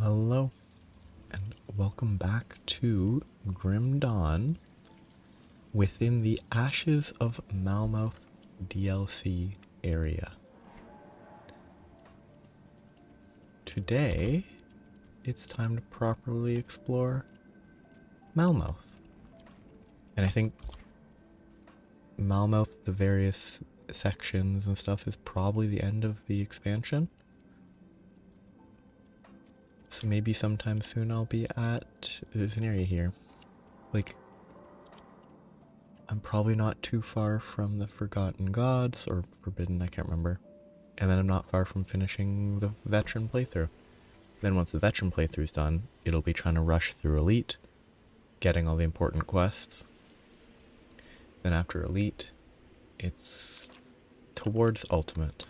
Hello, and welcome back to Grim Dawn within the Ashes of Malmouth DLC area. Today, it's time to properly explore Malmouth. And I think Malmouth, the various sections and stuff, is probably the end of the expansion. So maybe sometime soon I'll be at... There's an area here. I'm probably not too far from the Forgotten Gods, or Forbidden, I can't remember. And then I'm not far from finishing the veteran playthrough. Then once the veteran playthrough's done, it'll be trying to rush through Elite, getting all the important quests. Then after Elite, it's towards Ultimate.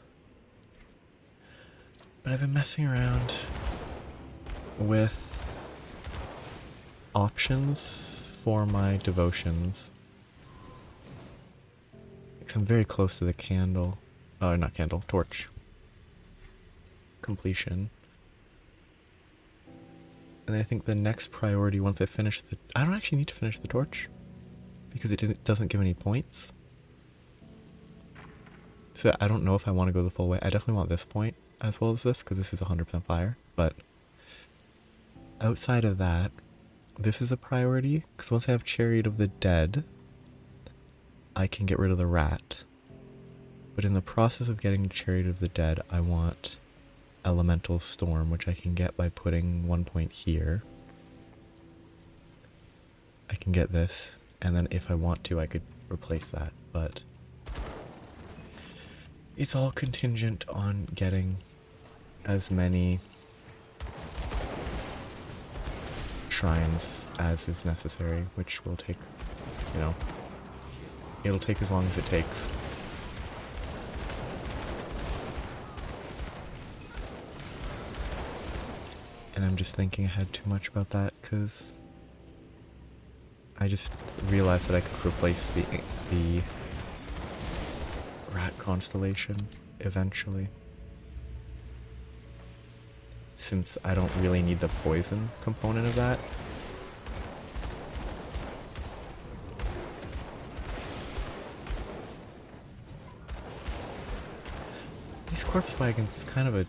But I've been messing around with options for my devotions. I'm very close to the torch completion. And then I think the next priority, once I finish I don't actually need to finish the torch, because it doesn't give any points. So I don't know if I want to go the full way. I definitely want this point as well as this, because this is 100% fire. But outside of that, this is a priority, because once I have Chariot of the Dead, I can get rid of the rat. But in the process of getting Chariot of the Dead, I want Elemental Storm, which I can get by putting 1 point here. I can get this, and then if I want to, I could replace that, but it's all contingent on getting as many shrines as is necessary, which will take, it'll take as long as it takes. And I'm just thinking ahead too much about that, because I just realized that I could replace the rat constellation eventually, since I don't really need the poison component of that. These corpse wagons is kind of a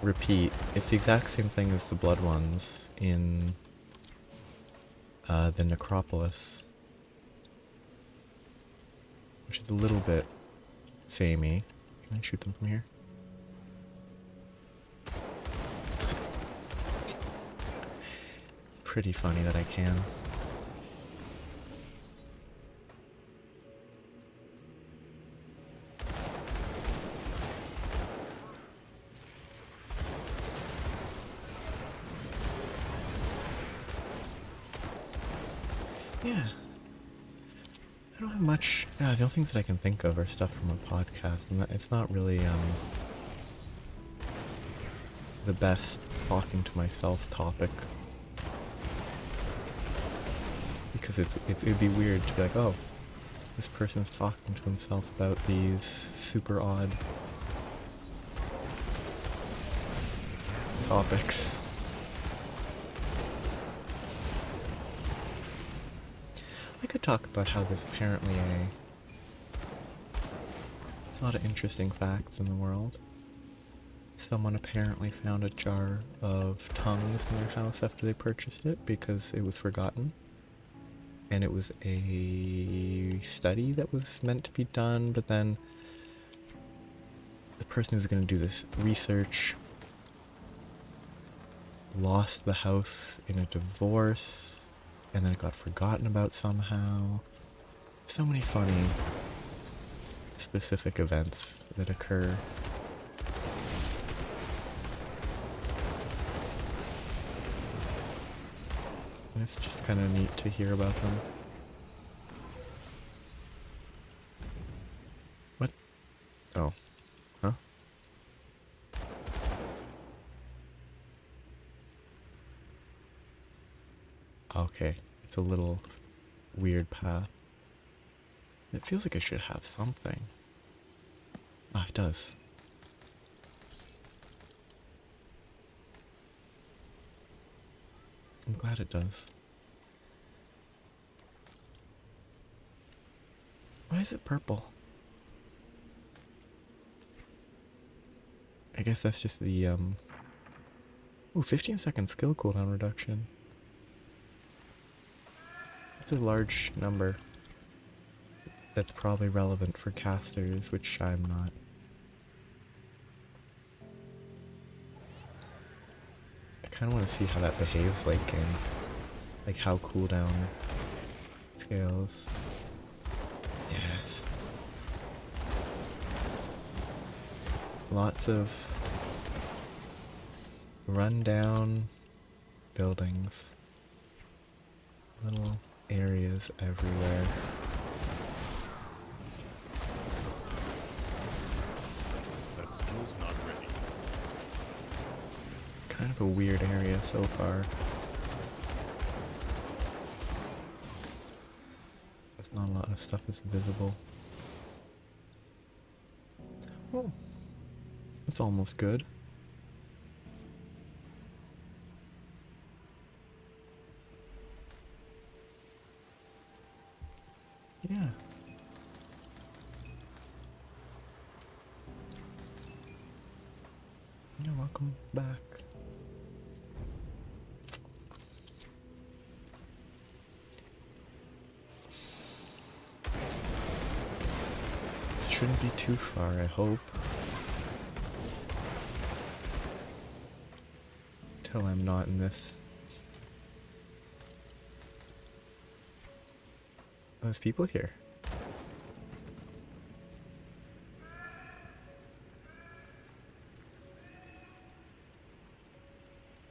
repeat. It's the exact same thing as the blood ones in the necropolis, which is a little bit samey. Can I shoot them from here? Pretty funny that I can. Yeah. I don't have much. The only things that I can think of are stuff from a podcast, and it's not really the best talking to myself topic, because it'd be weird to be like, oh, this person's talking to himself about these super odd topics. I could talk about how there's apparently there's a lot of interesting facts in the world. Someone apparently found a jar of tongues in their house after they purchased it because it was forgotten. And it was a study that was meant to be done, but then the person who was going to do this research lost the house in a divorce, and then it got forgotten about somehow. So many funny, specific events that occur. And it's just kind of neat to hear about them. What? Oh. Huh? Okay. It's a little weird path. It feels like it should have something. Ah, it does. I'm glad it does. Why is it purple? I guess that's just the, Ooh, 15-second skill cooldown reduction. That's a large number. That's probably relevant for casters, which I'm not. I kind of want to see how that behaves, like, in, like, how cooldown scales. Yes. Lots of rundown buildings. Little areas everywhere. That skill's not ready. Kind of a weird area so far. There's not a lot of stuff that's visible. Oh, it's almost good. Yeah. Yeah, welcome back. Shouldn't be too far, I hope. Till I'm not in this. Oh, there's people here.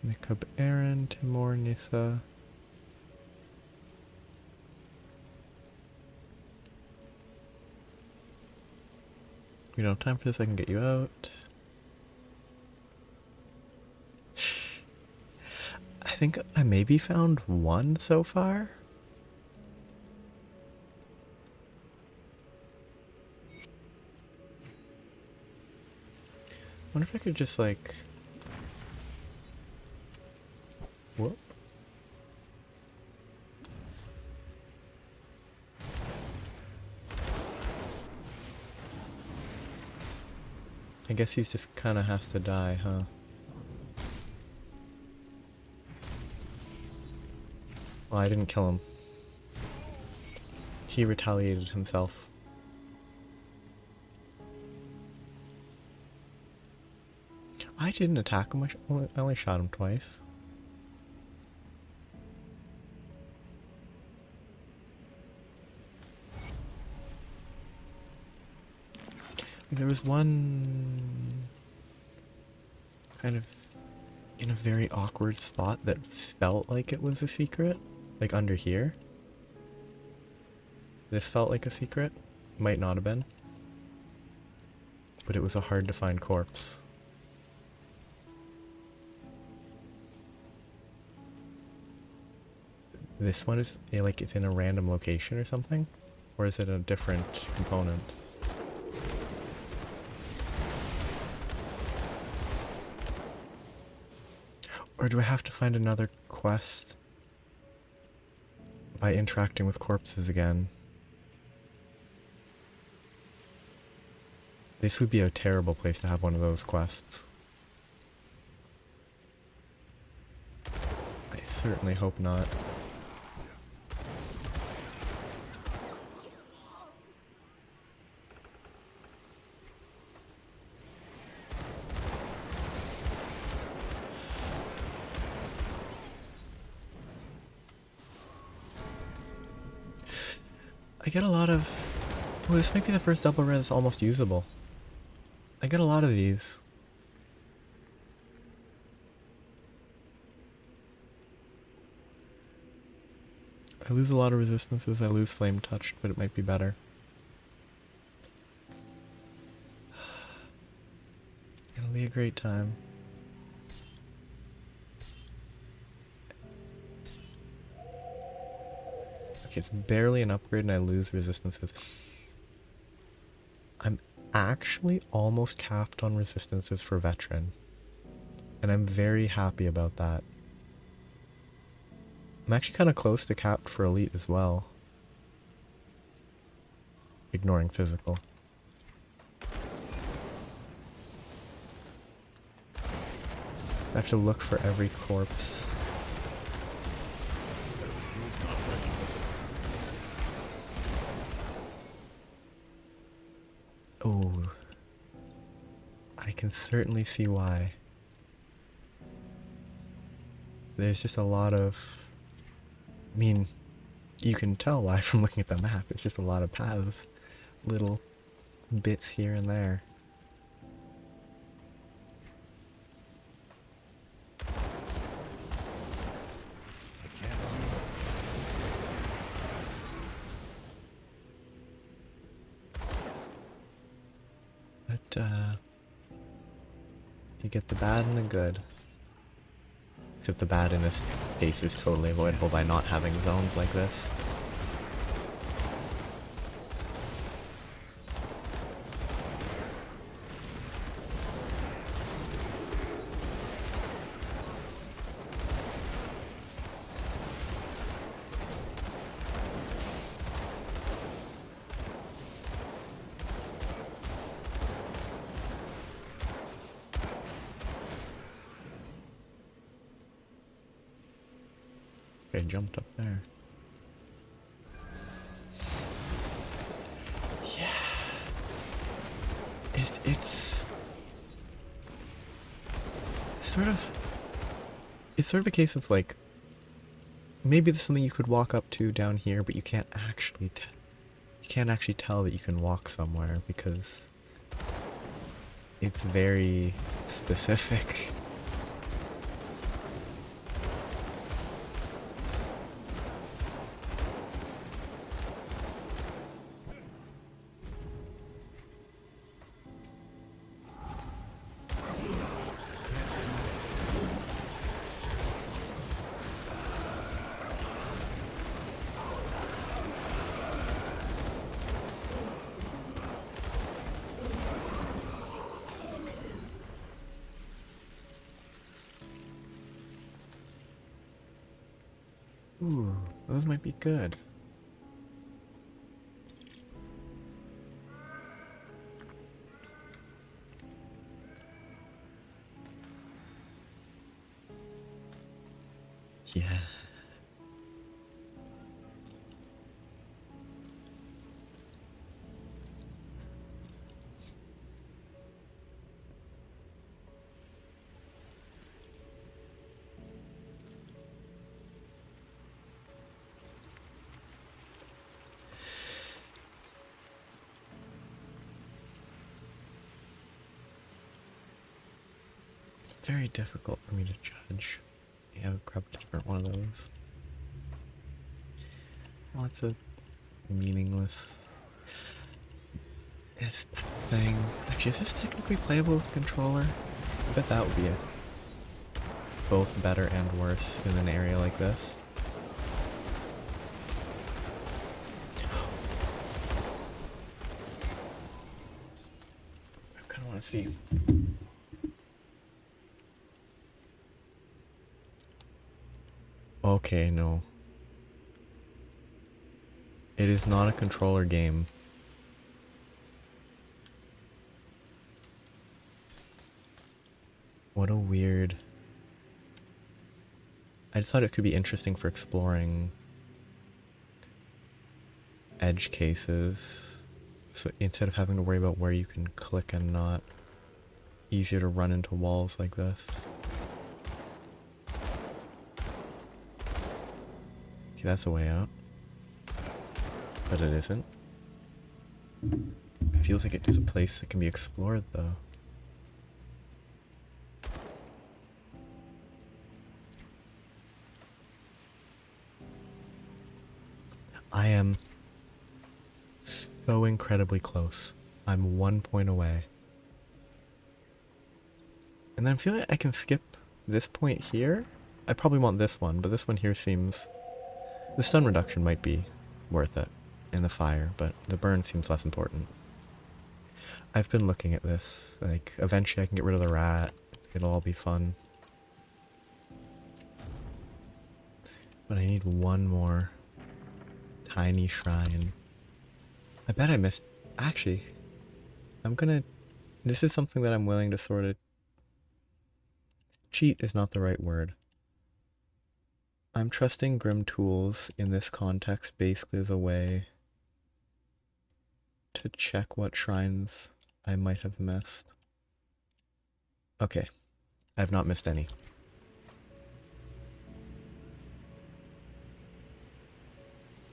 Nikab Aaron, Timor, Nissa. We don't have time for this, I can get you out. I think I maybe found one so far. Wonder if I could just like... Whoop. I guess he's just kind of has to die, huh? Well, I didn't kill him. He retaliated himself. I didn't attack him, I only shot him twice. There was one kind of in a very awkward spot that felt like it was a secret, like under here. This felt like a secret, might not have been, but it was a hard to find corpse. This one is like it's in a random location or something, or is it a different component? Or do I have to find another quest by interacting with corpses again? This would be a terrible place to have one of those quests. I certainly hope not. I get a lot of... Oh, this might be the first double rare that's almost usable. I get a lot of these. I lose a lot of resistances, I lose flame touched, but it might be better. It'll be a great time. Okay, it's barely an upgrade and I lose resistances. I'm actually almost capped on resistances for veteran. And I'm very happy about that. I'm actually kind of close to capped for elite as well. Ignoring physical. I have to look for every corpse. That skill's not ready. Oh, I can certainly see why. There's just a lot of... I mean, you can tell why from looking at the map. It's just a lot of paths. Little bits here and there. I can't do But, you get the bad and the good. Except the bad in this case is totally avoidable by not having zones like this. Okay, jumped up there. Yeah. It's sort of... It's sort of a case of like... Maybe there's something you could walk up to down here, but you can't actually you can't actually tell that you can walk somewhere because it's very specific. Ooh, those might be good. Yeah. Very difficult for me to judge. Yeah, I'll grab a different one of those. Lots of meaningless this thing. Actually, is this technically playable with a controller? I bet that would be both better and worse in an area like this. I kind of want to see. Okay, no. It is not a controller game. What a weird... I just thought it could be interesting for exploring edge cases. So instead of having to worry about where you can click and not, easier to run into walls like this. Okay, that's the way out. But it isn't. It feels like it is a place that can be explored though. I am so incredibly close. I'm 1 point away. And then I'm feeling like I can skip this point here. I probably want this one, but this one here seems... The stun reduction might be worth it in the fire, but the burn seems less important. I've been looking at this. Like, eventually I can get rid of the rat. It'll all be fun. But I need one more tiny shrine. I bet I missed... Actually, I'm gonna... This is something that I'm willing to sort of... Cheat is not the right word. I'm trusting Grim Tools in this context basically as a way to check what shrines I might have missed. Okay, I have not missed any.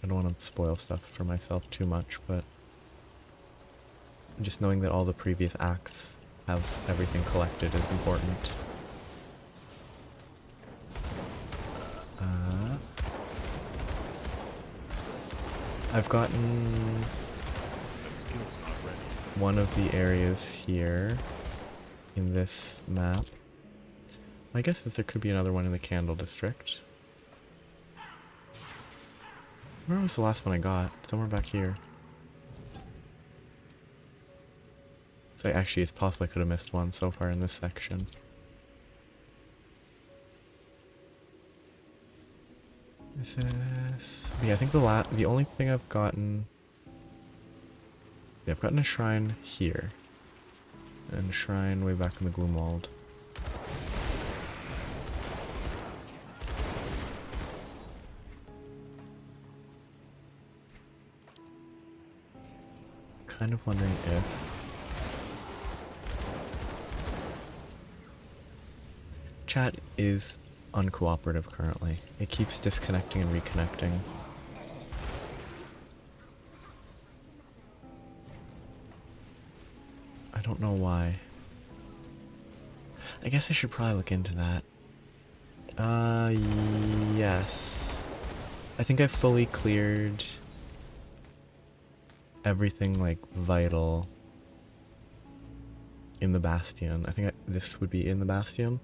I don't want to spoil stuff for myself too much, but just knowing that all the previous acts have everything collected is important. I've gotten That skill's not ready. one of the areas here in this map. I guess that there could be another one in the Candle District. Where was the last one I got? Somewhere back here. So actually, it's possible I could have missed one so far in this section. Is this... Yeah, I think the only thing I've gotten... Yeah, I've gotten a shrine here. And a shrine way back in the Gloomwald. Kind of wondering if... Chat is uncooperative currently. It keeps disconnecting and reconnecting. I don't know why. I guess I should probably look into that. Yes. I think I've fully cleared everything, like, vital in the Bastion. I think this would be in the Bastion.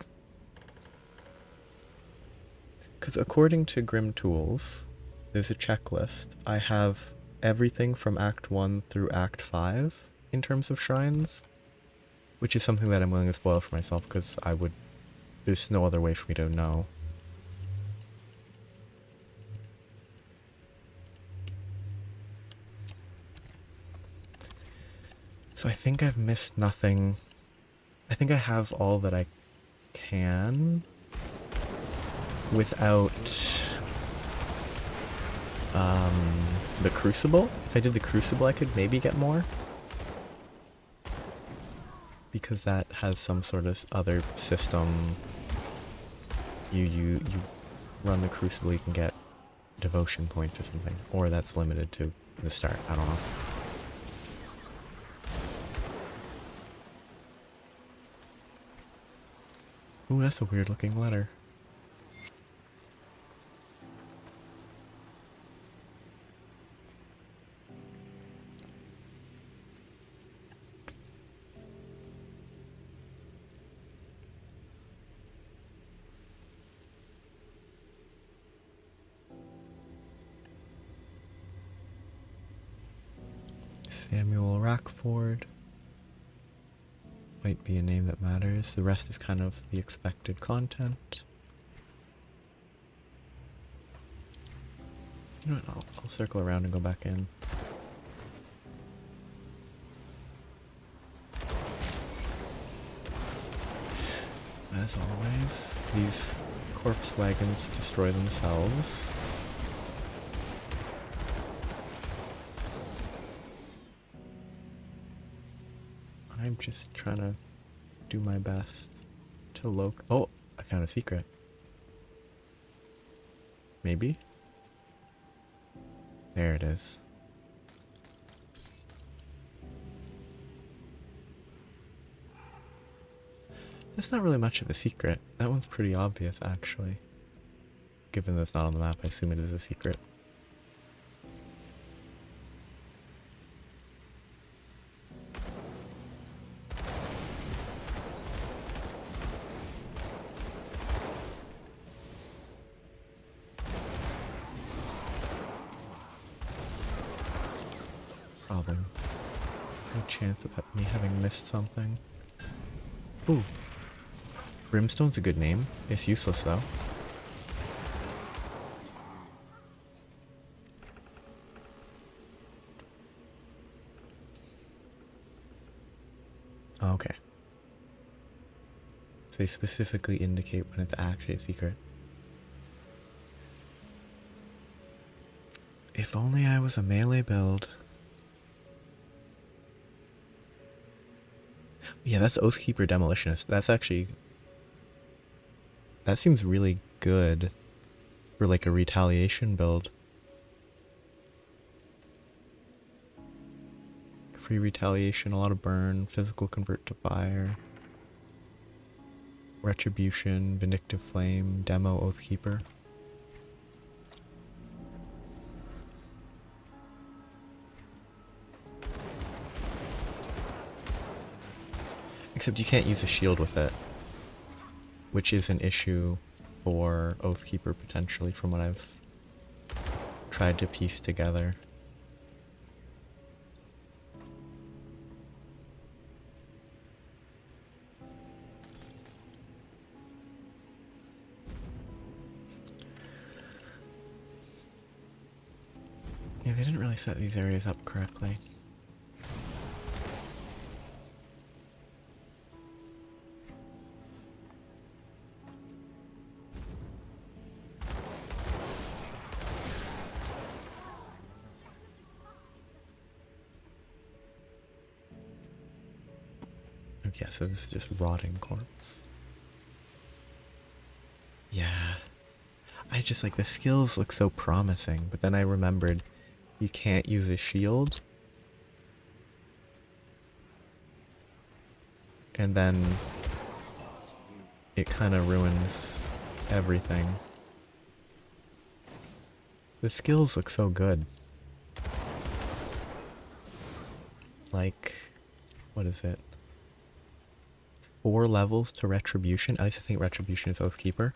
Because according to Grim Tools, there's a checklist. I have everything from Act 1 through Act 5 in terms of shrines, which is something that I'm willing to spoil for myself because there's no other way for me to know. So I think I've missed nothing. I think I have all that I can without the Crucible. If I did the Crucible, I could maybe get more. Because that has some sort of other system. You run the Crucible, you can get devotion points or something. Or that's limited to the start, I don't know. Ooh, that's a weird looking letter. Samuel Rackford. Might be a name that matters. The rest is kind of the expected content. You know what, I'll circle around and go back in. As always, these corpse wagons destroy themselves. I'm just trying to do my best to Oh, I found a secret. Maybe? There it is. That's not really much of a secret. That one's pretty obvious, actually. Given that it's not on the map, I assume it is a secret. Problem. No chance of me having missed something. Ooh. Brimstone's a good name. It's useless though. Okay. So they specifically indicate when it's actually a secret. If only I was a melee build. Yeah, that's Oathkeeper Demolitionist. That's actually... That seems really good for like a retaliation build. Free retaliation, a lot of burn, physical convert to fire, retribution, vindictive flame, demo, Oathkeeper. Except you can't use a shield with it, which is an issue for Oathkeeper potentially from what I've tried to piece together. Yeah, they didn't really set these areas up correctly. Okay, so this is just rotting corpse. Yeah. I just like the skills look so promising, but then I remembered you can't use a shield. And then it kind of ruins everything. The skills look so good. Like, what is it? 4 levels to Retribution? At least I think Retribution is Oathkeeper.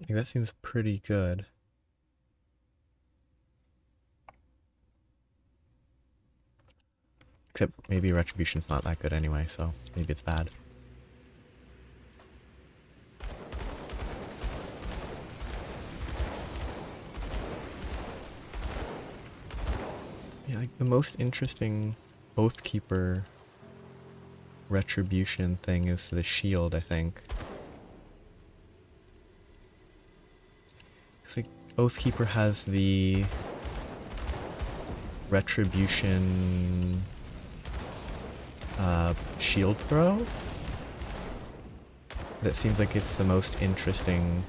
I think that seems pretty good. Except maybe Retribution's not that good anyway, so maybe it's bad. Yeah, like the most interesting Oathkeeper Retribution thing is the shield, I think. It's like Oathkeeper has the Retribution shield throw. That seems like it's the most interesting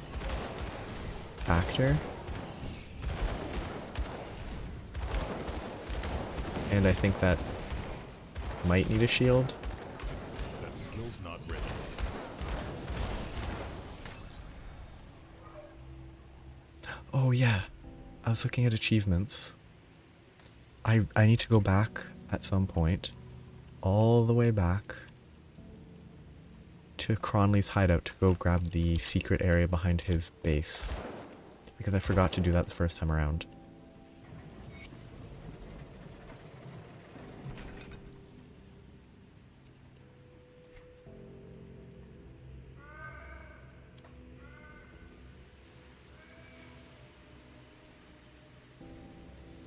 factor. And I think that might need a shield. That skill's not ready. Oh yeah, I was looking at achievements. I need to go back at some point, all the way back to Cronley's hideout to go grab the secret area behind his base. Because I forgot to do that the first time around.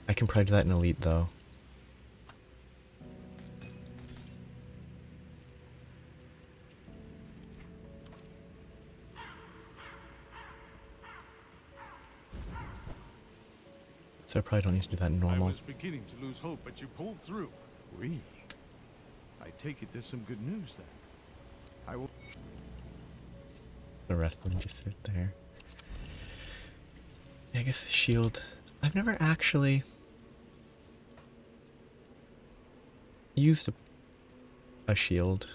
I can probably do that in Elite though. So I probably don't need to do that in normal. I was beginning to lose hope, but you pulled through. We. I take it there's some good news then. I will. The rest of them just sit there. Yeah, I guess the shield. I've never actually used a shield.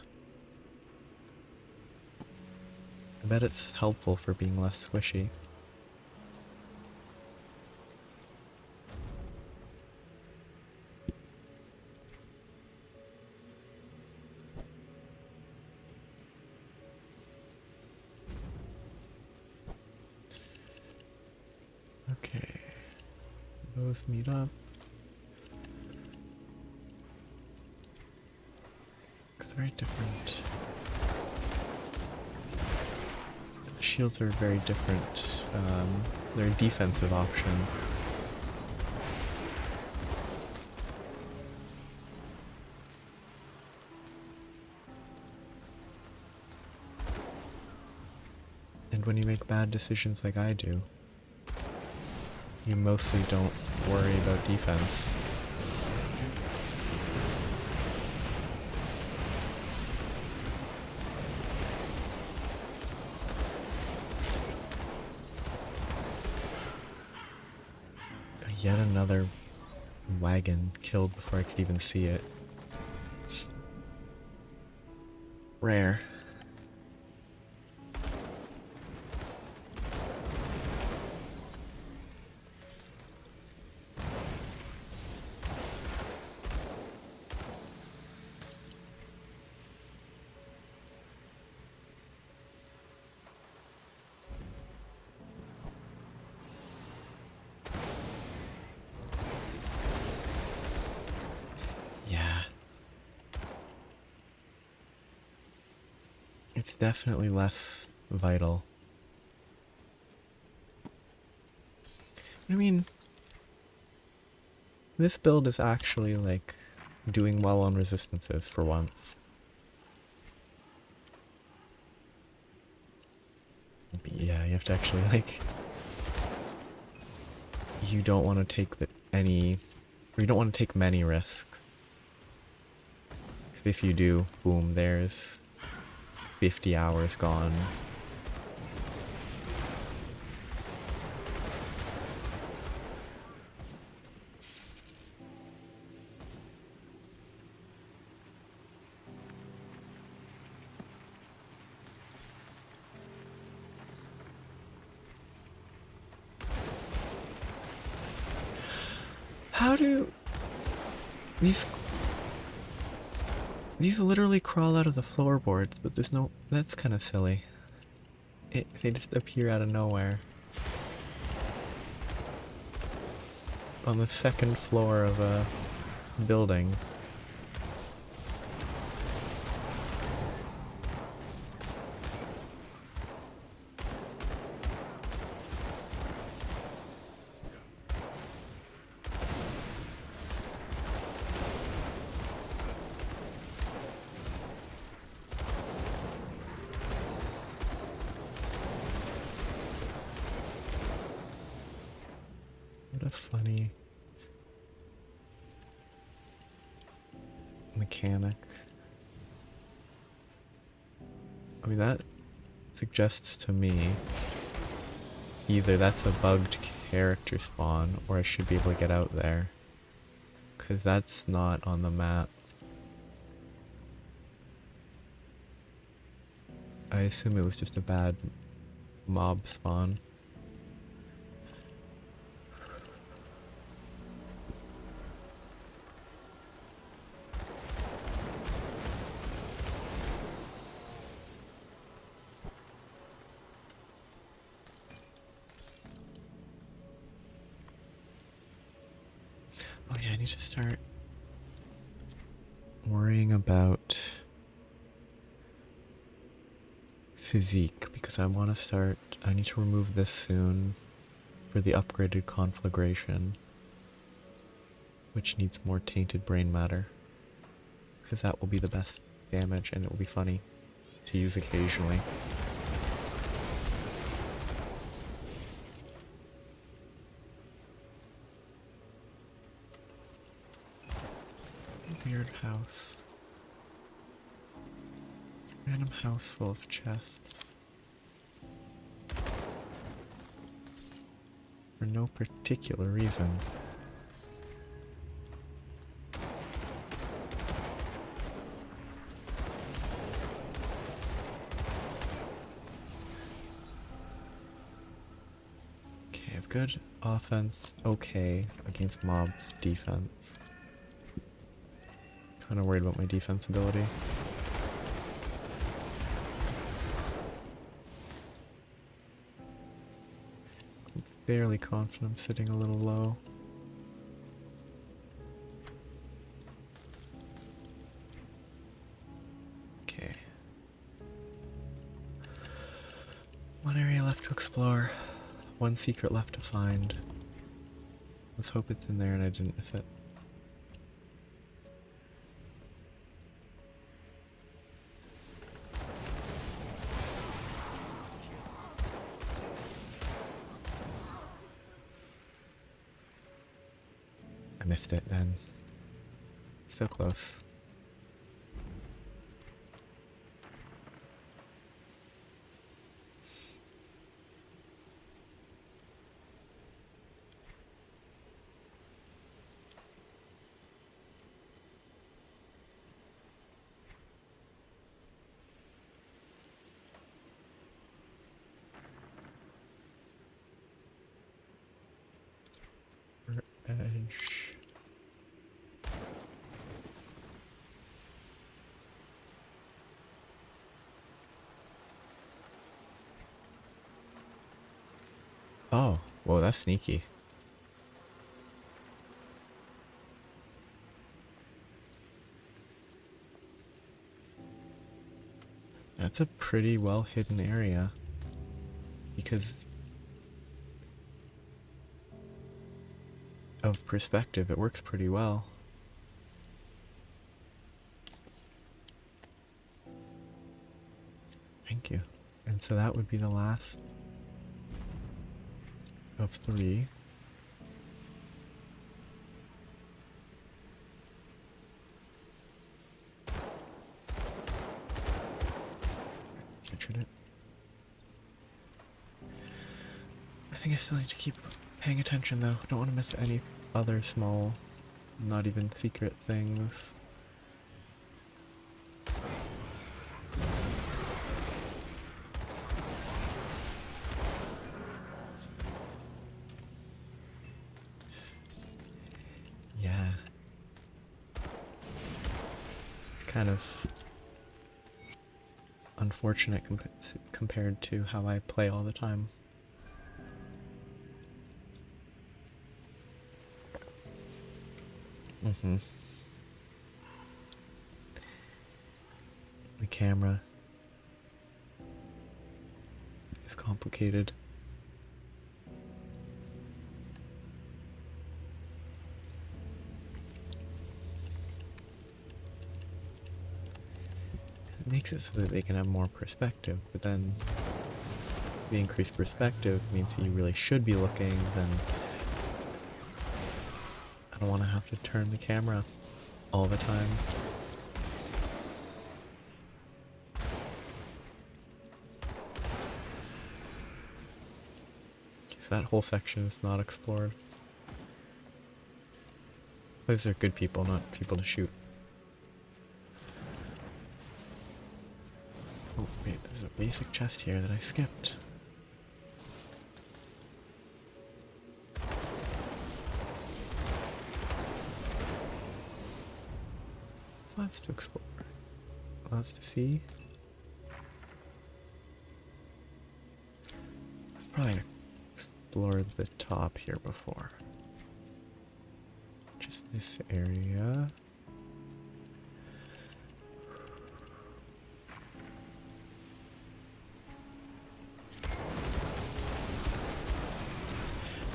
I bet it's helpful for being less squishy. Okay, those meet up. It's very different. Shields are very different. They're a defensive option. good when you make bad decisions like I do. You mostly don't worry about defense. Yet another wagon killed before I could even see it. Rare. Yeah. It's definitely less vital. I mean, this build is actually, like, doing well on resistances for once. But yeah, you have to actually, like... You don't want to take or you don't want to take many risks. 'Cause if you do, boom, there's 50 hours gone. How do these literally crawl out of the floorboards, but there's no... That's kind of silly. They just appear out of nowhere. On the second floor of a building. What a funny mechanic. I mean, that suggests to me either that's a bugged character spawn, or I should be able to get out there. 'Cause that's not on the map. I assume it was just a bad mob spawn. Oh yeah, I need to start worrying about physique, because I want to start... I need to remove this soon for the upgraded conflagration, which needs more tainted brain matter, because that will be the best damage and it will be funny to use occasionally. Weird house. Random house full of chests. For no particular reason. Okay, I have good offense, okay, against mobs, defense. Kinda worried about my defense ability. I'm fairly confident I'm sitting a little low. Okay. One area left to explore. One secret left to find. Let's hope it's in there and I didn't miss it. missed it then. So close. Edge. Oh, whoa, that's sneaky. That's a pretty well hidden area. Because of perspective, it works pretty well. Thank you. And so that would be the last of 3. Captured it. I think I still need to keep paying attention though. Don't want to miss any other small, not even secret things. Yeah. It's kind of unfortunate compared to how I play all the time. The camera is complicated. It makes it so that they can have more perspective, but then the increased perspective means that you really should be looking, then I don't want to have to turn the camera all the time. So that whole section is not explored. These are good people, not people to shoot. Oh wait, there's a basic chest here that I skipped. Lots to explore. Lots to see. I've probably explored the top here before. Just this area.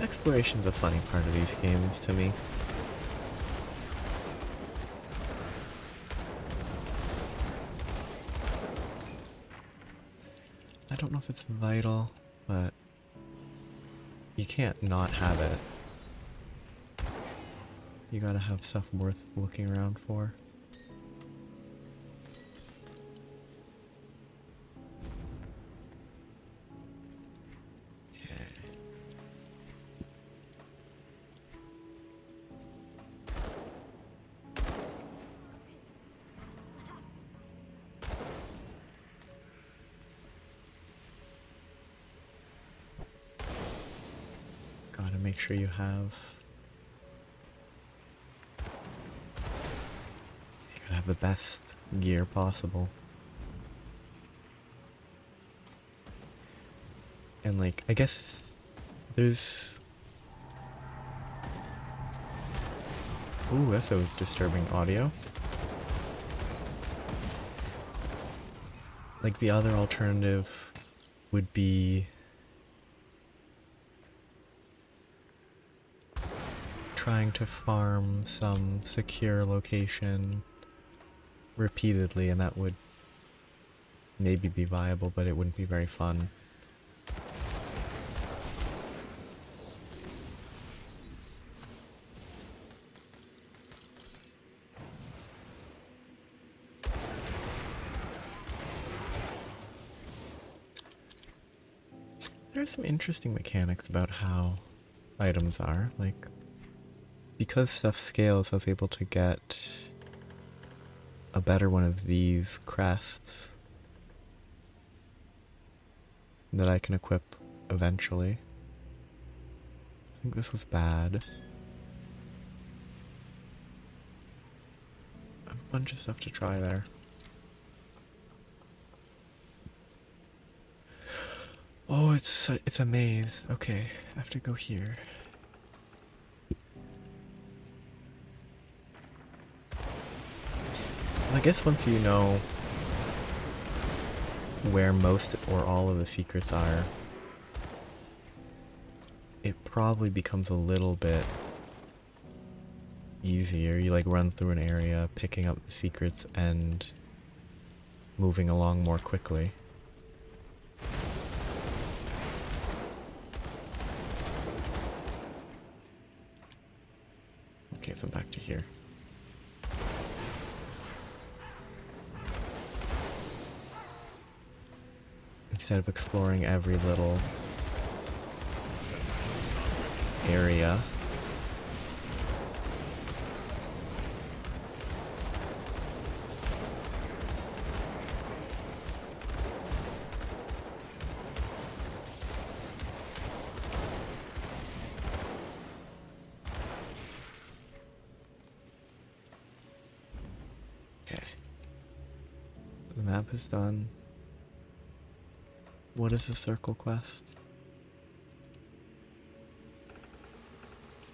Exploration's a funny part of these games to me. I don't know if it's vital, but you can't not have it. You gotta have stuff worth looking around for. Okay. Gotta make sure you have the best gear possible. And like, I guess there's... Ooh, that's a disturbing audio. Like the other alternative would be trying to farm some secure location repeatedly, and that would maybe be viable, but it wouldn't be very fun. There are some interesting mechanics about how items are. Like, because stuff scales, I was able to get a better one of these crests that I can equip eventually. I think this was bad. A bunch of stuff to try there. Oh, it's a maze. Okay, I have to go here. I guess once you know where most or all of the secrets are, it probably becomes a little bit easier. You like run through an area, picking up the secrets and moving along more quickly. Okay, so back to here. Instead of exploring every little area. Okay. The map is done. What is the circle quest?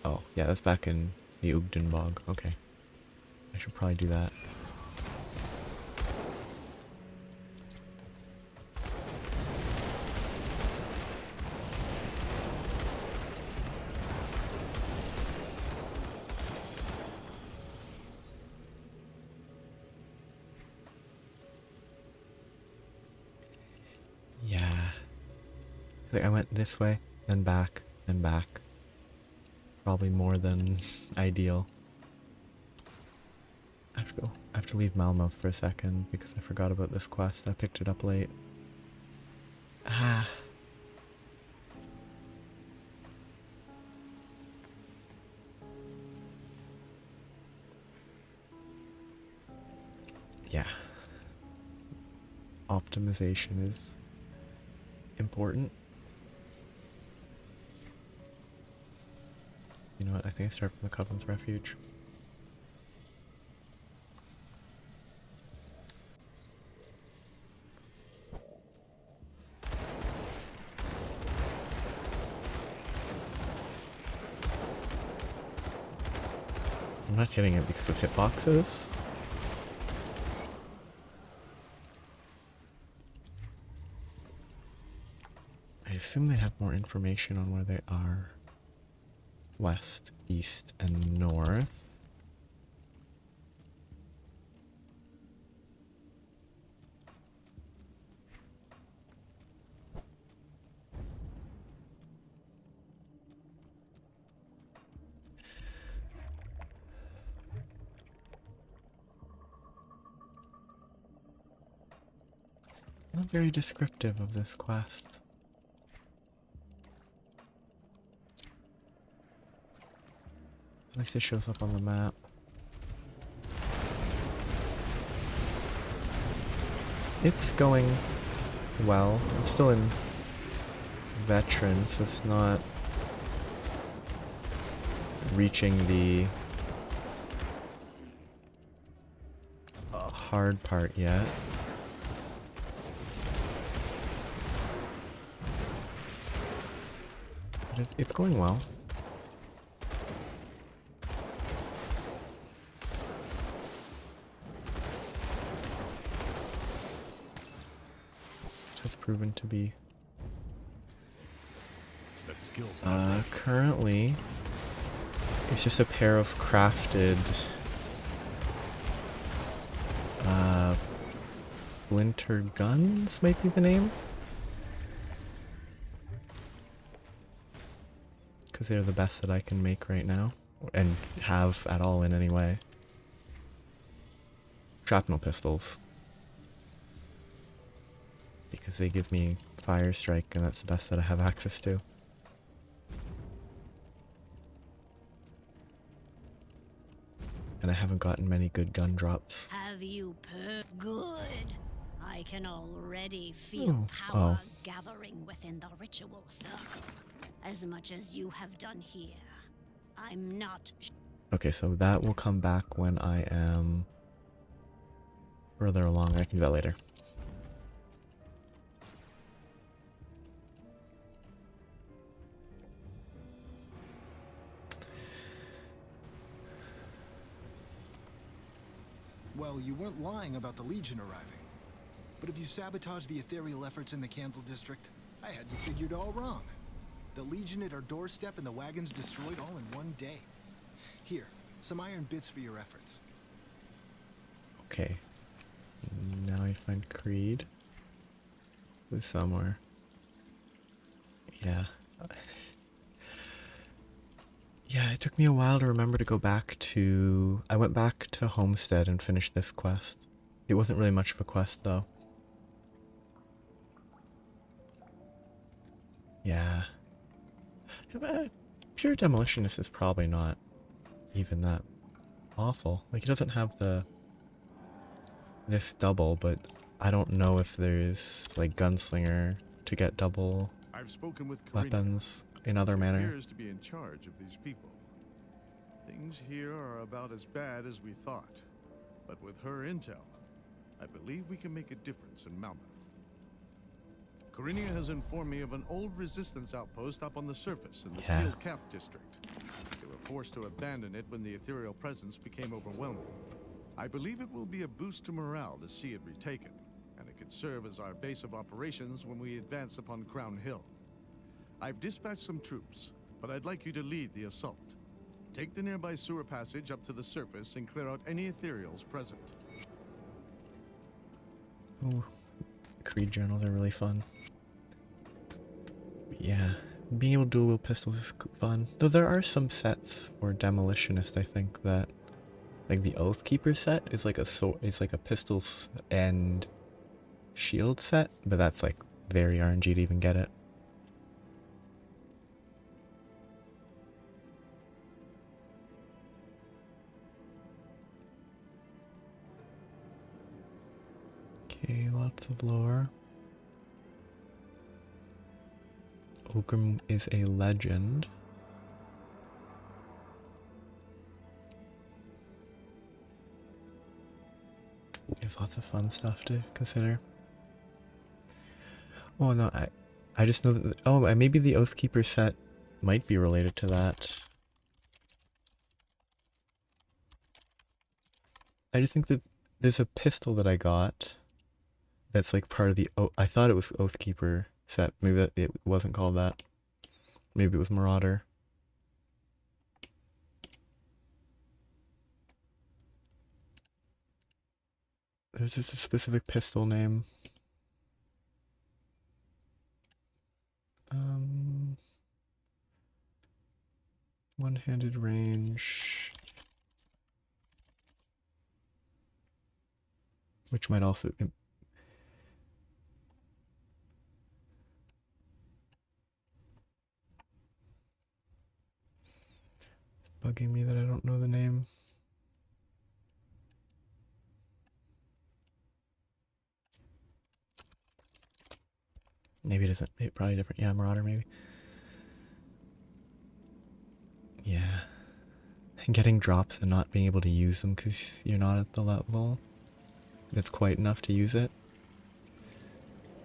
Oh, yeah, that's back in the Ugden Bog. Okay. I should probably do that. Yeah. Like I went this way, then back, then back. Probably more than ideal. I have to go. I have to leave Malmouth for a second because I forgot about this quest. I picked it up late. Ah. Yeah. Optimization is important. You know what? I think I start from the Coven's Refuge. I'm not hitting it because of hitboxes. I assume they have more information on where they are. West, east, and north. Not very descriptive of this quest. At least it shows up on the map. It's going well. I'm still in veteran, so it's not reaching the hard part yet. But it's going well. Has proven to be. That skill's Currently, it's just a pair of crafted winter guns, might be the name. Because they're the best that I can make right now, and have at all in any way. Shrapnel pistols. because they give me fire strike and that's the best that I have access to. And I haven't gotten many good gun drops. Have you good? I can already feel Oh. power gathering within the ritual circle. As much as you have done here. I'm not... Okay, so that will come back when I am further along. I can do that later. Well, you weren't lying about the Legion arriving. But if you sabotage the ethereal efforts in the Candle District, I had you figured all wrong. The Legion at our doorstep and the wagons destroyed all in one day. Here, some iron bits for your efforts. Okay. Now I find Creed. With somewhere. Yeah. Yeah, it took me a while to remember to go back to... I went back to Homestead and finished this quest. It wasn't really much of a quest, though. Yeah. Pure Demolitionist is probably not even that awful. Like, it doesn't have this double, but I don't know if there's, like, Gunslinger to get double I've spoken with Karina. weapons in other manner. She appears to be in charge of these people. Things here are about as bad as we thought. But with her intel, I believe we can make a difference in Malmouth. Korinia has informed me of an old resistance outpost up on the surface in the Steel Cap district. They were forced to abandon it when the ethereal presence became overwhelming. I believe it will be a boost to morale to see it retaken, and it could serve as our base of operations when we advance upon Crown Hill. I've dispatched some troops, but I'd like you to lead the assault. Take the nearby sewer passage up to the surface and clear out any ethereals present. Ooh, Creed journals are really fun. But yeah, being able to dual wield pistols is fun. Though there are some sets for Demolitionist, I think, that... Like the Oathkeeper set is like it's like a pistols and shield set, but that's like very RNG to even get it. Okay, lots of lore. Oakham is a legend. There's lots of fun stuff to consider. Oh no, I just know that and maybe the Oathkeeper set might be related to that. I just think that there's a pistol that I got that's like part of the I thought it was Oathkeeper set. Maybe it wasn't called that. Maybe it was Marauder. There's just a specific pistol name. One-handed range. Which might also... It's bugging me that I don't know the name. Maybe it isn't. Maybe probably different. Yeah, Marauder maybe. Yeah. And getting drops and not being able to use them because you're not at the level that's quite enough to use it.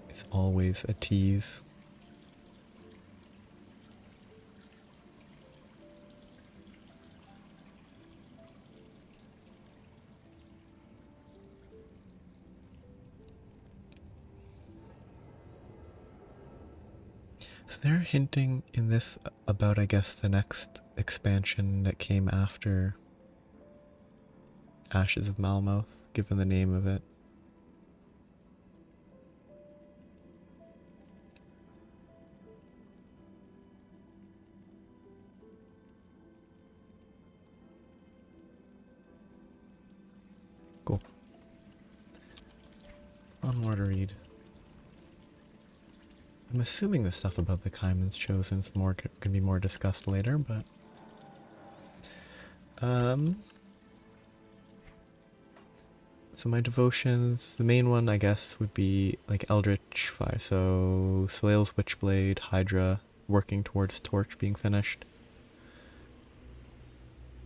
It's always a tease. So they're hinting in this about, I guess, the next expansion that came after Ashes of Malmouth, given the name of it. Cool. One more to read. I'm assuming the stuff about the Kaiman's Chosen is more can be more discussed later, but so my devotions, the main one I guess would be like Eldritch Fire, so Soleil's Witchblade, Hydra, working towards Torch being finished.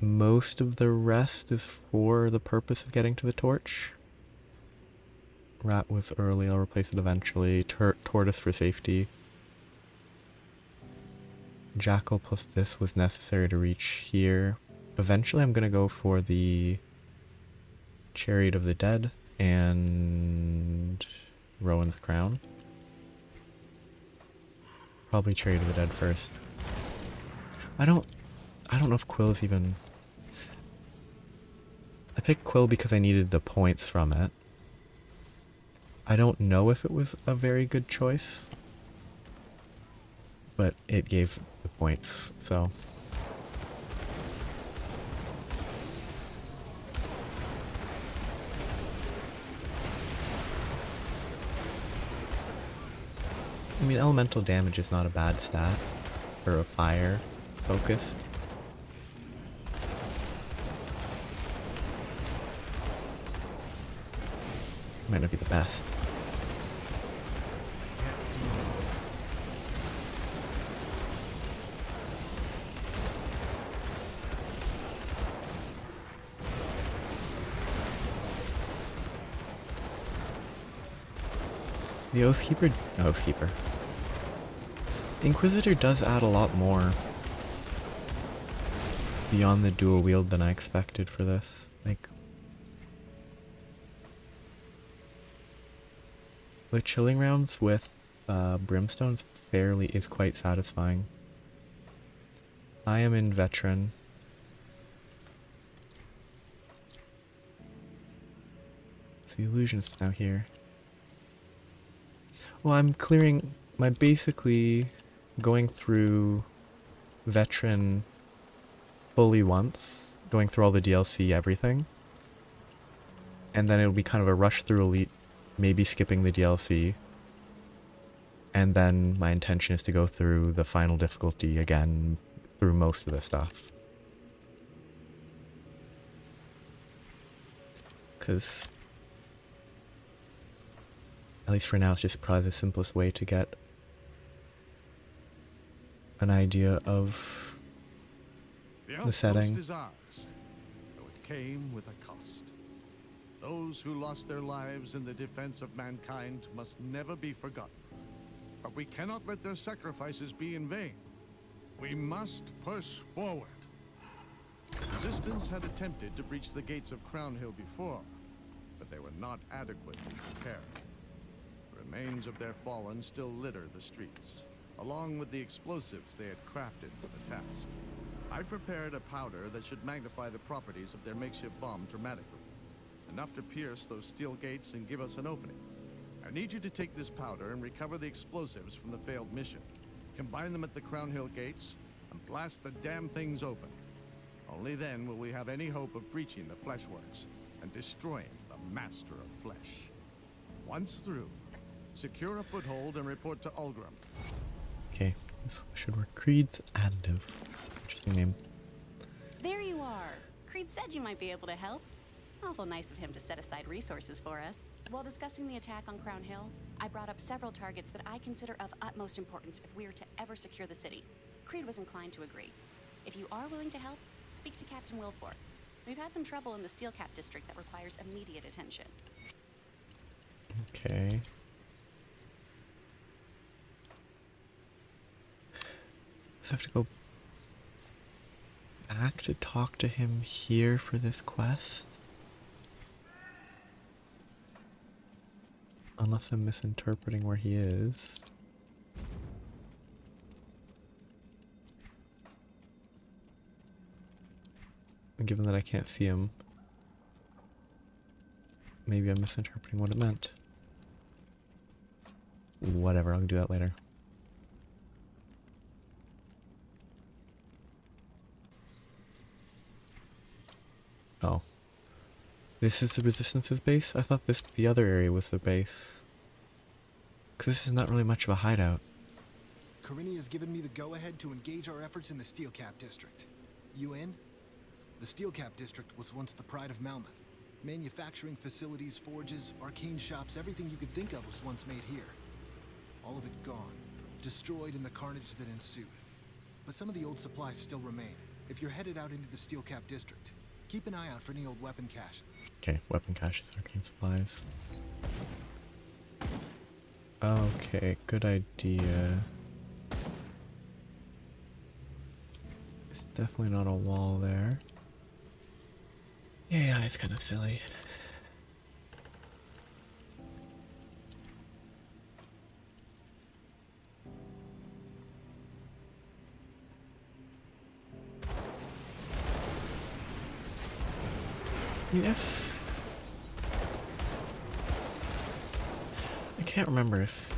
Most of the rest is for the purpose of getting to the Torch. Rat was early, I'll replace it eventually. Tortoise for safety. Jackal plus this was necessary to reach here. Eventually I'm gonna go for the Chariot of the Dead and Rowan's Crown. Probably Chariot of the Dead first. I don't know if Quill is even... I picked Quill because I needed the points from it. I don't know if it was a very good choice, but it gave the points, so... I mean, elemental damage is not a bad stat for a fire focused. Might not be the best. The Oathkeeper. Inquisitor does add a lot more beyond the dual wield than I expected for this. Like, the chilling rounds with Brimstones is quite satisfying. I am in Veteran. The illusion's now here. Well, I'm clearing my basically going through Veteran fully once, going through all the DLC, everything. And then it'll be kind of a rush through Elite, maybe skipping the DLC. And then my intention is to go through the final difficulty again, through most of the stuff. Because, at least for now, it's just probably the simplest way to get an idea of the setting. Is ours, though it came with a cost. Those who lost their lives in the defense of mankind must never be forgotten. But we cannot let their sacrifices be in vain. We must push forward. Resistance had attempted to breach the gates of Crown Hill before, but they were not adequately prepared. Remains of their fallen still litter the streets, along with the explosives they had crafted for the task. I prepared a powder that should magnify the properties of their makeshift bomb dramatically, enough to pierce those steel gates and give us an opening. I need you to take this powder and recover the explosives from the failed mission. Combine them at the Crown Hill gates and blast the damn things open. Only then will we have any hope of breaching the Fleshworks and destroying the Master of Flesh. Once through, secure a foothold and report to Ulgrim. Okay, this should work. Creed's additive. Interesting name. There you are. Creed said you might be able to help. Awful nice of him to set aside resources for us. While discussing the attack on Crown Hill, I brought up several targets that I consider of utmost importance if we are to ever secure the city. Creed was inclined to agree. If you are willing to help, speak to Captain Wilford. We've had some trouble in the Steelcap district that requires immediate attention. Okay. So I have to go back to talk to him here for this quest? Unless I'm misinterpreting where he is. And given that I can't see him, maybe I'm misinterpreting what it meant. Whatever, I'll do that later. Oh. This is the Resistance's base? I thought the other area was the base. Because this is not really much of a hideout. Corinne has given me the go-ahead to engage our efforts in the Steel Cap District. You in? The Steel Cap District was once the pride of Malmouth. Manufacturing facilities, forges, arcane shops, everything you could think of was once made here. All of it gone, destroyed in the carnage that ensued. But some of the old supplies still remain. If you're headed out into the Steel Cap District, keep an eye out for any old weapon caches. Okay, weapon caches, arcane supplies. Okay, good idea. It's definitely not a wall there. Yeah, it's kind of silly. I mean, I can't remember if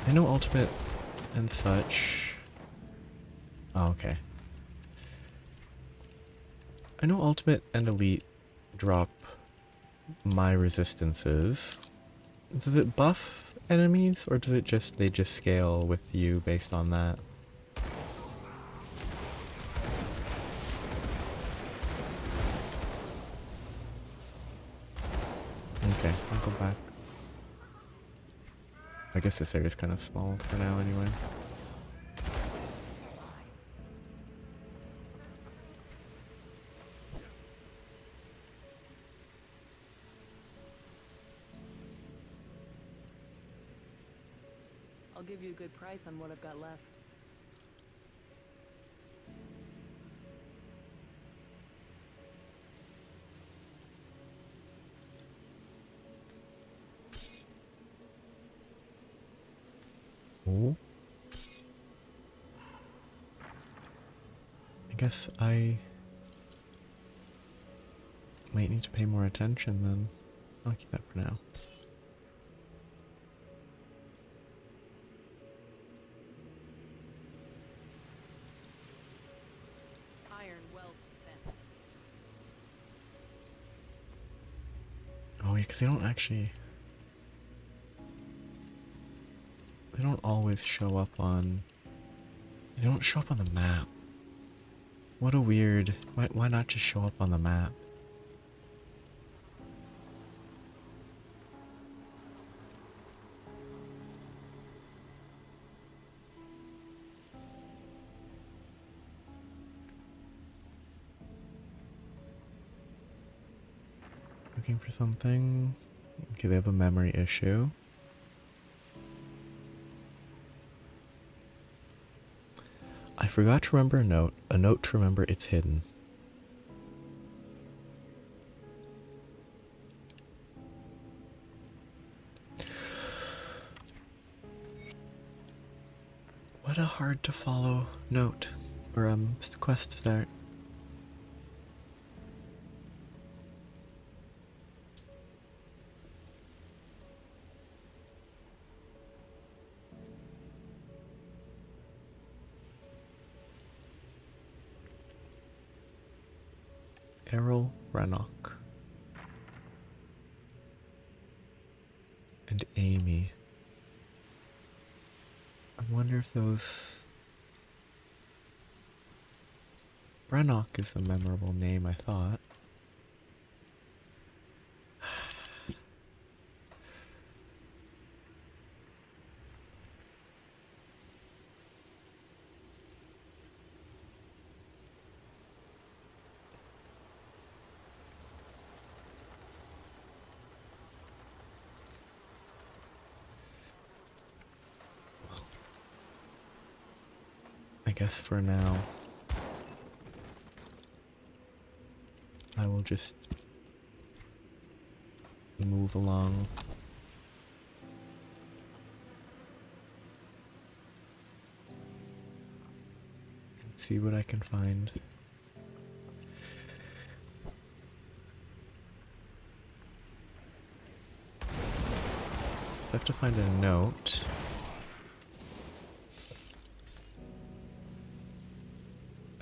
I know ultimate and such. Oh, okay. I know ultimate and elite drop my resistances. Does it buff enemies, or does it just they just scale with you based on that? Okay, I'll go back. I guess this area is kind of small for now anyway. I'll give you a good price on what I've got left. Oh. I guess I might need to pay more attention then. I'll keep that for now. Iron well spent. Oh yeah, because they don't actually... They don't always show up on... They don't show up on the map. What a weird... Why not just show up on the map? Looking for something. Okay, they have a memory issue. I forgot to remember a note to remember it's hidden. What a hard to follow note, or quest start. Errol Rannoch and Amy. I wonder if those... Rannoch is a memorable name, I thought. I guess for now, I will just move along. And see what I can find. I have to find a note.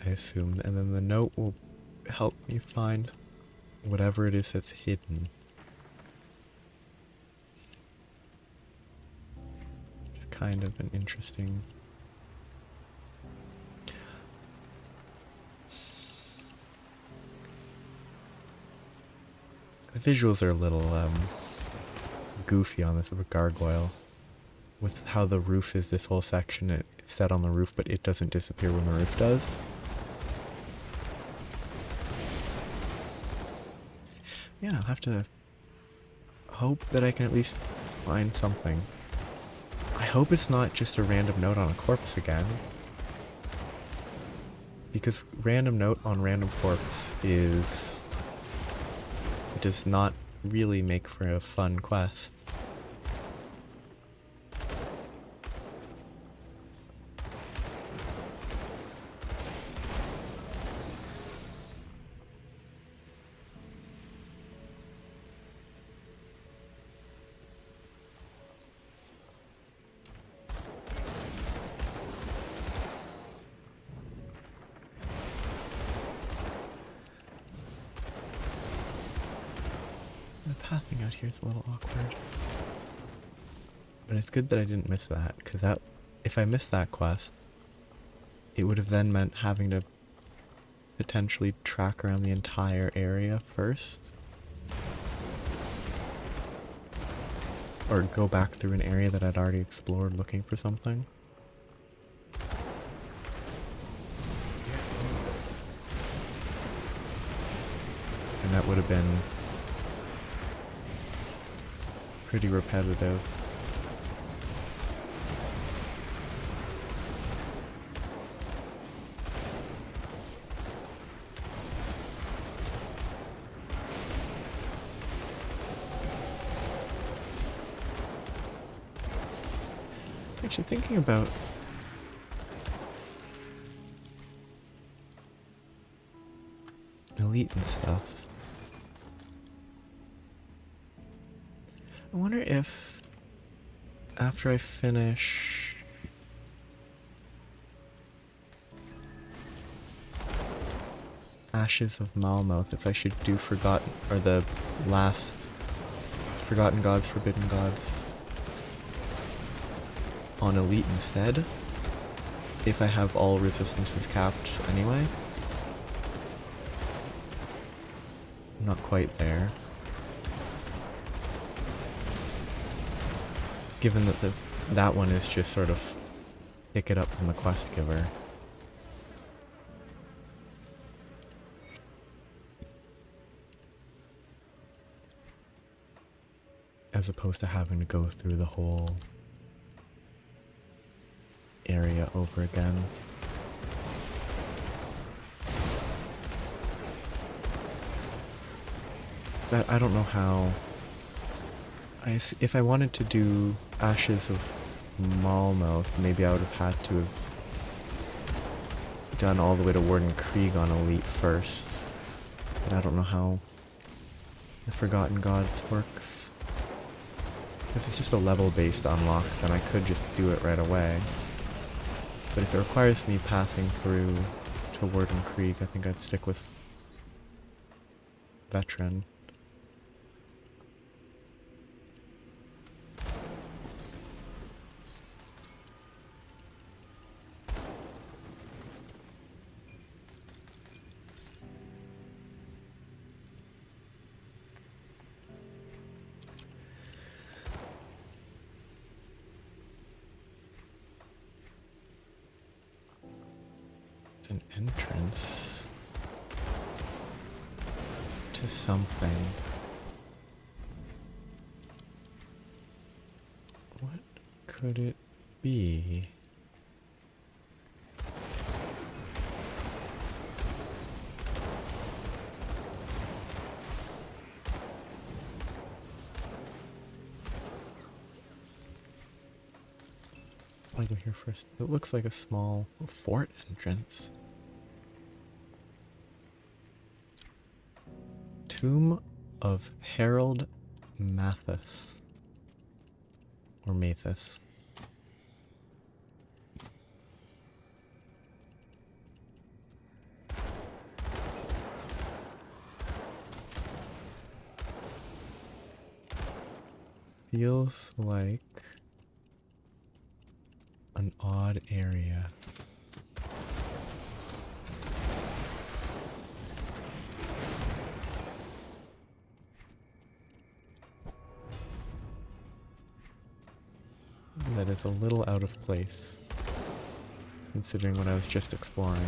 I assume, and then the note will help me find whatever it is that's hidden. kind of an interesting... The visuals are a little goofy on this of a gargoyle. With how the roof is this whole section, it's set on the roof, but it doesn't disappear when the roof does. Yeah, I'll have to hope that I can at least find something. I hope it's not just a random note on a corpse again. Because random note on random corpse is... It does not really make for a fun quest. The pathing out here is a little awkward. But it's good that I didn't miss that, because that, if I missed that quest, it would have then meant having to potentially track around the entire area first. Or go back through an area that I'd already explored looking for something. And that would have been pretty repetitive. Actually, thinking about elite and stuff, I wonder if after I finish Ashes of Malmouth, if I should do Forgotten, or the last Forgotten Gods, Forbidden Gods on elite instead, if I have all resistances capped anyway. I'm not quite there. Given that that one is just sort of pick it up from the quest giver. As opposed to having to go through the whole area over again. But I don't know how... if I wanted to do Ashes of Malmouth, maybe I would have had to have done all the way to Warden Krieg on Elite first. But I don't know how the Forgotten Gods works. If it's just a level-based unlock, then I could just do it right away. But if it requires me passing through to Warden Krieg, I think I'd stick with Veteran. An entrance to something. What could it be? I'll go here first. It looks like a small fort entrance. Tomb of Harold Mathis. Or Mathis. Feels like odd area. That is a little out of place, considering what I was just exploring.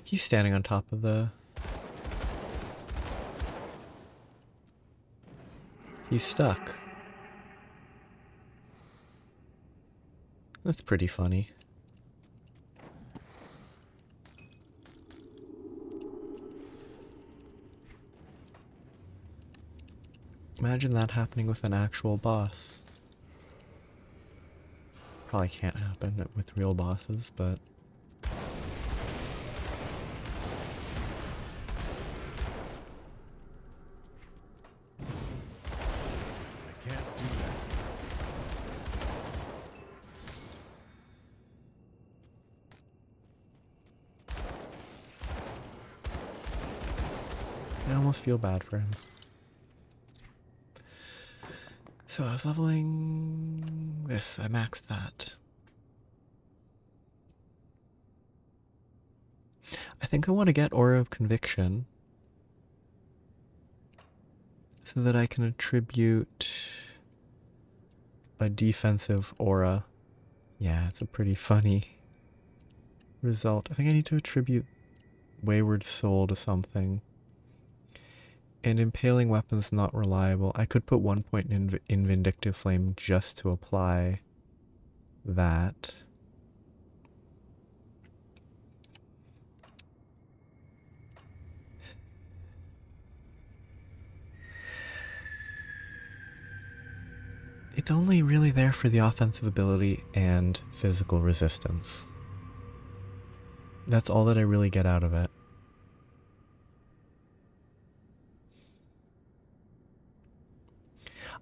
He's standing on top of the... He's stuck. That's pretty funny. Imagine that happening with an actual boss. Probably can't happen with real bosses, but... I can't do that. I almost feel bad for him. So I was leveling this, I maxed that. I think I want to get Aura of Conviction so that I can attribute a defensive aura. Yeah, it's a pretty funny result. I think I need to attribute Wayward Soul to something. And Impaling Weapon's not reliable. I could put 1 point in Vindictive Flame just to apply that. It's only really there for the offensive ability and physical resistance. That's all that I really get out of it.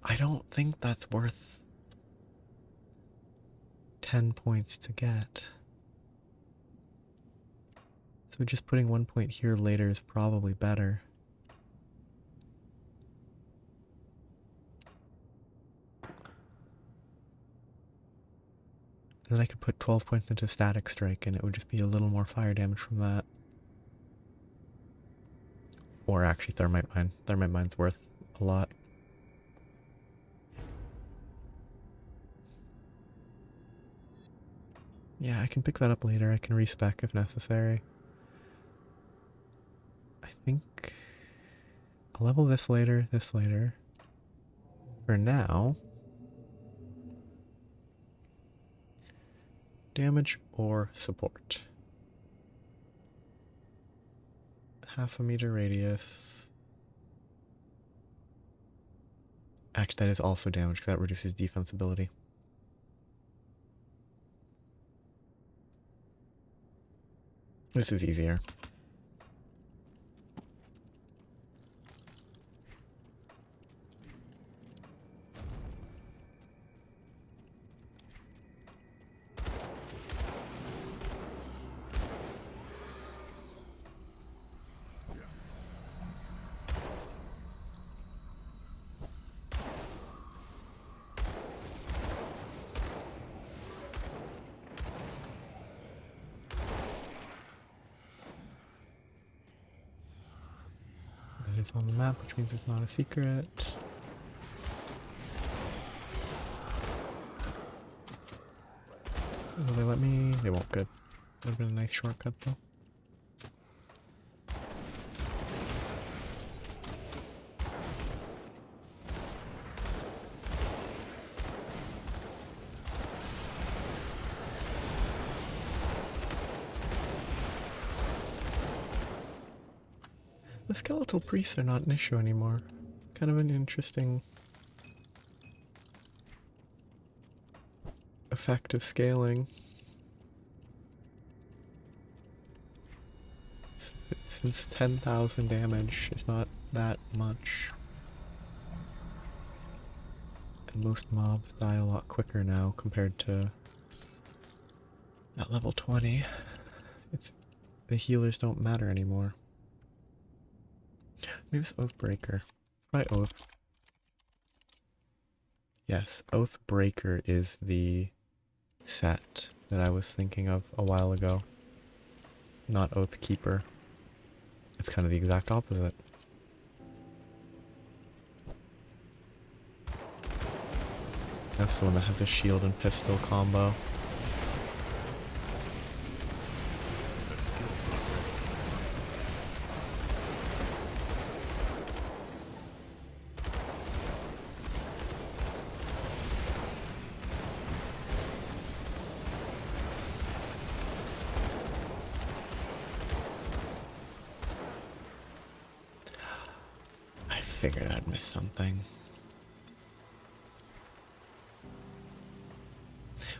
I don't think that's worth 10 points to get. So just putting 1 point here later is probably better. And then I could put 12 points into Static Strike and it would just be a little more fire damage from that. Or actually Thermite Mine. Thermite Mine's worth a lot. Yeah, I can pick that up later. I can respec if necessary. I think I'll level this later, this later. For now, damage or support. Half a meter radius. Actually, that is also damage because that reduces defensibility. This is easier. It's on the map, which means it's not a secret. Will they let me? They won't. Good. Would have been a nice shortcut though. The skeletal priests are not an issue anymore. Kind of an interesting effect of scaling. Since 10,000 damage is not that much. And most mobs die a lot quicker now compared to at level 20. The healers don't matter anymore. Maybe it's Oathbreaker. Probably Oath. Yes, Oathbreaker is the set that I was thinking of a while ago. Not Oathkeeper. It's kind of the exact opposite. That's the one that has the shield and pistol combo. That skill's not ready. I figured I'd miss something.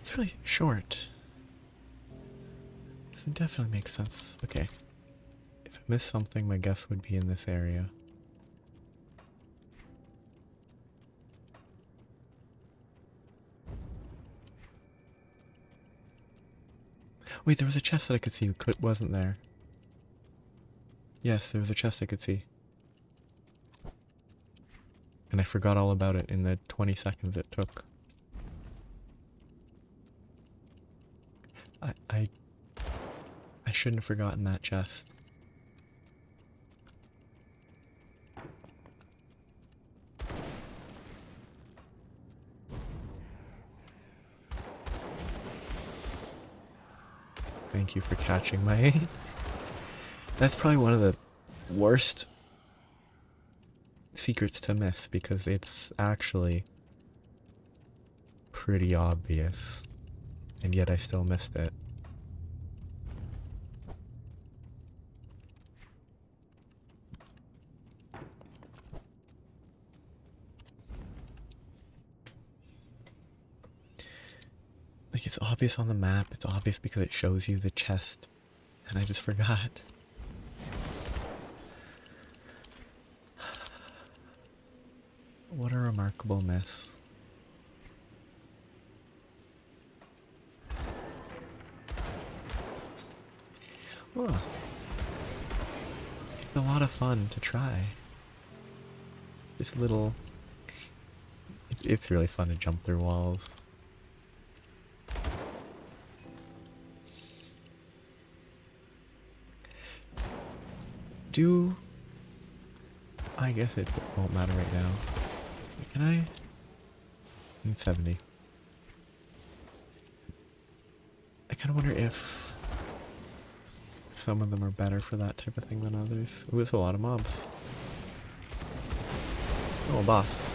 It's really short. So it definitely makes sense. Okay. If I missed something, my guess would be in this area. Wait, there was a chest that I could see that wasn't there. Yes, there was a chest I could see. And I forgot all about it in the 20 seconds it took. I shouldn't have forgotten that chest. Thank you for catching my... That's probably one of the worst secrets to miss because it's actually pretty obvious. And yet I still missed it. Like, it's obvious on the map, it's obvious because it shows you the chest, and I just forgot. What a remarkable miss. Oh. It's a lot of fun to try. This little... It's really fun to jump through walls. I guess it won't matter right now. Can I? Need 70. I kind of wonder if some of them are better for that type of thing than others. Ooh, it's a lot of mobs. Oh, a boss.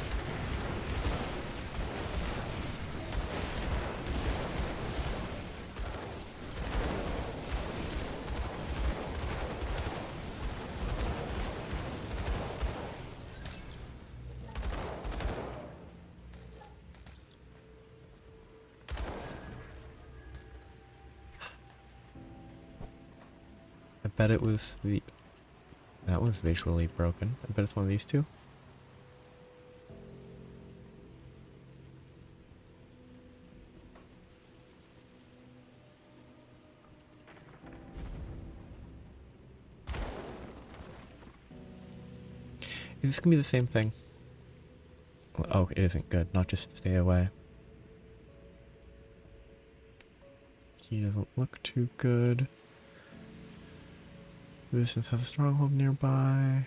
I bet it was the... That was visually broken. I bet it's one of these two. Is this gonna be the same thing? Oh, it isn't good. Not just stay away. He doesn't look too good. Resistance has a stronghold nearby.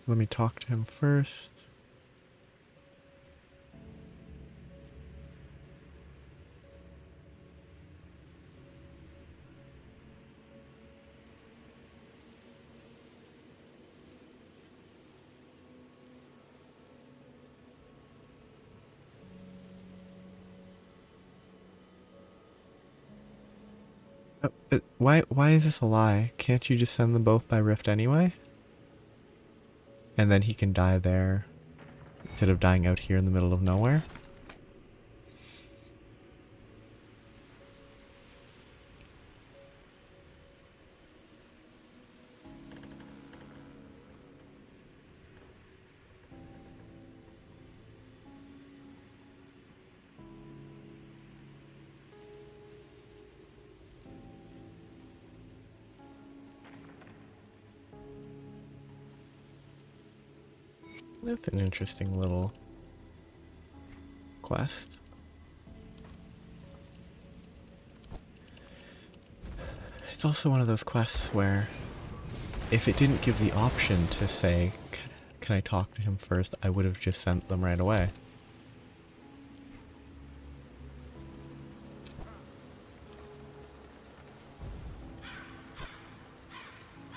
Let me talk to him first. But why is this a lie? Can't you just send them both by rift anyway? And then he can die there instead of dying out here in the middle of nowhere? That's an interesting little quest. It's also one of those quests where if it didn't give the option to say, can I talk to him first, I would have just sent them right away.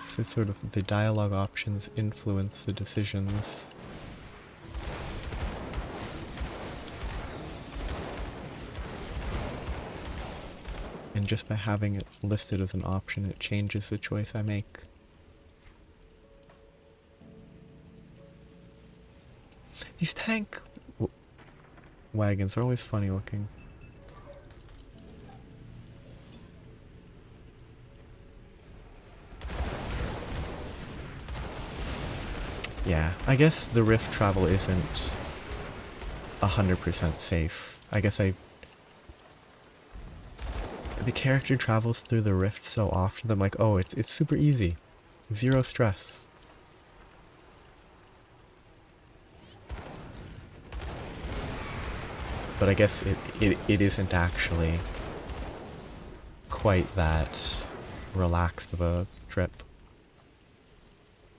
So it's sort of the dialogue options influence the decisions. And just by having it listed as an option, it changes the choice I make. These tank wagons are always funny looking. Yeah, I guess the rift travel isn't 100% safe. I guess the character travels through the rift so often that I'm like, oh, it's super easy. Zero stress. But I guess it isn't actually quite that relaxed of a trip.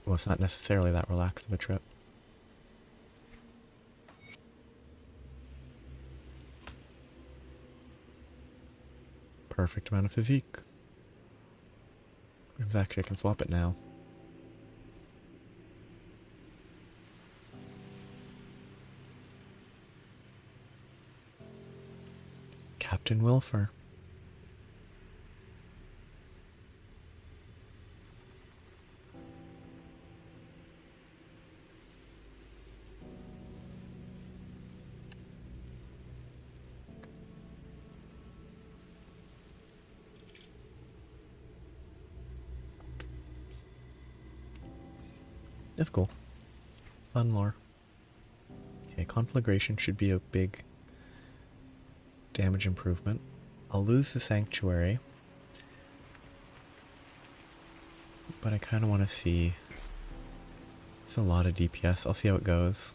Well, it's not necessarily that relaxed of a trip. Perfect amount of physique. Actually, I can swap it now. Captain Wilfer. That's cool. Fun lore. Okay, conflagration should be a big damage improvement. I'll lose the sanctuary, but I kind of want to see. It's a lot of DPS. I'll see how it goes.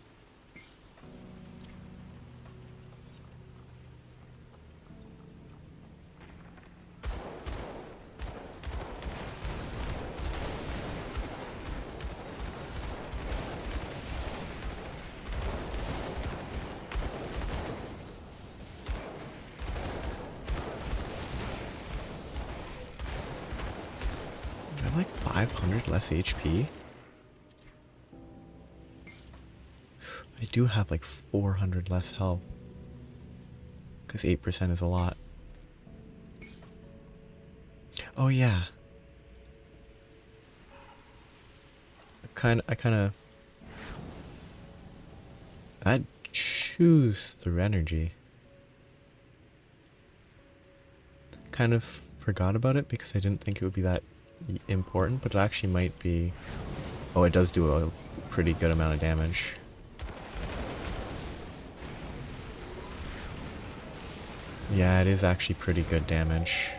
I have like 500 less HP. I do have like 400 less health. Because 8% is a lot. Oh yeah. I kind of... That chews through energy. Kind of forgot about it because I didn't think it would be that important, but it actually might be. Oh, it does do a pretty good amount of damage. Yeah, it is actually pretty good damage.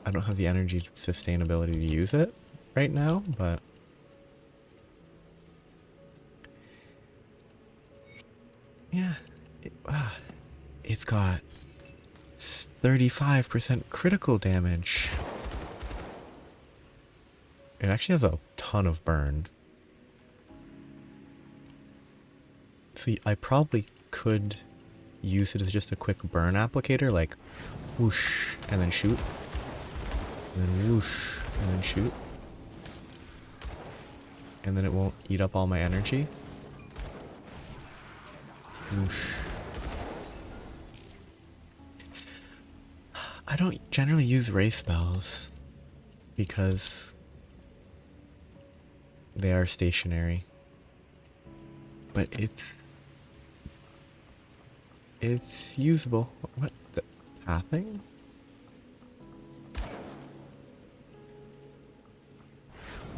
I don't have the energy sustainability to use it right now, but yeah, it's got 35% critical damage. It actually has a ton of burn. So I probably could use it as just a quick burn applicator, like whoosh and then shoot, and then whoosh and then shoot, and then it won't eat up all my energy. Whoosh. I don't generally use ray spells because they are stationary, but it's usable. What the pathing?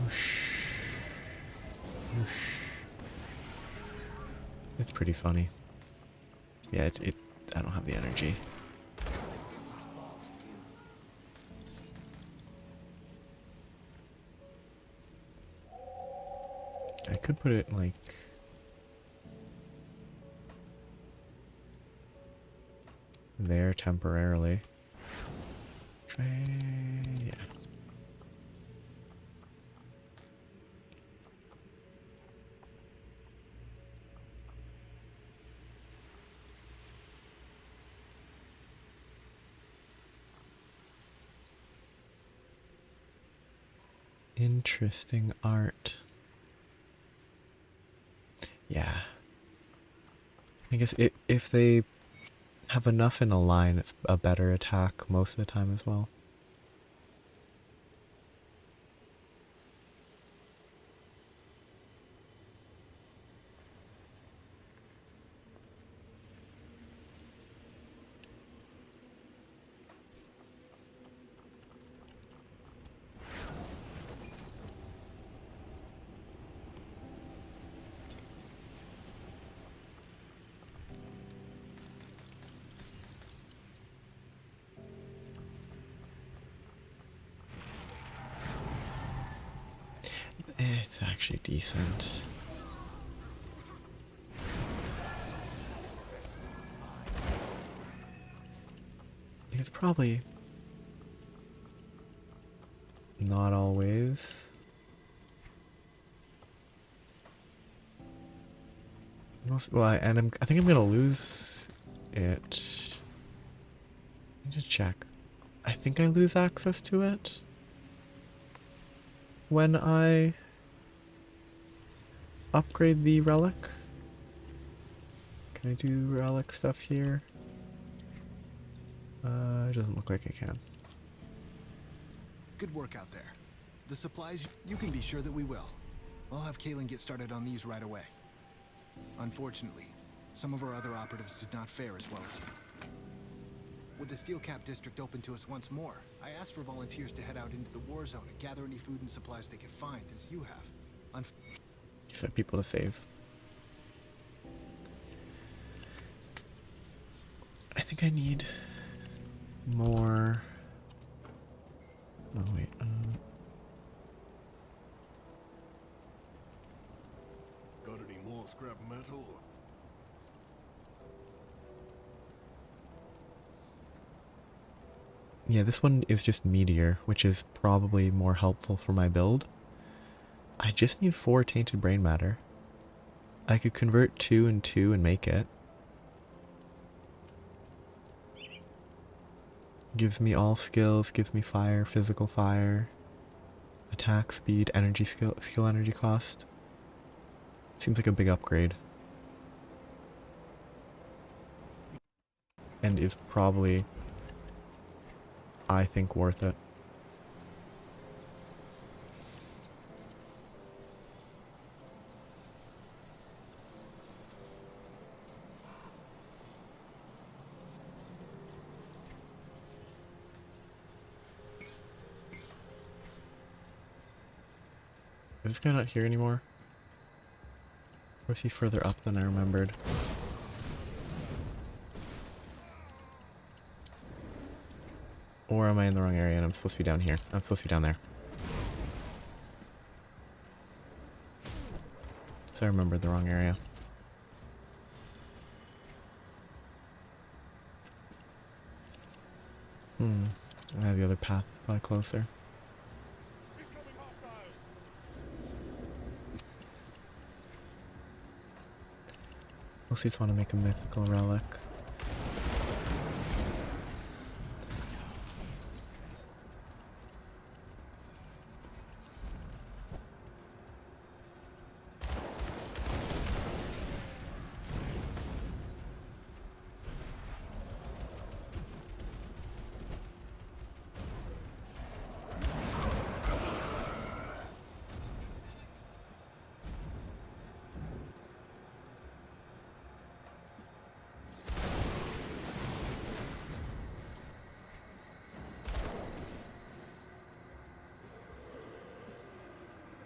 Whoosh. Whoosh. It's pretty funny. Yeah, I don't have the energy. could put it like there temporarily. Yeah. Interesting art. Yeah. I guess if they have enough in a line, it's a better attack most of the time as well. It's actually decent. It's probably not always. Well, I think I'm gonna lose it. I need to check. I think I lose access to it when I upgrade the relic. Can I do relic stuff here? It doesn't look like I can. Good work out there. The supplies, you can be sure that we will. I'll have Kalen get started on these right away. Unfortunately, some of our other operatives did not fare as well as you. With the Steel Cap District open to us once more, I asked for volunteers to head out into the war zone and gather any food and supplies they could find, as you have. Just have people to save. I think I need more. Oh wait. Got any more scrap metal? Yeah, this one is just meteor, which is probably more helpful for my build. I just need 4 tainted brain matter. I could convert 2 and 2 and make it. Gives me all skills, gives me fire, physical fire, attack speed, energy skill energy cost. Seems like a big upgrade. And is probably, I think, worth it. Is this guy not here anymore? Or is he further up than I remembered? Or am I in the wrong area and I'm supposed to be down here? I'm supposed to be down there. So I remembered the wrong area. I have the other path probably closer. Mostly just want to make a mythical relic.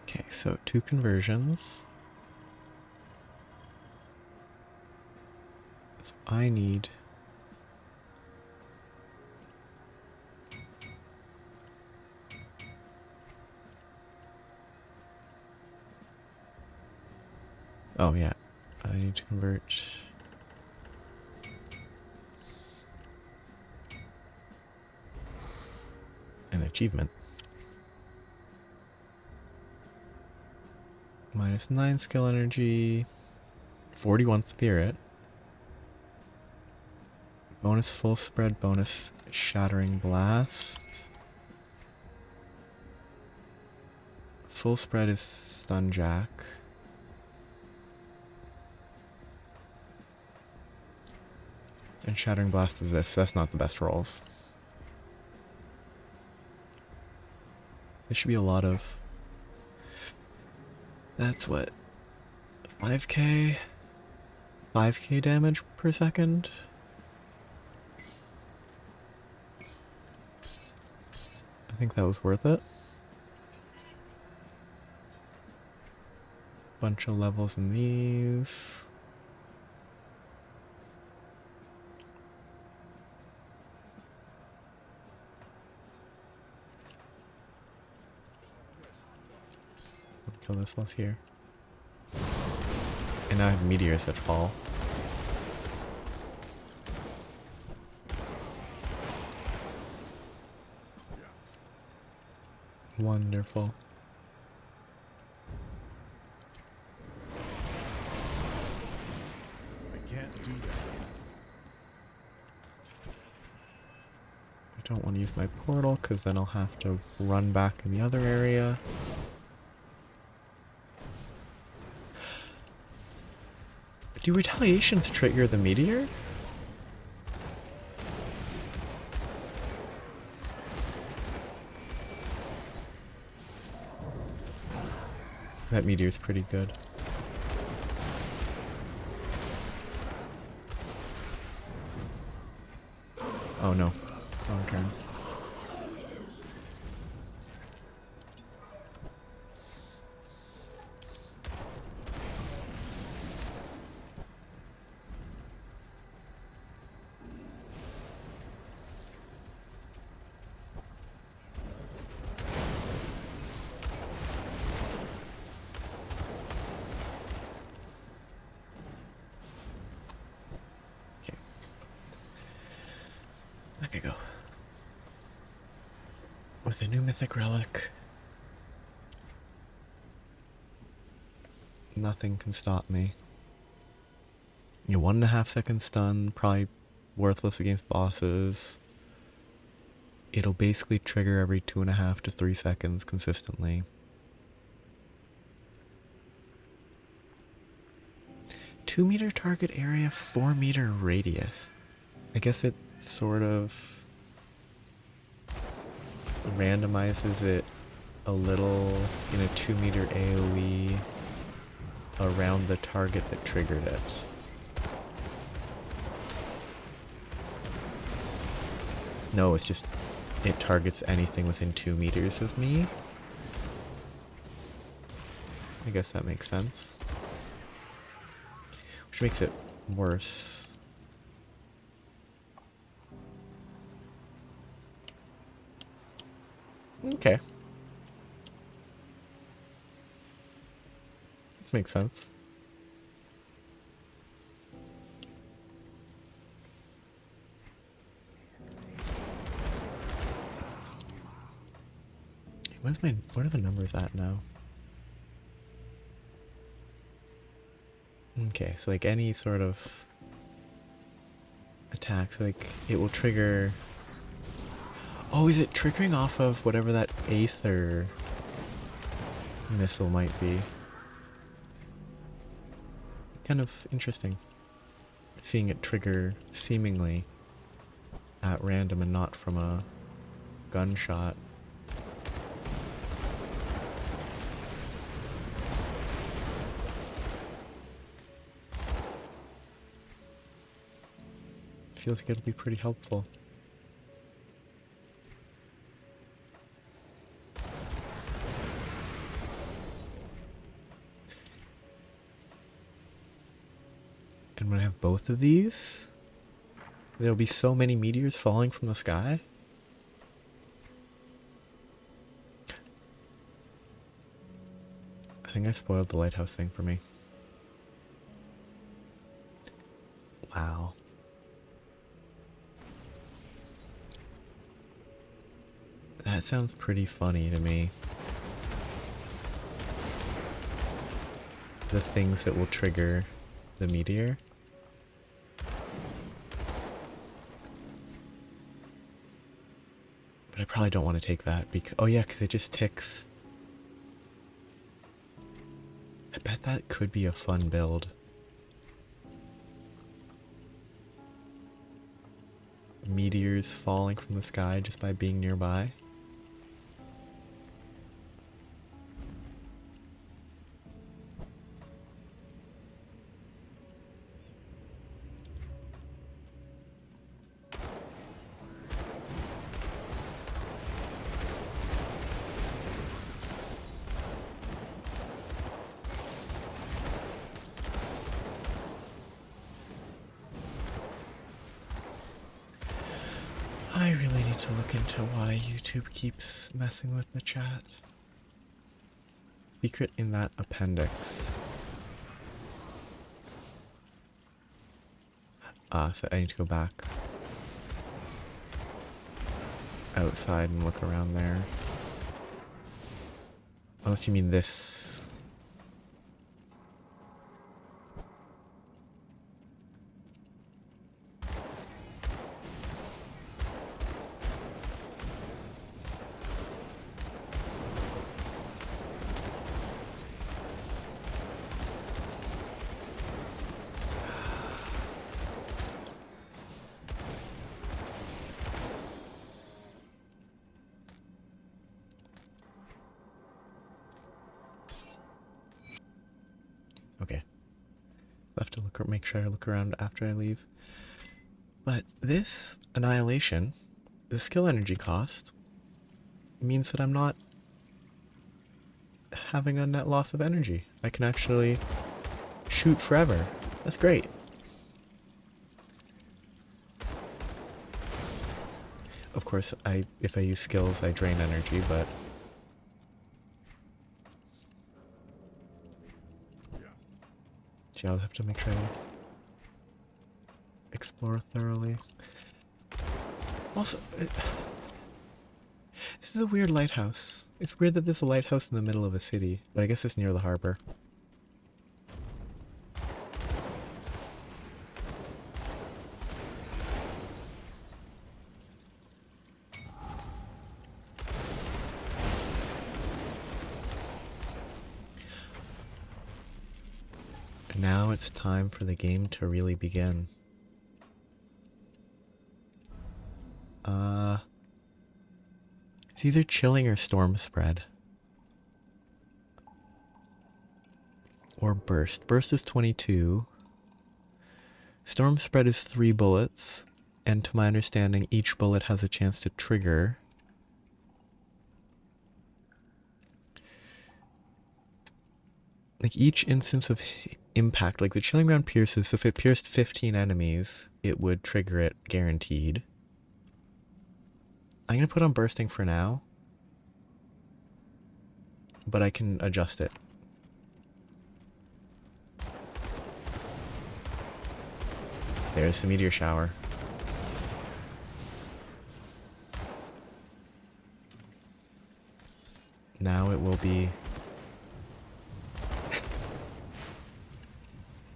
Okay, so 2 conversions. So I need Oh yeah, I need to convert. An achievement. -9 skill energy, 41 spirit. Bonus full spread, bonus shattering blast. Full spread is stun jack. And shattering blast is this. That's not the best rolls. There should be a lot of... That's what? 5k? 5k damage per second? I think that was worth it. Bunch of levels in these. Kill this one's here. And now I have meteors that fall. Wonderful. I can't do that. I don't want to use my portal because then I'll have to run back in the other area. Do retaliations trigger the meteor? That meteor's pretty good. Oh no, wrong turn. Okay, go. With a new mythic relic, nothing can stop me. Yeah, 1.5 second stun, probably worthless against bosses. It'll basically trigger every 2.5 to 3 seconds consistently. Two-meter target area, 4-meter radius. I guess it sort of randomizes it a little in a 2-meter AoE around the target that triggered it. No, it's just it targets anything within 2 meters of me. I guess that makes sense. Which makes it worse. Okay. This makes sense. What are the numbers at now? Okay, so like any sort of attack, so like it will trigger. Oh, is it triggering off of whatever that Aether missile might be? Kind of interesting. Seeing it trigger seemingly at random and not from a gunshot. Feels like it'll be pretty helpful. And when I have both of these, there'll be so many meteors falling from the sky. I think I spoiled the lighthouse thing for me. Wow. That sounds pretty funny to me. The things that will trigger the meteor. But I probably don't want to take that because, oh yeah, because it just ticks. I bet that could be a fun build. Meteors falling from the sky just by being nearby. I really need to look into why YouTube keeps messing with the chat. Secret in that appendix. So I need to go back outside and look around there. Unless you mean this. Okay. I have to look, make sure I look around after I leave. But this annihilation, the skill energy cost, means that I'm not having a net loss of energy. I can actually shoot forever. That's great. Of course, if I use skills, I drain energy, but see, I'll have to make sure I explore thoroughly. Also, this is a weird lighthouse. It's weird that there's a lighthouse in the middle of a city, but I guess it's near the harbor. Now it's time for the game to really begin. It's either chilling or storm spread. Or burst. Burst is 22. Storm spread is 3 bullets. And to my understanding, each bullet has a chance to trigger. Like each instance of impact, like the chilling round pierces, so if it pierced 15 enemies, it would trigger it guaranteed. I'm going to put on bursting for now, but I can adjust it. There's the meteor shower. Now it will be...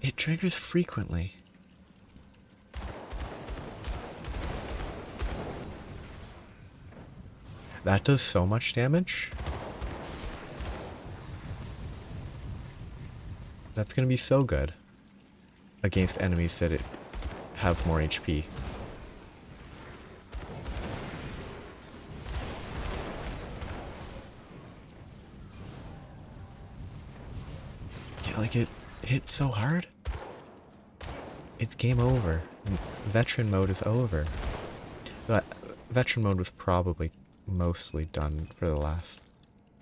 It triggers frequently. That does so much damage. That's gonna be so good against enemies that have more HP. Yeah, like it hits so hard. It's game over. Veteran mode is over. But veteran mode was probably mostly done for the last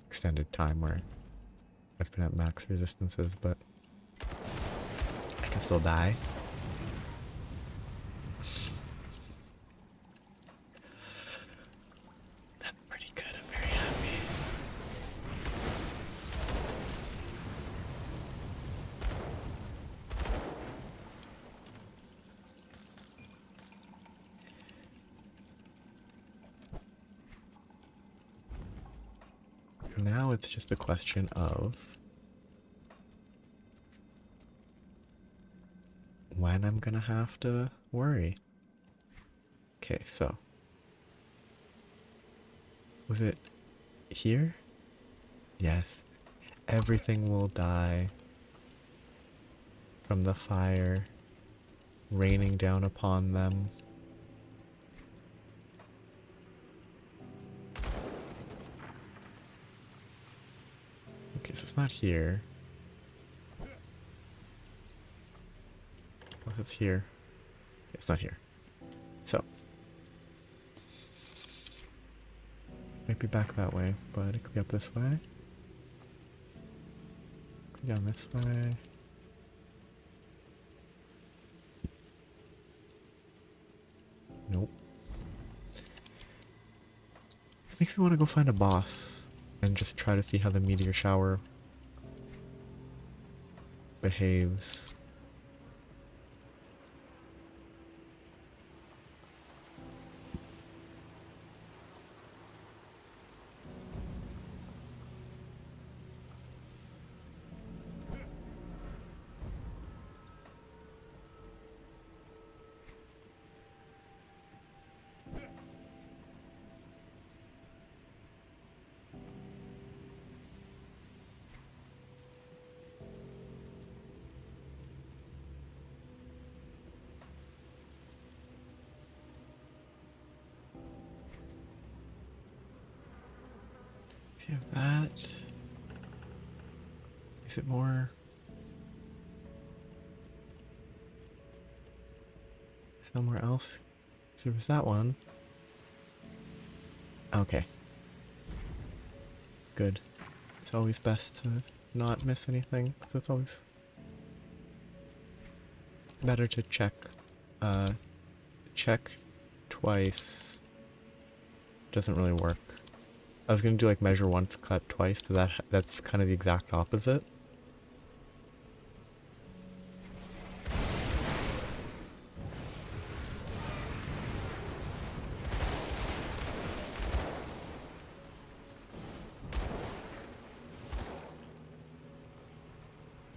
extended time where I've been at max resistances, but I can still die. That's pretty good. I'm very happy. now it's just a question of when I'm gonna have to worry. Okay, so was it here? Yes. Everything will die from the fire raining down upon them. Okay, so it's not here. Unless it's here. It's not here. So. Might be back that way, but it could be up this way. Could be down this way. Nope. This makes me want to go find a boss and just try to see how the meteor shower behaves. You have that. Is it more? Somewhere else? So there was that one. Okay. Good. It's always best to not miss anything. So it's always better to check. Check twice. Doesn't really work. I was gonna do like measure once, cut twice, but that's kind of the exact opposite.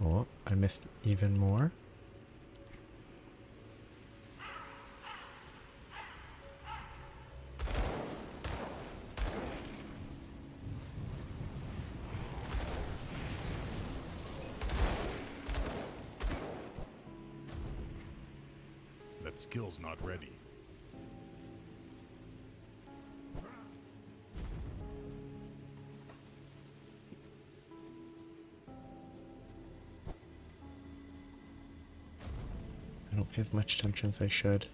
Oh, I missed even more. That skill's not ready. I don't pay as much attention as I should.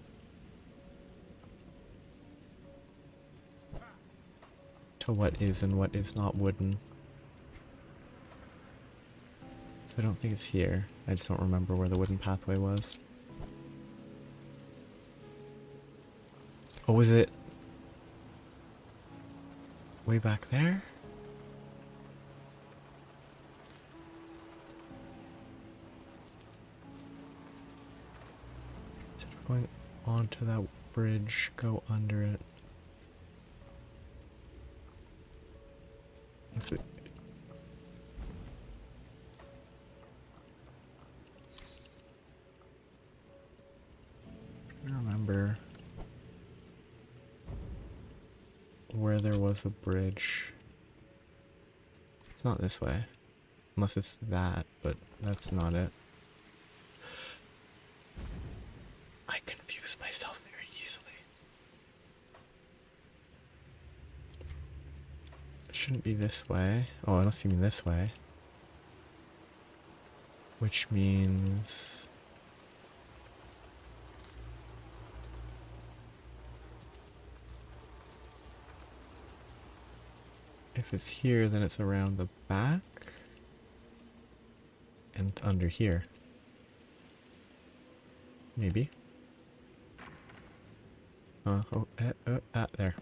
To what is and what is not wooden. So I don't think it's here. I just don't remember where the wooden pathway was. Oh, was it way back there? So we're going onto that bridge, go under it. Is it? I don't remember where there was a bridge. It's not this way. Unless it's that, but that's not it. I confuse myself very easily. It shouldn't be this way. Oh, unless you mean this way. Which means... if it's here, then it's around the back and under here. Maybe. There.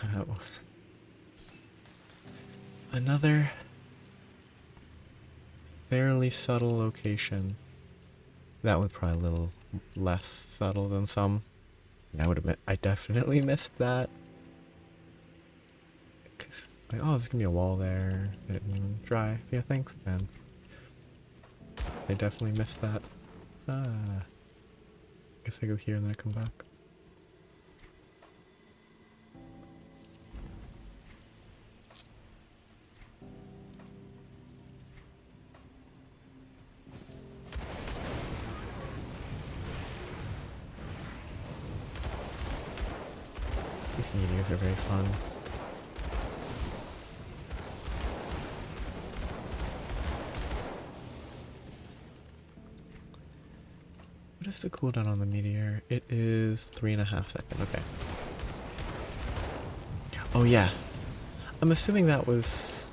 Oh. Another fairly subtle location. That one's probably a little less subtle than some. I definitely missed that. Like, oh, there's gonna be a wall there. It didn't even dry. Yeah, thanks, man. They definitely missed that. Ah. Guess I go here and then I come back. These meteors are very fun. What is the cooldown on the meteor? It is 3.5 seconds. Okay. Oh yeah. I'm assuming that was...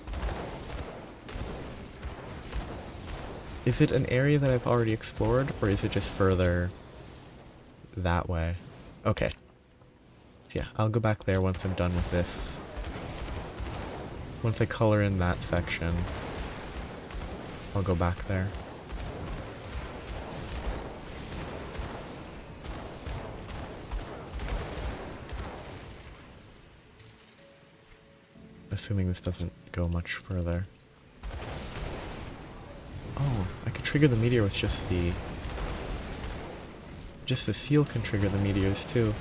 Is it an area that I've already explored, or is it just further that way? Okay. So yeah, I'll go back there once I'm done with this. Once I color in that section, I'll go back there. Assuming this doesn't go much further. Oh, I could trigger the meteor with just the... Just the seal can trigger the meteors too.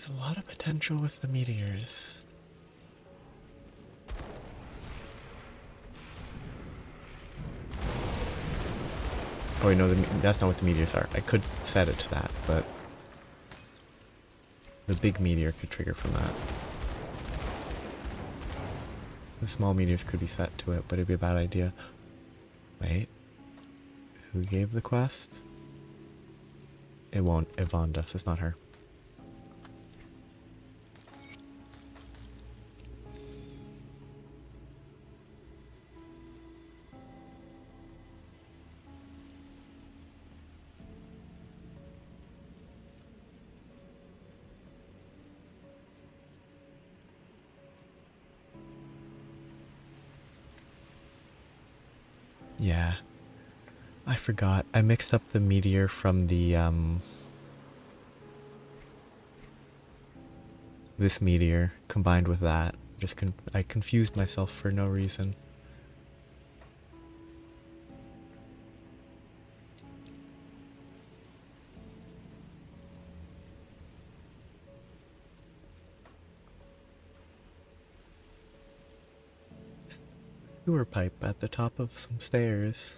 There's a lot of potential with the meteors. Oh wait, no, that's not what the meteors are. I could set it to that, but the big meteor could trigger from that. The small meteors could be set to it, but it'd be a bad idea. Wait. Who gave the quest? It won't. Yvonne does. It's not her. Yeah. I forgot. I mixed up the meteor from the, this meteor combined with that. I confused myself for no reason. Sewer pipe at the top of some stairs.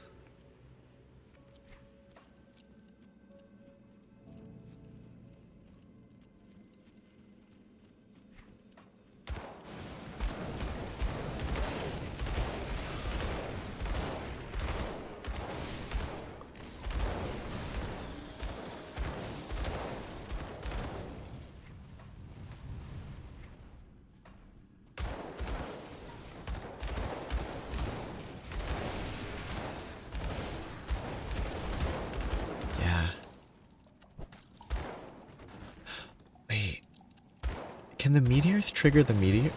Can the meteors trigger the meteor?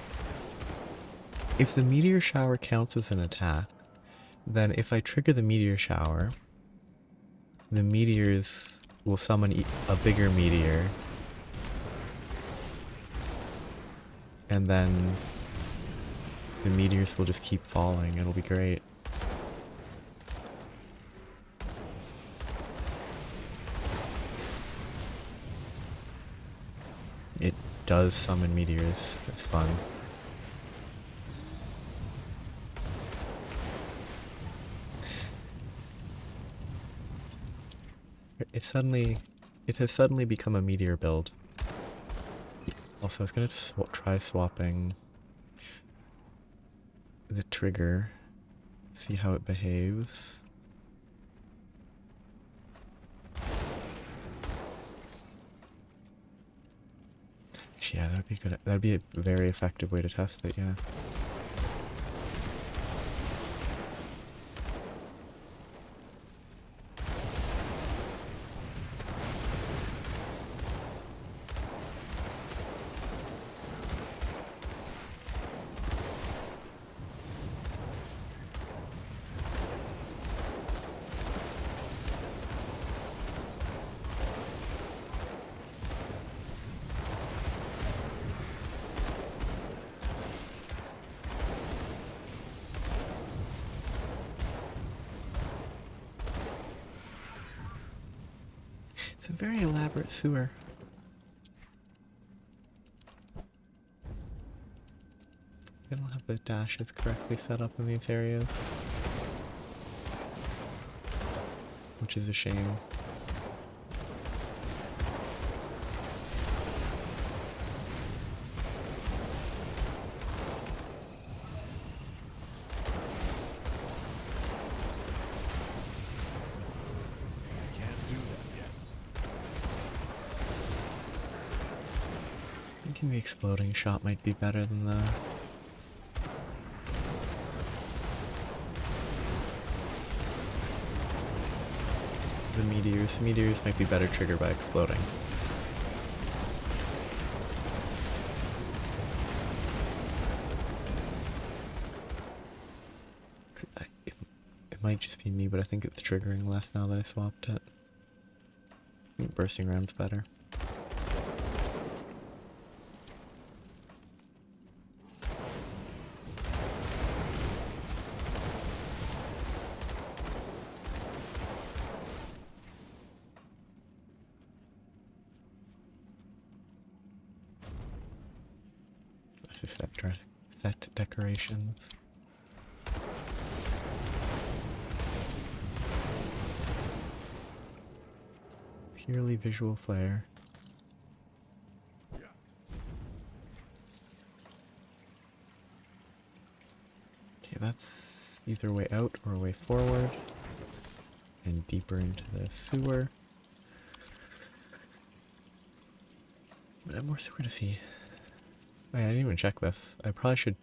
If the meteor shower counts as an attack, then if I trigger the meteor shower, the meteors will summon a bigger meteor, and then the meteors will just keep falling. It'll be great. It does summon meteors. It's fun. It has suddenly become a meteor build. Also, I was gonna try swapping the trigger, see how it behaves. Yeah, that'd be good. That'd be a very effective way to test it, yeah. It's a very elaborate sewer. They don't have the dashes correctly set up in these areas, which is a shame. Can't do that yet. Thinking the exploding shot might be better than the... the meteors. Meteors might be better triggered by exploding. It might just be me, but I think it's triggering less now that I swapped it. I think bursting ram's better. Let's just set decorations. Purely visual flair. Okay, that's either a way out or a way forward. And deeper into the sewer. But I have more sewer to see. Wait, I didn't even check this. I probably should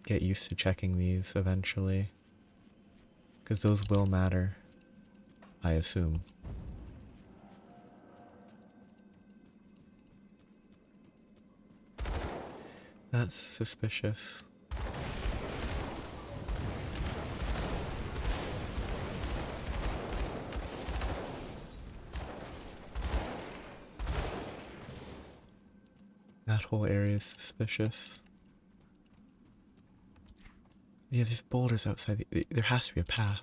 get used to checking these eventually. Because those will matter, I assume. That's suspicious. That whole area is suspicious. Yeah, there's boulders outside. There has to be a path.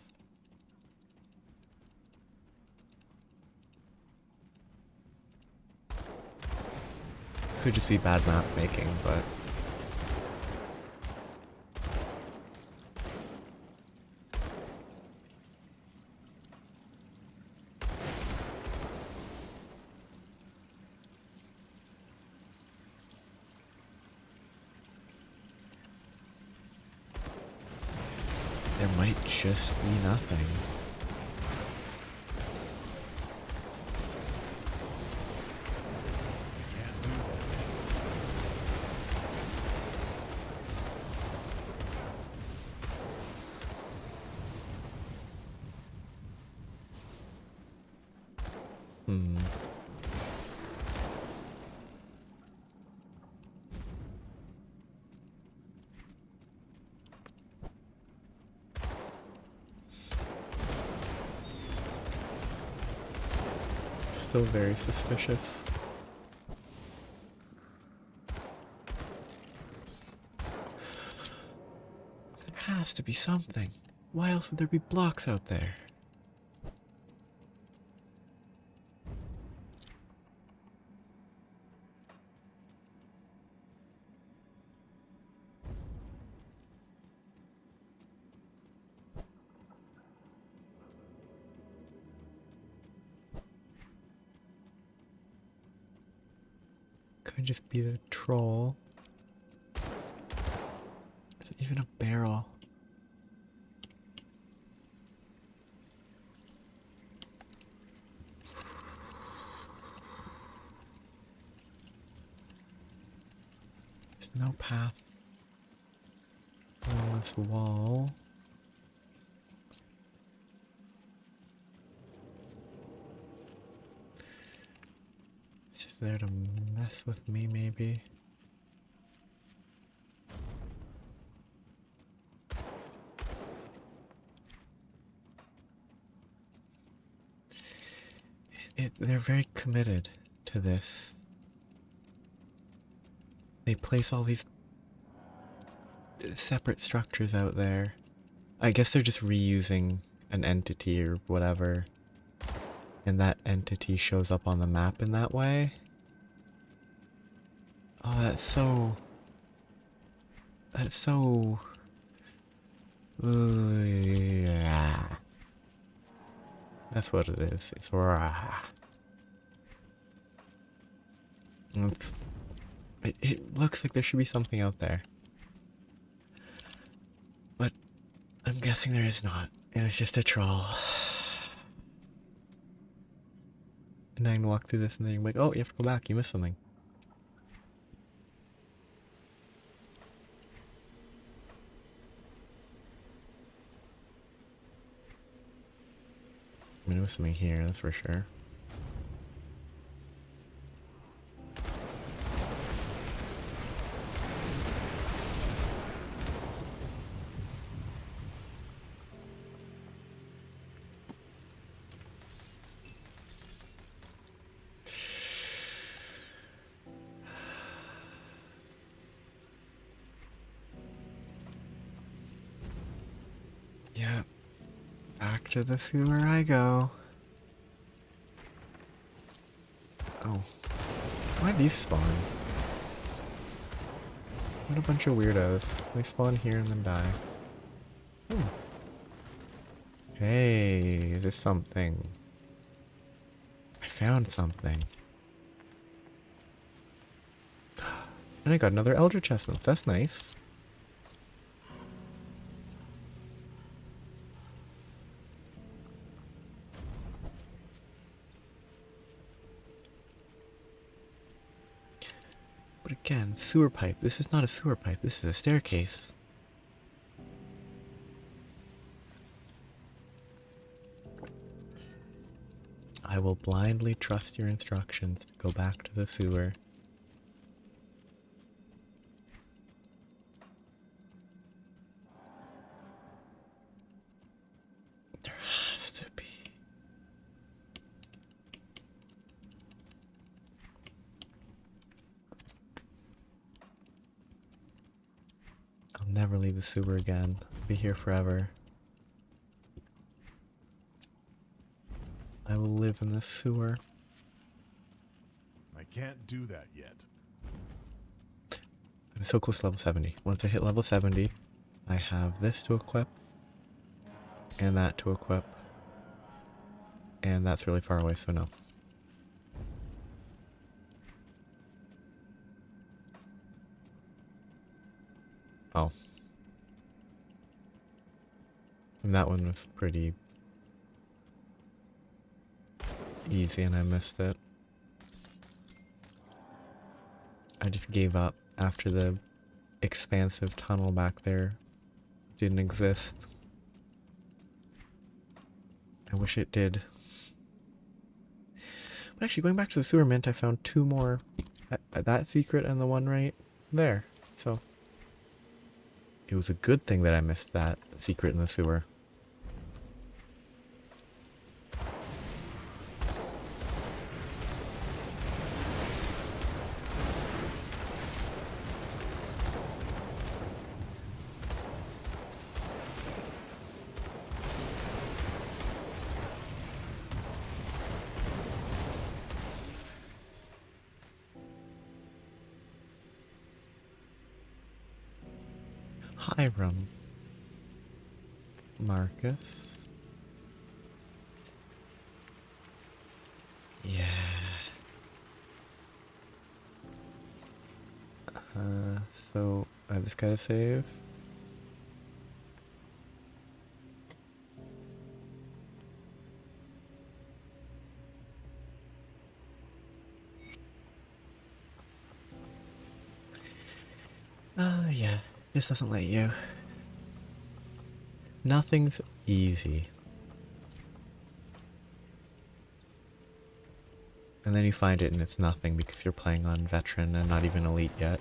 Could just be bad map making, but... there might just be nothing. Can't do that. Hmm. Still very suspicious. There has to be something. Why else would there be blocks out there? Could just be the troll. Is it even a barrel? There's no path along this wall. It's just there to mess with me, maybe. They're very committed to this. They place all these separate structures out there. I guess they're just reusing an entity or whatever. and that entity shows up on the map in that way. Oh, that's so... Yeah. That's what it is. It's rah. It looks like there should be something out there. But I'm guessing there is not. And it's just a troll. And I can walk through this and then you're like, oh, you have to go back. You missed something. I mean, there was something here, that's for sure. Yeah. Back to the sewer I go. Oh. Why these spawn? What a bunch of weirdos. They spawn here and then die. Hmm. Hey, is this something? I found something. And I got another Elder Chestnut. That's nice. But again, sewer pipe. This is not a sewer pipe. This is a staircase. I will blindly trust your instructions to go back to the sewer. There has to be. I'll never leave the sewer again. I'll be here forever. I will live in the sewer. I can't do that yet. I'm so close to level 70. Once I hit level 70, I have this to equip, and that to equip, and that's really far away, so no. Oh. And that one was pretty easy and I missed it. I just gave up after the expansive tunnel back there didn't exist. I wish it did. But actually, going back to the sewer mint, I found two more. That secret and the one right there. So it was a good thing that I missed that secret in the sewer. Hiram. Marcus. Yeah. So I just gotta save. Oh yeah, this doesn't let you. Nothing's easy. And then you find it and it's nothing because you're playing on veteran and not even elite yet.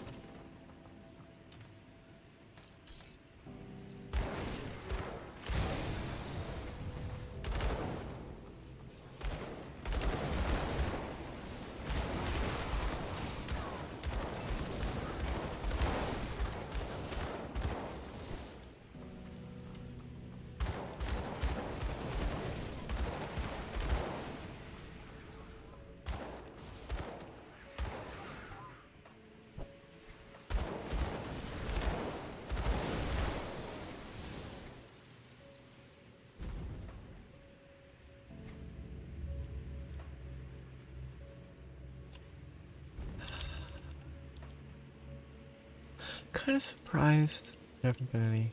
kind of surprised there haven't been any.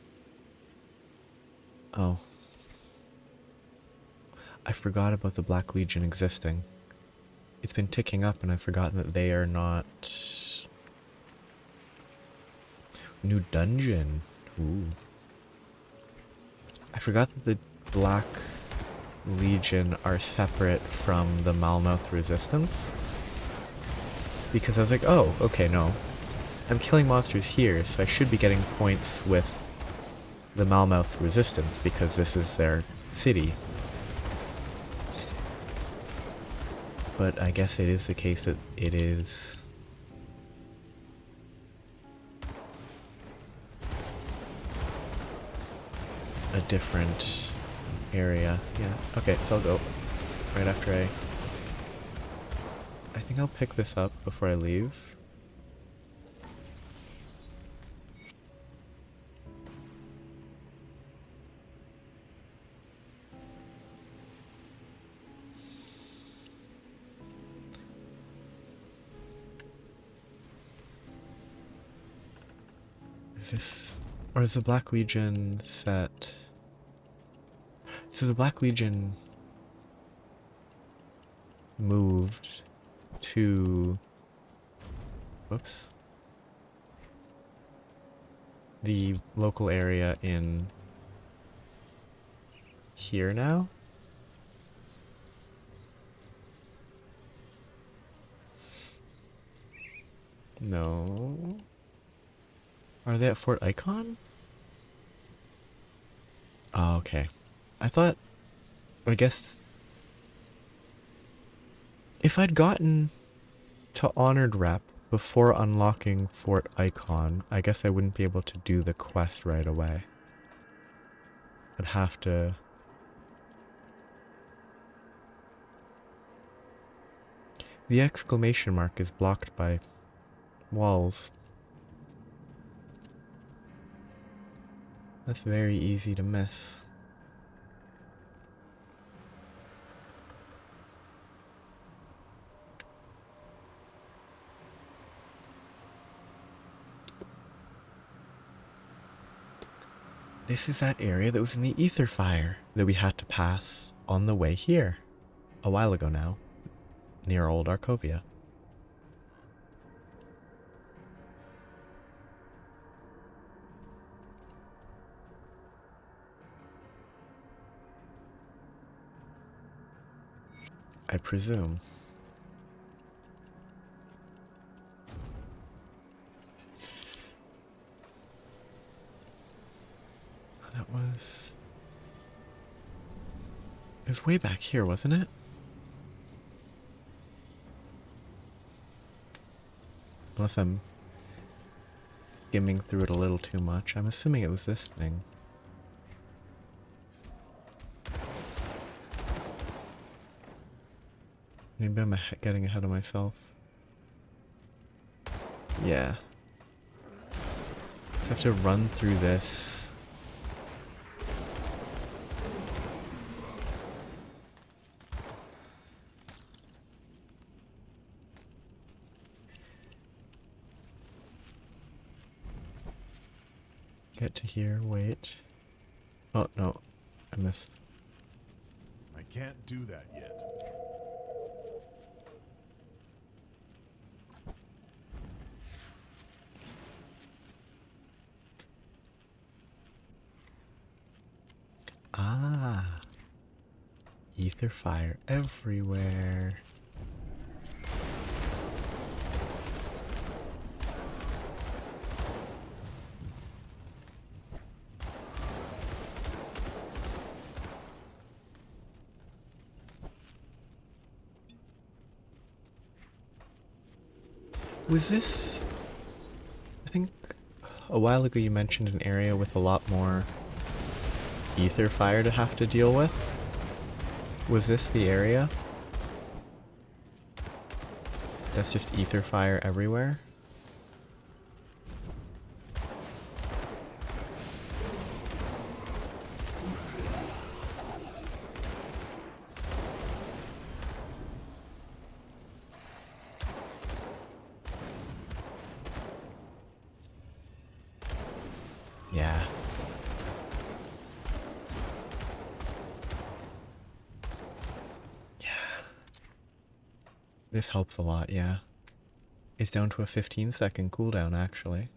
Oh. I forgot about the Black Legion existing. It's been ticking up and I've forgotten that they are not... New dungeon. Ooh. I forgot that the Black Legion are separate from the Malmouth Resistance. Because I was like, oh, okay, no. I'm killing monsters here, so I should be getting points with the Malmouth Resistance because this is their city. But I guess it is the case that it is... a different area. Yeah, okay, so I'll go right after I think I'll pick this up before I leave. Is this... or is the Black Legion set... So the Black Legion moved to... whoops. The local area in... here now? No. Are they at Fort Icon? Oh, okay. I thought... I guess... if I'd gotten to Honored Rep before unlocking Fort Icon, I guess I wouldn't be able to do the quest right away. I'd have to... The exclamation mark is blocked by walls. That's very easy to miss. This is that area that was in the ether fire that we had to pass on the way here. A while ago now. Near Old Arcovia. I presume. That was... it was way back here, wasn't it? Unless I'm skimming through it a little too much. I'm assuming it was this thing. Maybe I'm getting ahead of myself. Yeah. Just have to run through this. Get to here, wait. Oh, no. I missed. I can't do that yet. Ah. Ether fire everywhere. Was this... I think a while ago you mentioned an area with a lot more ether fire to have to deal with? Was this the area? That's just ether fire everywhere? This helps a lot, yeah. It's down to a 15-second cooldown, actually.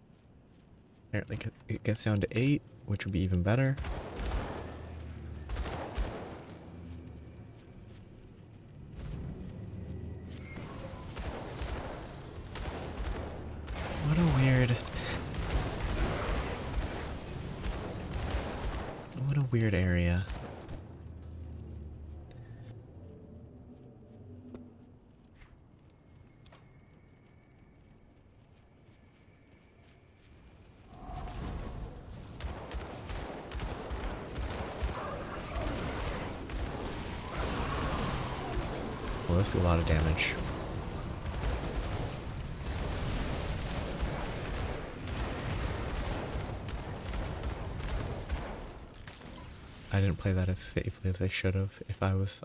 Apparently it gets down to 8, which would be even better. What a weird area. Well, those do a lot of damage. I didn't play that as safely as I should have. If I was...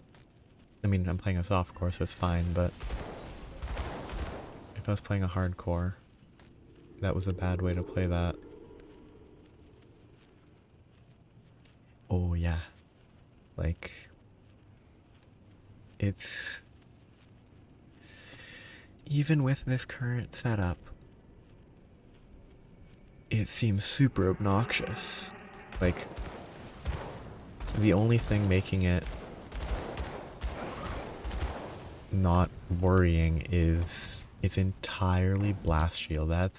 I mean, I'm playing a softcore, so it's fine, but... if I was playing a hardcore, that was a bad way to play that. Oh, yeah. Like... it's... even with this current setup, it seems super obnoxious. Like... the only thing making it not worrying is it's entirely blast shield. That's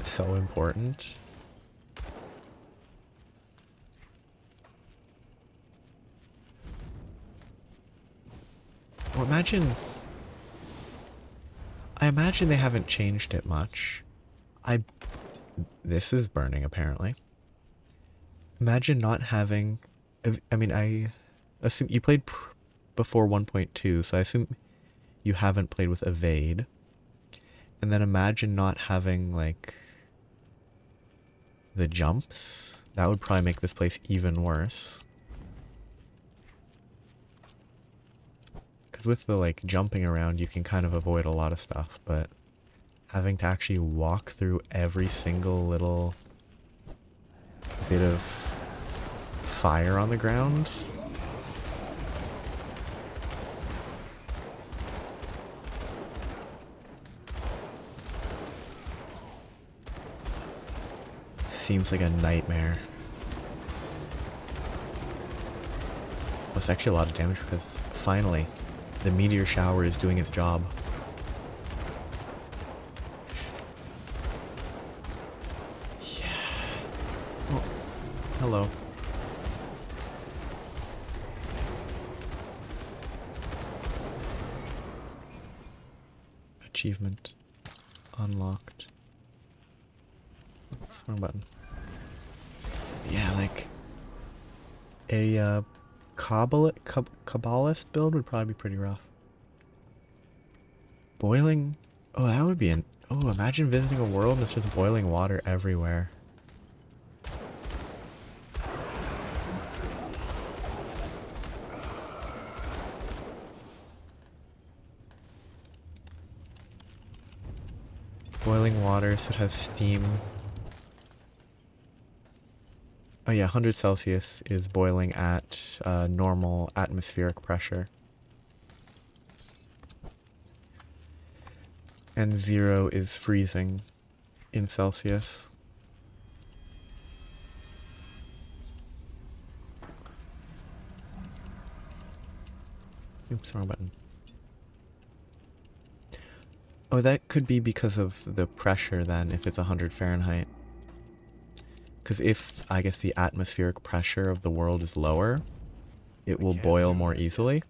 so important. Well, I imagine they haven't changed it much. This is burning apparently. Imagine not having, I mean, I assume you played before 1.2, so I assume you haven't played with evade. And then imagine not having, like, the jumps. That would probably make this place even worse. Because with the, like, jumping around, you can kind of avoid a lot of stuff, but having to actually walk through every single little bit of fire on the ground. Seems like a nightmare. Well, it's actually a lot of damage because finally the meteor shower is doing its job. Yeah. Oh, hello. Achievement unlocked. Oops, wrong button. Yeah, like a Kabbalist build would probably be pretty rough. Boiling. Oh, that would be an. Oh, imagine visiting a world and it's just boiling water everywhere. Boiling water, so it has steam. Oh yeah, 100 Celsius is boiling at normal atmospheric pressure. And 0 is freezing in Celsius. Oops, wrong button. Oh, that could be because of the pressure then, if it's 100 Fahrenheit. Because if, I guess, the atmospheric pressure of the world is lower, it will boil more easily.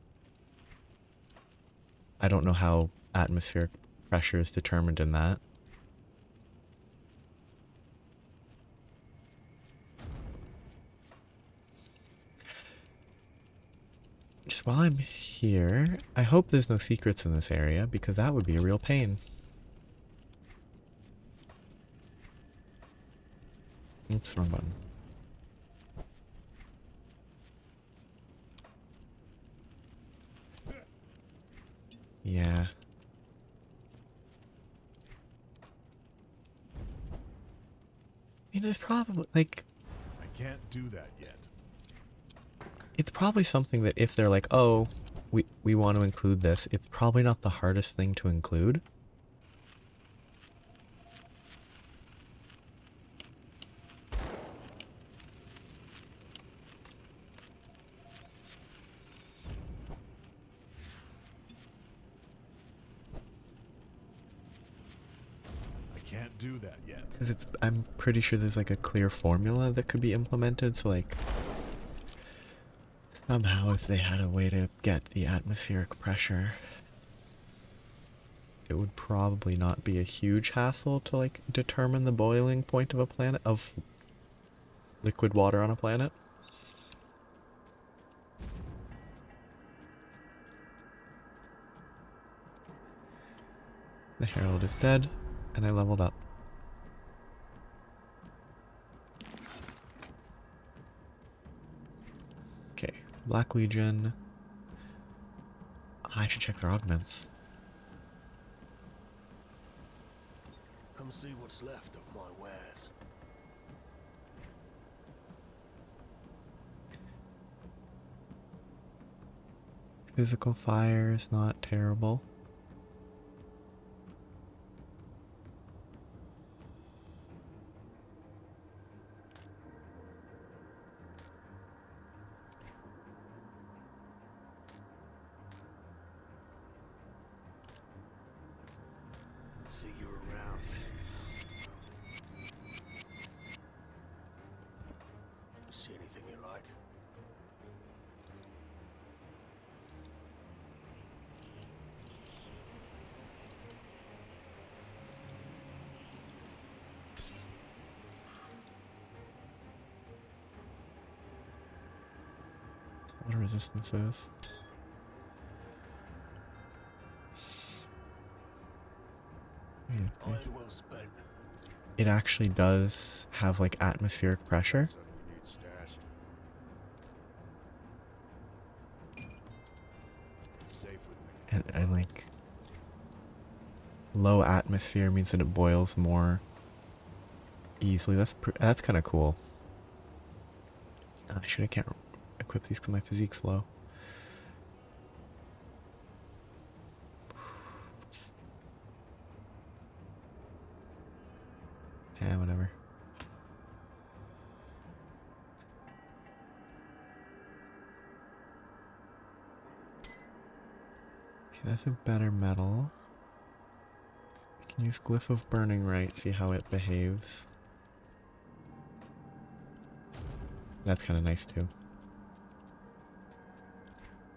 I don't know how atmospheric pressure is determined in that. Just while I'm here, I hope there's no secrets in this area, because that would be a real pain. Oops, wrong button. Yeah. I mean, it's probably, like... I can't do that yet. It's probably something that if they're like, oh, we want to include this. It's probably not the hardest thing to include. I can't do that yet. Because I'm pretty sure there's like a clear formula that could be implemented, so like somehow if they had a way to get the atmospheric pressure, it would probably not be a huge hassle to like determine the boiling point of a planet, of liquid water on a planet. The Herald is dead, and I leveled up. Okay, Black Legion. I should check their augments. Come see what's left of my wares. Physical fire is not terrible. See you around. See anything you like? What resistance is? Iron well spent. It actually does have like atmospheric pressure. Said we need stashed. It's safe with me. And like low atmosphere means that it boils more easily. That's kind of cool. I can't equip these because my physique's low. Yeah, whatever. Okay, that's a better metal. I can use Glyph of Burning Right, see how it behaves. That's kind of nice too.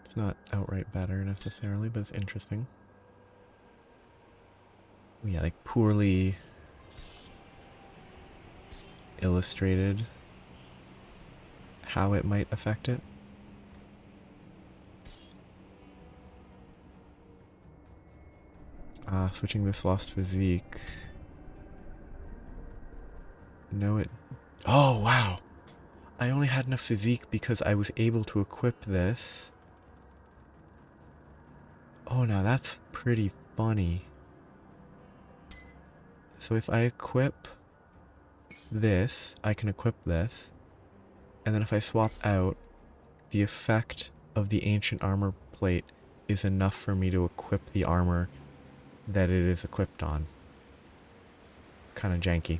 It's not outright better necessarily, but it's interesting. Yeah, like poorly illustrated how it might affect it. Switching this lost physique. No, it... Oh, wow! I only had enough physique because I was able to equip this. Oh, now that's pretty funny. So if I equip this, I can equip this. And then if I swap out, the effect of the ancient armor plate is enough for me to equip the armor that it is equipped on. Kind of janky.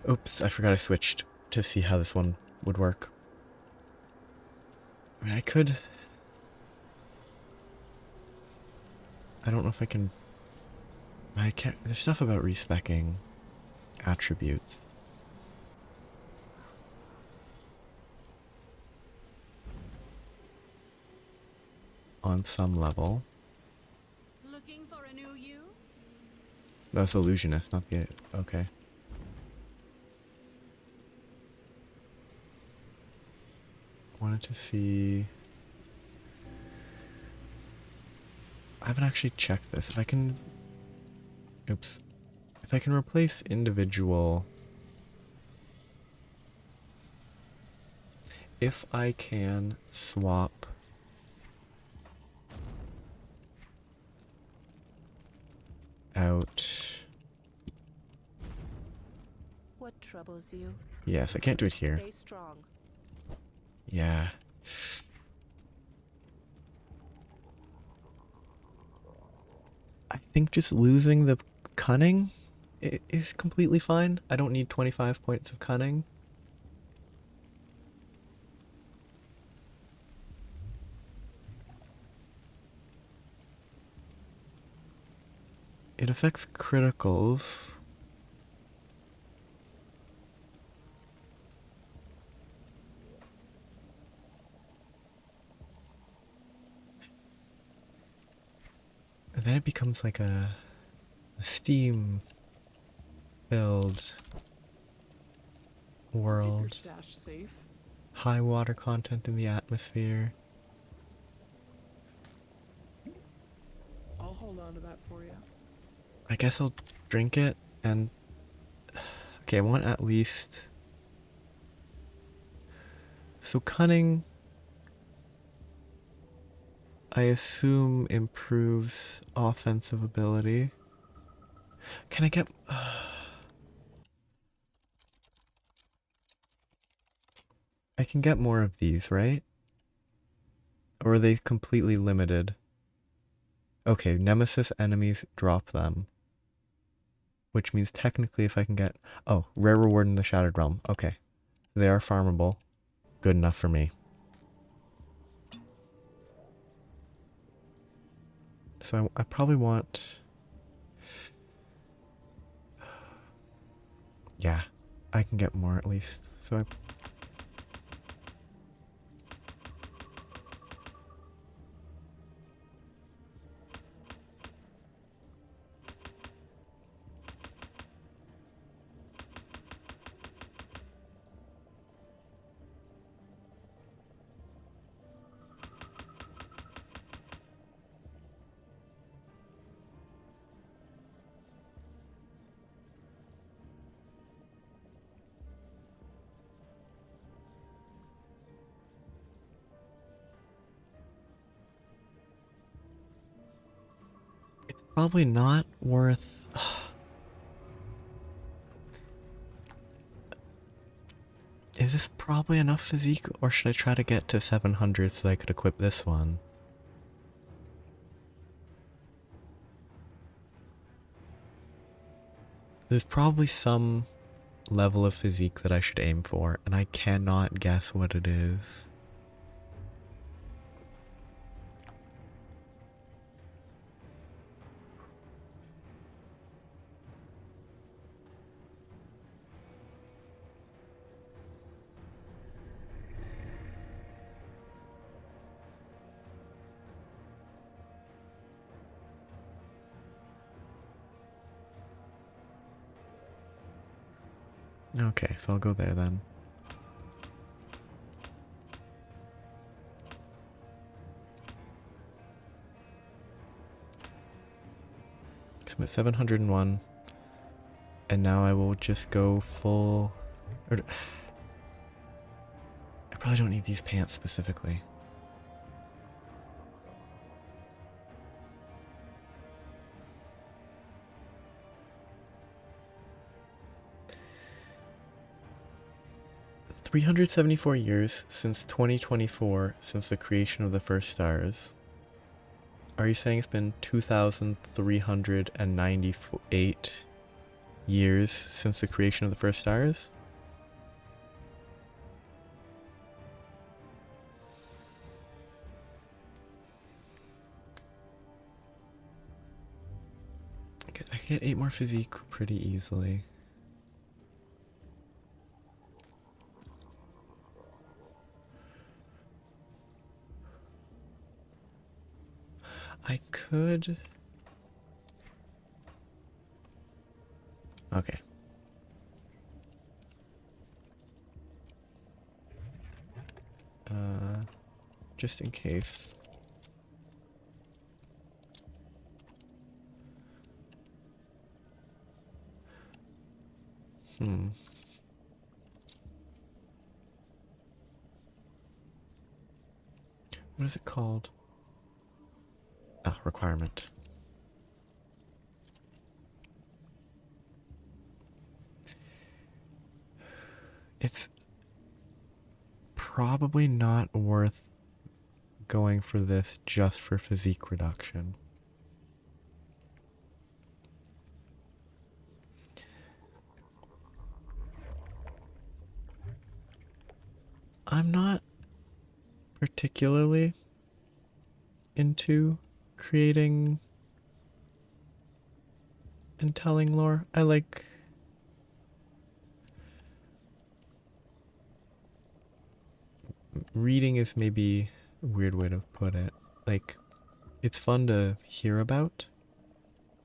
Oops, I forgot I switched to see how this one would work. I mean, I could... I don't know if I can... I can't... There's stuff about respecking attributes. On some level. Looking for a new you? That's illusionist, not the... Okay. Wanted to see... I haven't actually checked this. If I can... Oops. If I can replace individual... If I can swap... out. What troubles you? Yes, I can't do it here. Stay strong. Yeah. I think just losing the cunning is completely fine. I don't need 25 points of cunning. It affects criticals. And then it becomes like a steam filled Keep your world. stash safe. High water content in the atmosphere. I'll hold on to that for you. I guess I'll drink it and... Okay, I want at least... So cunning, I assume, improves offensive ability. Can I get... I can get more of these, right? Or are they completely limited? Okay, Nemesis enemies drop them. Which means technically if I can get... Oh, rare reward in the Shattered Realm. Okay. They are farmable. Good enough for me. So I probably want... Yeah, I can get more at least. So I... It's probably not worth... Is this probably enough physique, or should I try to get to 700 so I could equip this one? There's probably some level of physique that I should aim for, and I cannot guess what it is. Okay, so I'll go there then. So I'm at 701, and now I will just go full... I probably don't need these pants specifically. "374 years since 2024, since the creation of the first stars." Are you saying it's been 2,398 years since the creation of the first stars? I could get 8 more physique pretty easily. I could... Okay. Just in case. What is it called? Ah, requirement. It's probably not worth going for this just for physique reduction. I'm not particularly into creating and telling lore. I like reading is maybe a weird way to put it. Like, it's fun to hear about,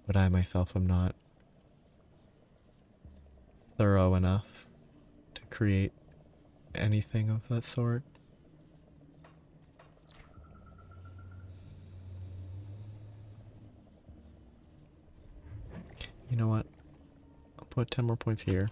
but I myself am not thorough enough to create anything of that sort. You know what? I'll put 10 more points here.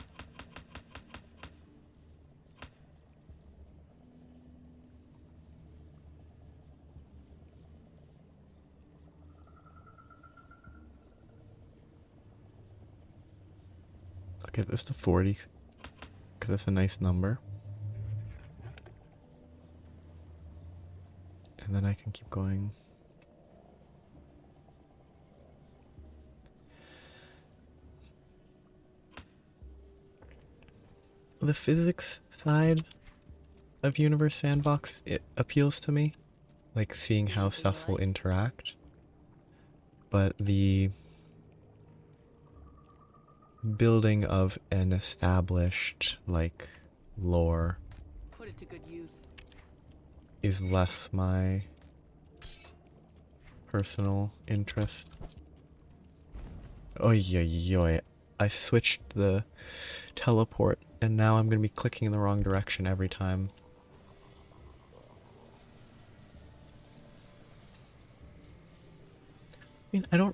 I'll get this to 40 because it's a nice number. And then I can keep going. The physics side of Universe Sandbox, it appeals to me. Like seeing how stuff will interact. But the building of an established, like, lore Put it to good use. is less my personal interest. Oh yeah, I switched the teleport and now I'm gonna be clicking in the wrong direction every time. I mean, I'm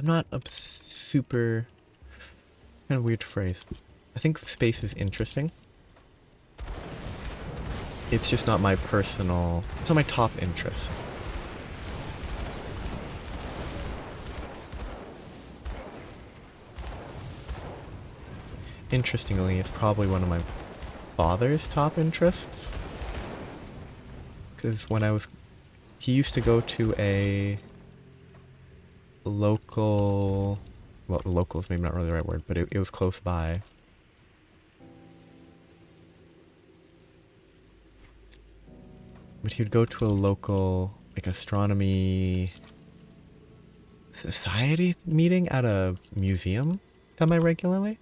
not a super, kind of weird phrase. I think space is interesting. It's just not my personal, it's not my top interest. Interestingly, it's probably one of my father's top interests. Because when he used to go to a local, well, local is maybe not really the right word, but it was close by. But he would go to a local, like, astronomy society meeting at a museum semi-regularly.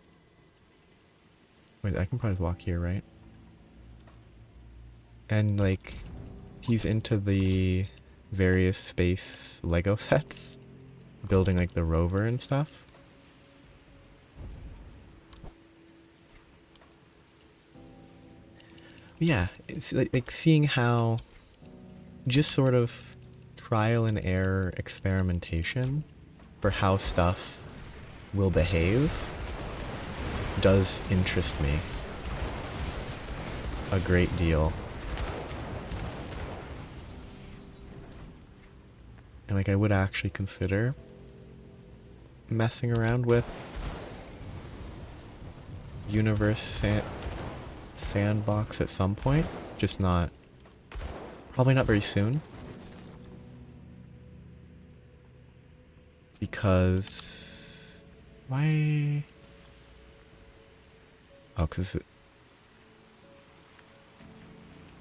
Wait, I can probably just walk here, right? And, like, he's into the various space Lego sets. Building, like, the rover and stuff. Yeah, it's like seeing how just sort of trial and error experimentation for how stuff will behave does interest me a great deal. And like I would actually consider messing around with Universe Sandbox at some point, just not, probably not very soon. Because, why? Oh,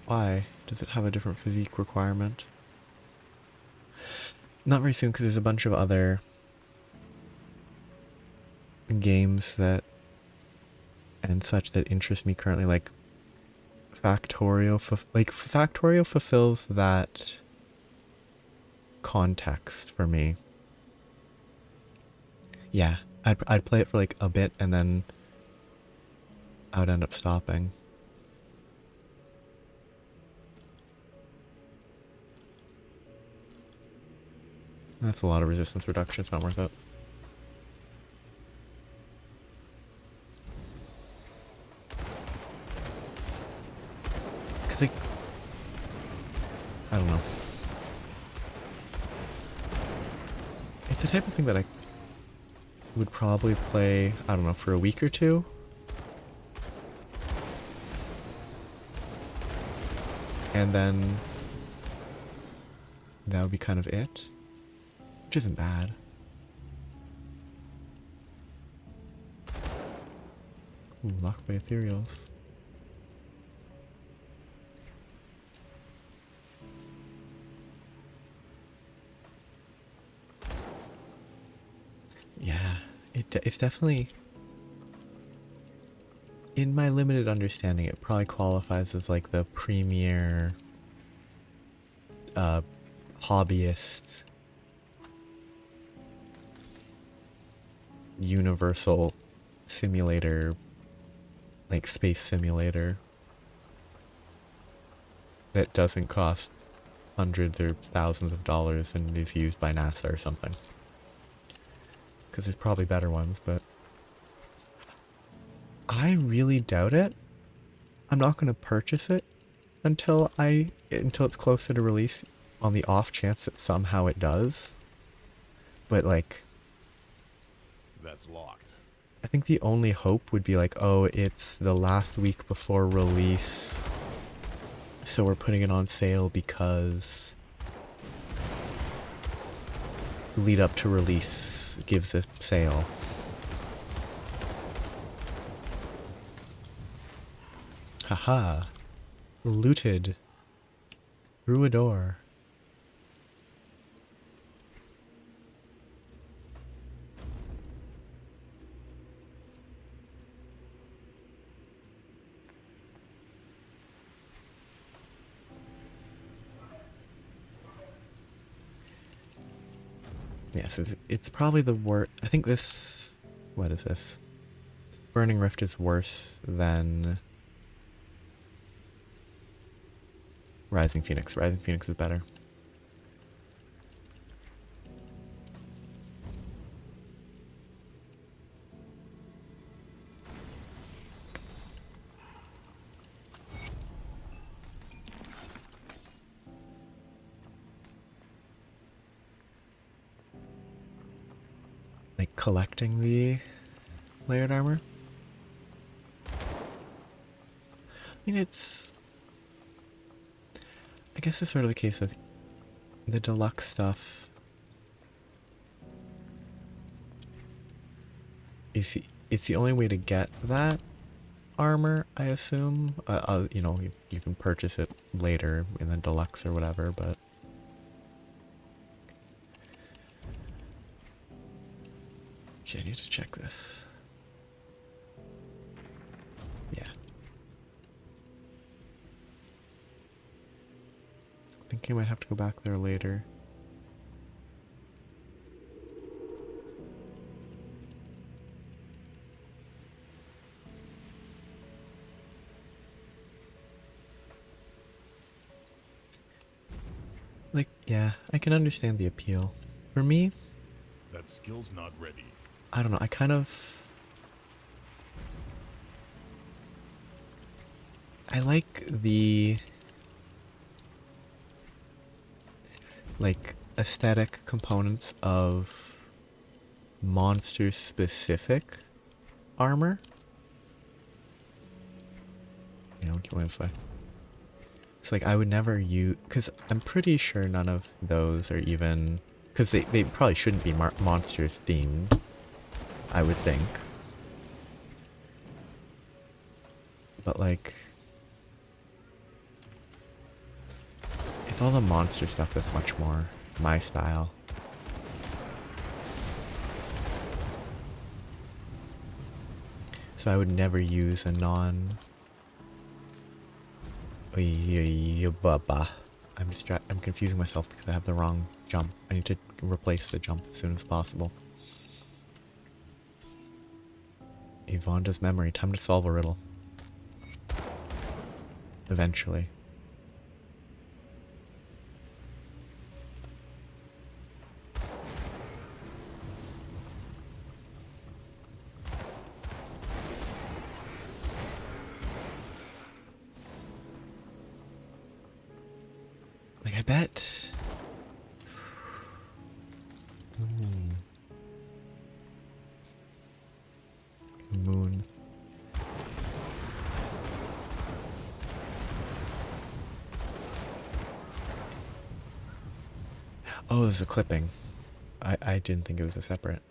why? Does it have a different physique requirement? Not very soon, because there's a bunch of other games that and such that interest me currently, like Factorio. Factorio fulfills that context for me. Yeah, I'd play it for like a bit and then I would end up stopping. That's a lot of resistance reduction, it's not worth it. Cause like, I don't know. It's the type of thing that I would probably play, I don't know, for a week or two. And then that would be kind of it, which isn't bad. Ooh, locked by ethereals. Yeah, it's definitely, in my limited understanding, it probably qualifies as like the premier hobbyist universal simulator, like space simulator that doesn't cost hundreds or thousands of dollars and is used by NASA or something. Because there's probably better ones, but I really doubt it. I'm not going to purchase it until it's closer to release, on the off chance that somehow it does. But like, That's locked. I think the only hope would be like, oh, it's the last week before release, so we're putting it on sale because lead up to release gives a sale. Haha. Looted. Through a door. Yes, it's probably the worst. I think this... What is this? Burning Rift is worse than Rising Phoenix. Rising Phoenix is better. Like collecting the layered armor. I mean, I guess it's sort of the case of the deluxe stuff. It's the only way to get that armor, I assume. You know, you can purchase it later in the deluxe or whatever, but okay, I need to check this. Yeah. I think I might have to go back there later. Like, yeah, I can understand the appeal. For me, That skill's not ready. I don't know, I like the like aesthetic components of monster specific armor. You know, keep going this way. It's like I would never use, because I'm pretty sure none of those are even, because they probably shouldn't be monsters themed, I would think. But like, it's all the monster stuff that's much more my style. So I would never use a non... I'm confusing myself because I have the wrong jump. I need to replace the jump as soon as possible. Yvonne's memory. Time to solve a riddle. Eventually. Like, I bet... Ooh. Moon. Oh, there's a clipping. I didn't think it was a separate.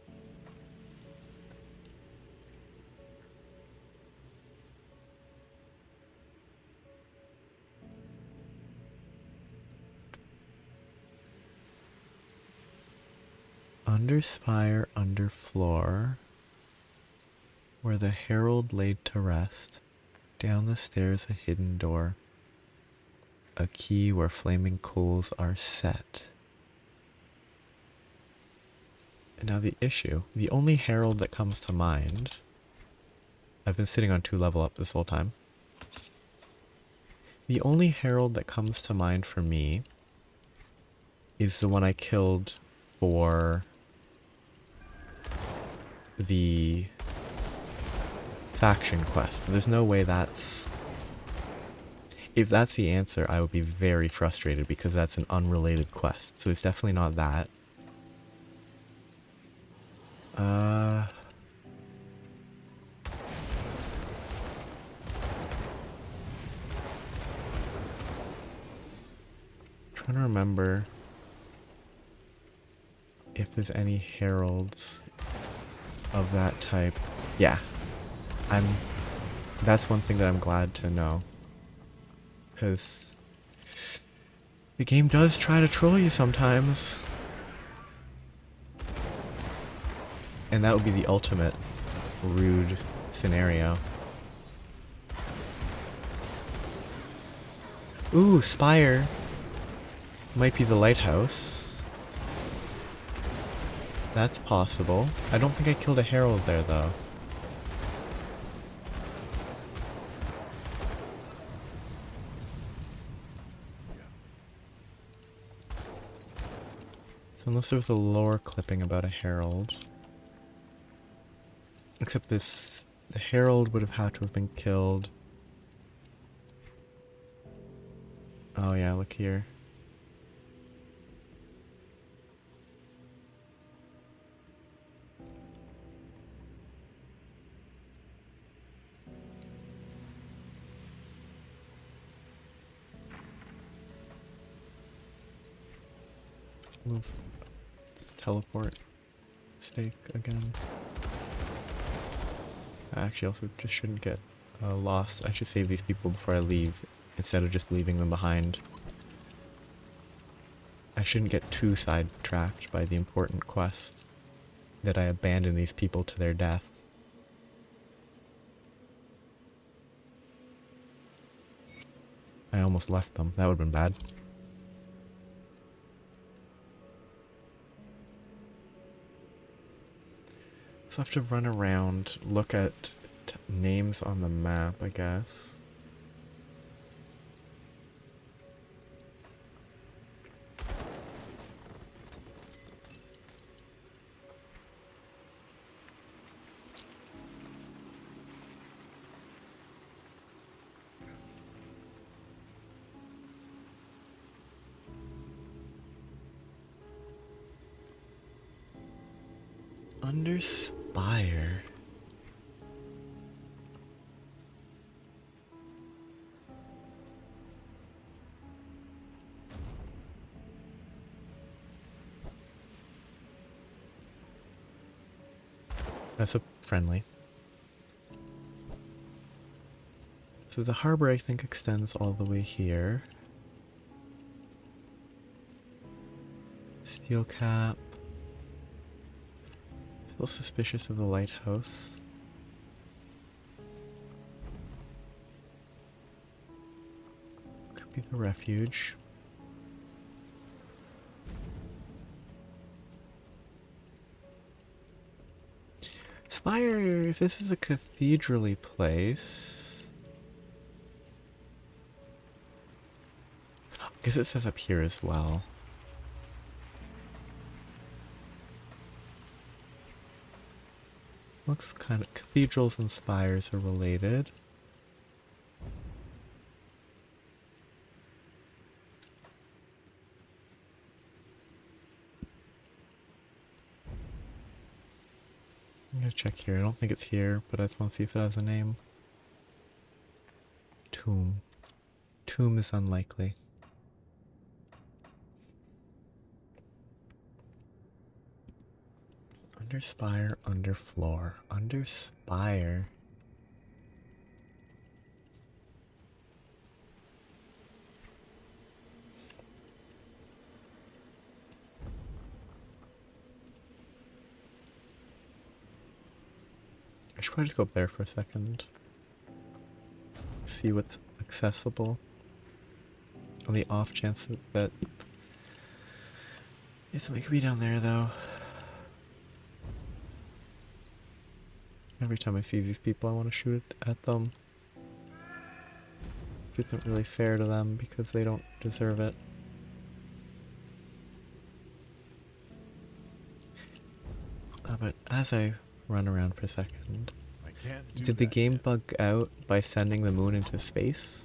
Under spire, under floor, where the herald laid to rest, down the stairs a hidden door, a key where flaming coals are set. And now the issue, the only herald that comes to mind, I've been sitting on 2 level up this whole time. The only herald that comes to mind for me is the one I killed for the faction quest. But there's no way that's... If that's the answer, I would be very frustrated because that's an unrelated quest. So it's definitely not that. Trying to remember if there's any heralds of that type. Yeah. That's one thing that I'm glad to know. Because the game does try to troll you sometimes. And that would be the ultimate rude scenario. Ooh, spire. Might be the lighthouse. That's possible. I don't think I killed a herald there, though. So unless there was a lore clipping about a herald. Except this... The herald would have had to have been killed. Oh yeah, look here. Move. Teleport. Stake again. I actually also just shouldn't get lost. I should save these people before I leave, instead of just leaving them behind. I shouldn't get too sidetracked by the important quest that I abandon these people to their death. I almost left them. That would have been bad. So I have to run around, look at names on the map, I guess. Under spire. That's a friendly. So the harbor, I think, extends all the way here. Steel cap. Still suspicious of the lighthouse. Could be the refuge. Spire, if this is a cathedral-y place... I guess it says up here as well. Looks kind of... Cathedrals and spires are related. I'm gonna check here. I don't think it's here, but I just want to see if it has a name. Tomb. Tomb is unlikely. Under spire, under floor. Under spire. I should probably just go up there for a second. See what's accessible. On the off chance that something could be down there, though. Every time I see these people, I want to shoot at them. Which isn't really fair to them because they don't deserve it. But as I run around for a second, I can't do did the that game yet. bug out by sending the moon into space?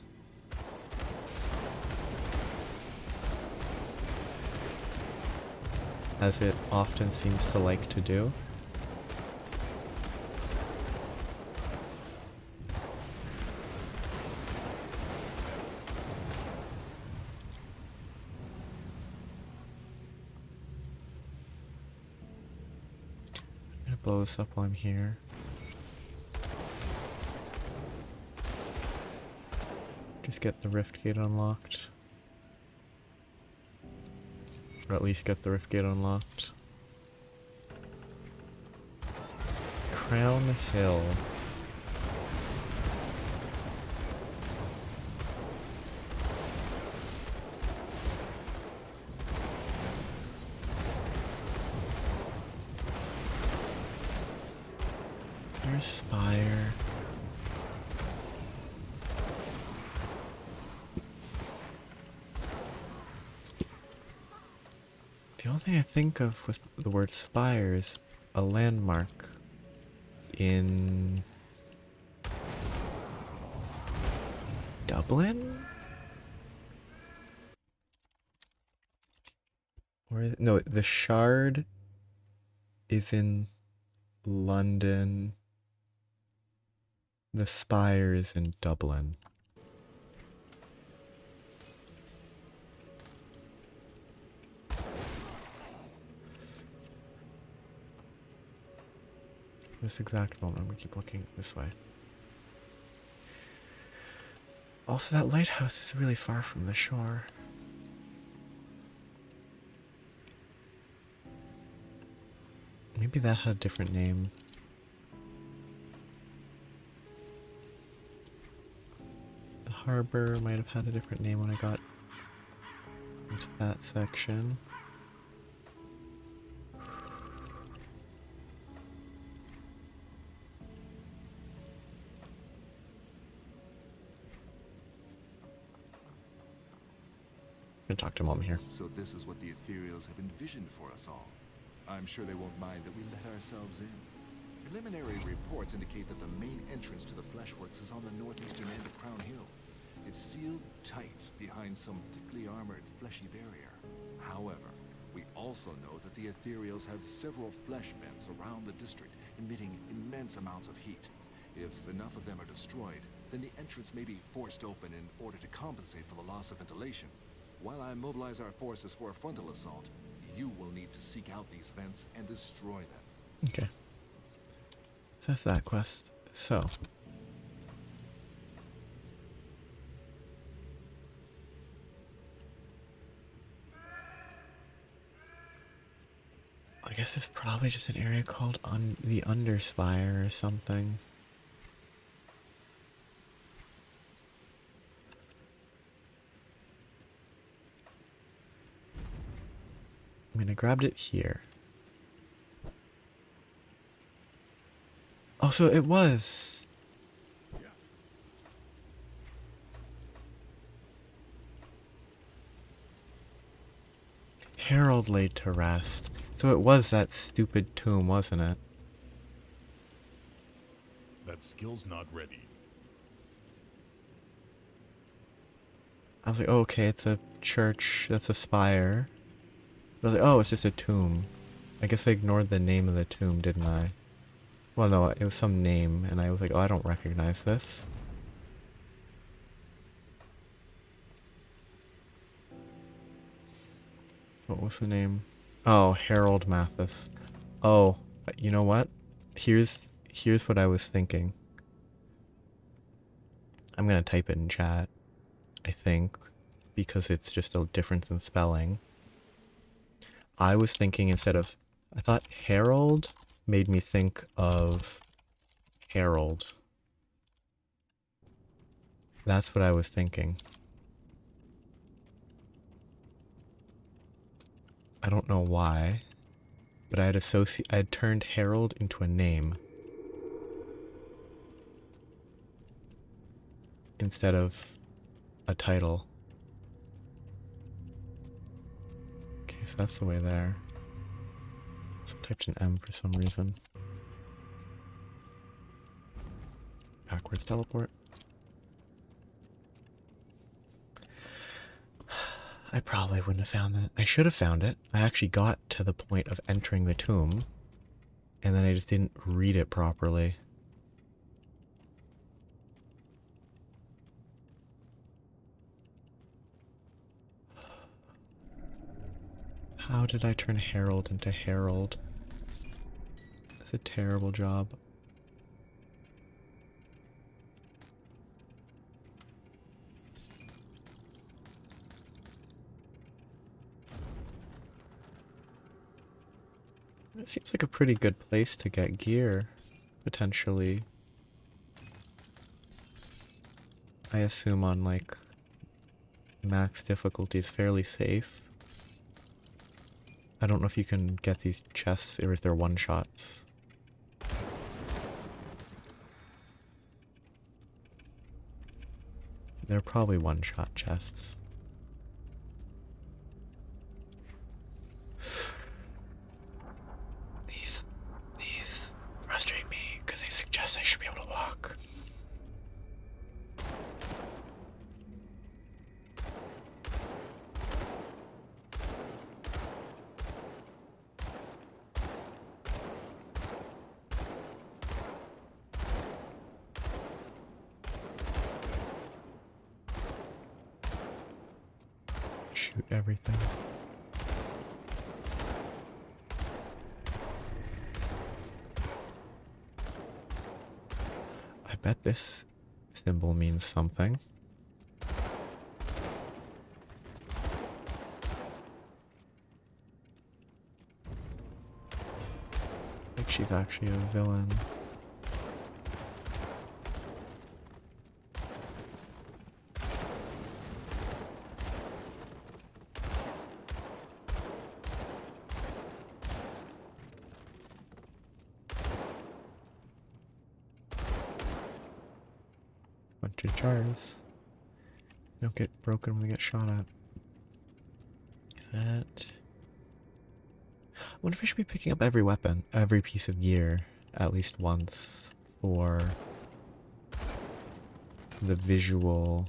As it often seems to like to do. I'm gonna blow this up while I'm here. Just get the rift gate unlocked. Or at least get the rift gate unlocked. Crown Hill. There's Spire. The only thing I think of with the word spire is a landmark in Dublin? Or is it? No, the Shard is in London. The Spire is in Dublin. This exact moment, I'm gonna keep looking this way. Also, that lighthouse is really far from the shore. Maybe that had a different name. The harbor might have had a different name when I got into that section. I'm gonna talk to Mom here. So this is what the Ethereals have envisioned for us all. I'm sure they won't mind that we let ourselves in. Preliminary reports indicate that the main entrance to the Fleshworks is on the northeastern end of Crown Hill. It's sealed tight behind some thickly armored fleshy barrier. However, we also know that the Ethereals have several flesh vents around the district, emitting immense amounts of heat. If enough of them are destroyed, then the entrance may be forced open in order to compensate for the loss of ventilation. While I mobilize our forces for a frontal assault, you will need to seek out these vents and destroy them. Okay. So that's that quest. So. I guess it's probably just an area called the Underspire or something. I mean, I grabbed it here. Oh, so it was. Harold laid to rest. So it was that stupid tomb, wasn't it? That skill's not ready. I was like, oh, okay, it's a church, that's a spire. I was like, oh, it's just a tomb. I guess I ignored the name of the tomb, didn't I? Well, no, it was some name, and I was like, oh, I don't recognize this. What was the name? Oh, Harold Mathis. Oh, You know what? Here's what I was thinking. I'm gonna type it in chat, I think, because it's just a difference in spelling. I was thinking I thought Herald made me think of Harold. That's what I was thinking. I don't know why, but I had turned Harold into a name instead of a title. Okay, so that's the way there. So I typed an M for some reason. Backwards teleport. I probably wouldn't have found that. I should have found it. I actually got to the point of entering the tomb, and then I just didn't read it properly. How did I turn Harold into Harold? That's a terrible job. It seems like a pretty good place to get gear, potentially. I assume on like max difficulty is fairly safe. I don't know if you can get these chests or if they're one-shots. They're probably one-shot chests. These frustrate me because they suggest I should be able to walk. Shoot everything. I bet this symbol means something. Like she's actually a villain. Bunch of jars. Don't get broken when they get shot at. That. I wonder if I should be picking up every weapon, every piece of gear, at least once for the visual,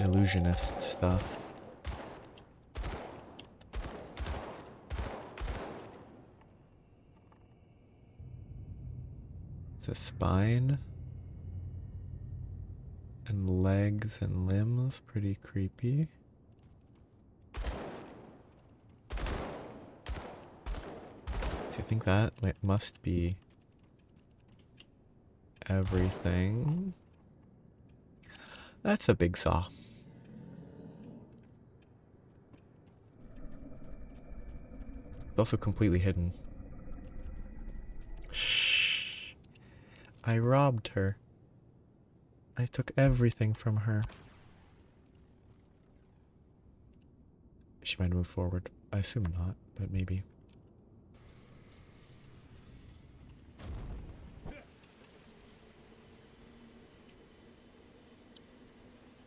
illusionist stuff. It's a spine and legs and limbs, pretty creepy. I think that must be everything. That's a big saw. It's also completely hidden. Shh. I robbed her. I took everything from her. She might move forward. I assume not, but maybe.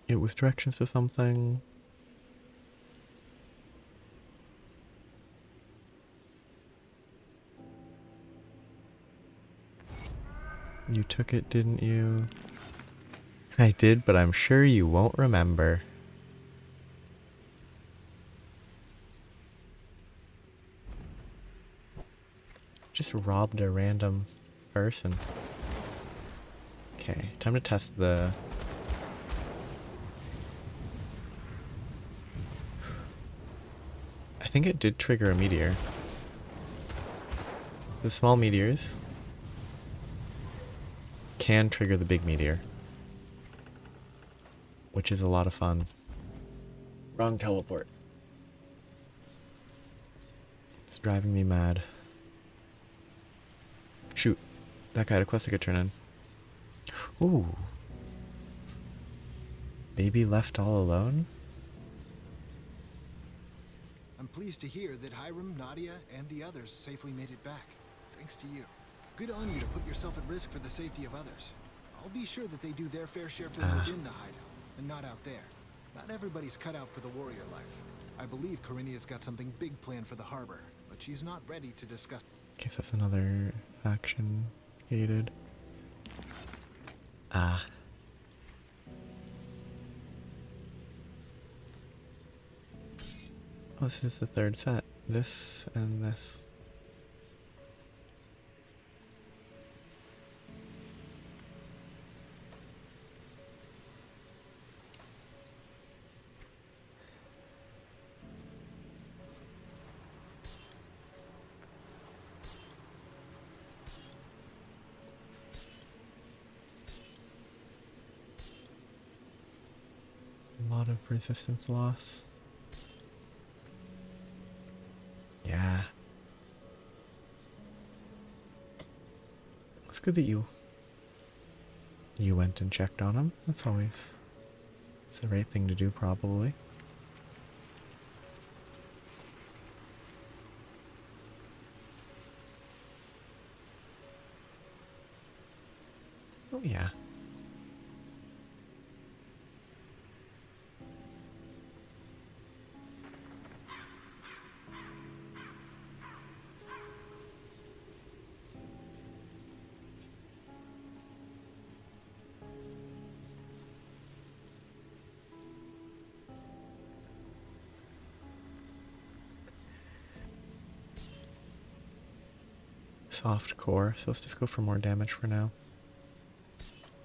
It was directions to something. You took it, didn't you? I did, but I'm sure you won't remember. Just robbed a random person. Okay, time to test the... think it did trigger a meteor. The small meteors can trigger the big meteor, which is a lot of fun. Wrong teleport. It's driving me mad. Shoot, that guy had a quest I could turn in. Ooh. Baby left all alone? I'm pleased to hear that Hiram, Nadia, and the others safely made it back. Thanks to you. Good on you to put yourself at risk for the safety of others. I'll be sure that they do their fair share from within the hideout, and not out there. Not everybody's cut out for the warrior life. I believe Corinia's got something big planned for the harbor, but she's not ready to discuss. Guess that's another faction gated. Ah. Oh, this is the third set. This and this. A lot of resistance loss. Yeah. It's good that you went and checked on him. That's always, it's the right thing to do, probably. Oh yeah. Soft core, so let's just go for more damage for now.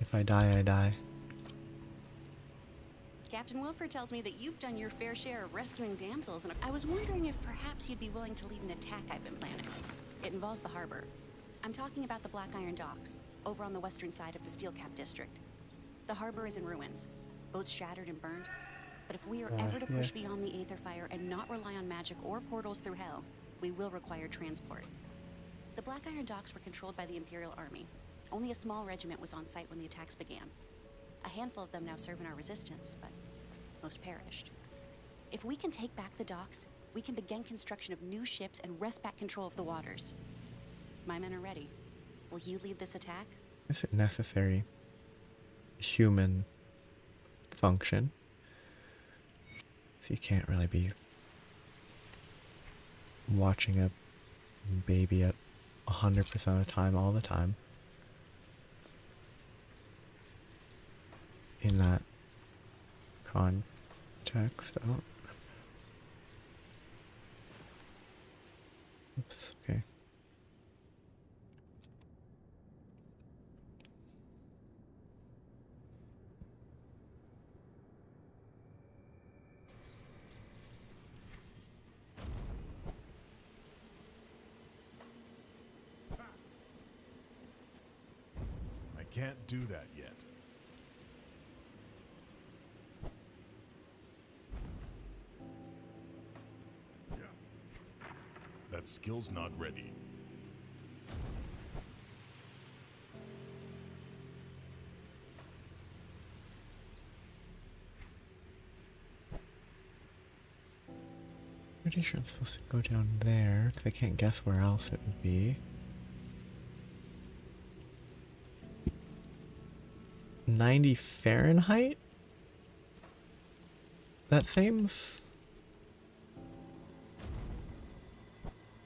If I die, I die. Captain Wilford tells me that you've done your fair share of rescuing damsels, and I was wondering if perhaps you'd be willing to lead an attack I've been planning. It involves the harbor. I'm talking about the Black Iron Docks, over on the western side of the Steel Cap District. The harbor is in ruins, boats shattered and burned. But if we are ever to push beyond the Aether Fire and not rely on magic or portals through hell, we will require transport. The Black Iron Docks were controlled by the Imperial Army. Only a small regiment was on site when the attacks began. A handful of them now serve in our resistance, but most perished. If we can take back the docks, we can begin construction of new ships and wrest back control of the waters. My men are ready. Will you lead this attack? Is it necessary human function? So you can't really be watching a baby at 100% of the time, all the time. In that context, I don't... Oops, okay. I can't do that yet. That skill's not ready. Pretty sure I'm supposed to go down there, because I can't guess where else it would be. 90 Fahrenheit? That seems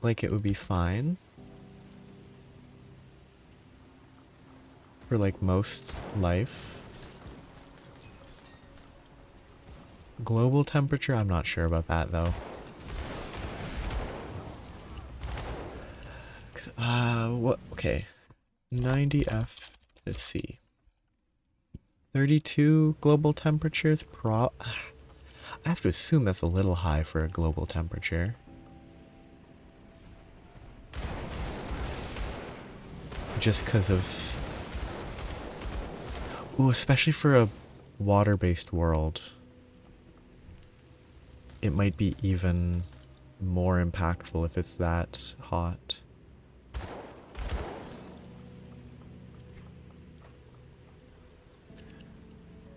like it would be fine for like most life. Global temperature, I'm not sure about that though. What? Okay, 90 F. Let's see. 32 global temperatures. I have to assume that's a little high for a global temperature. just because of... Ooh, especially for a water-based world. It might be even more impactful if it's that hot.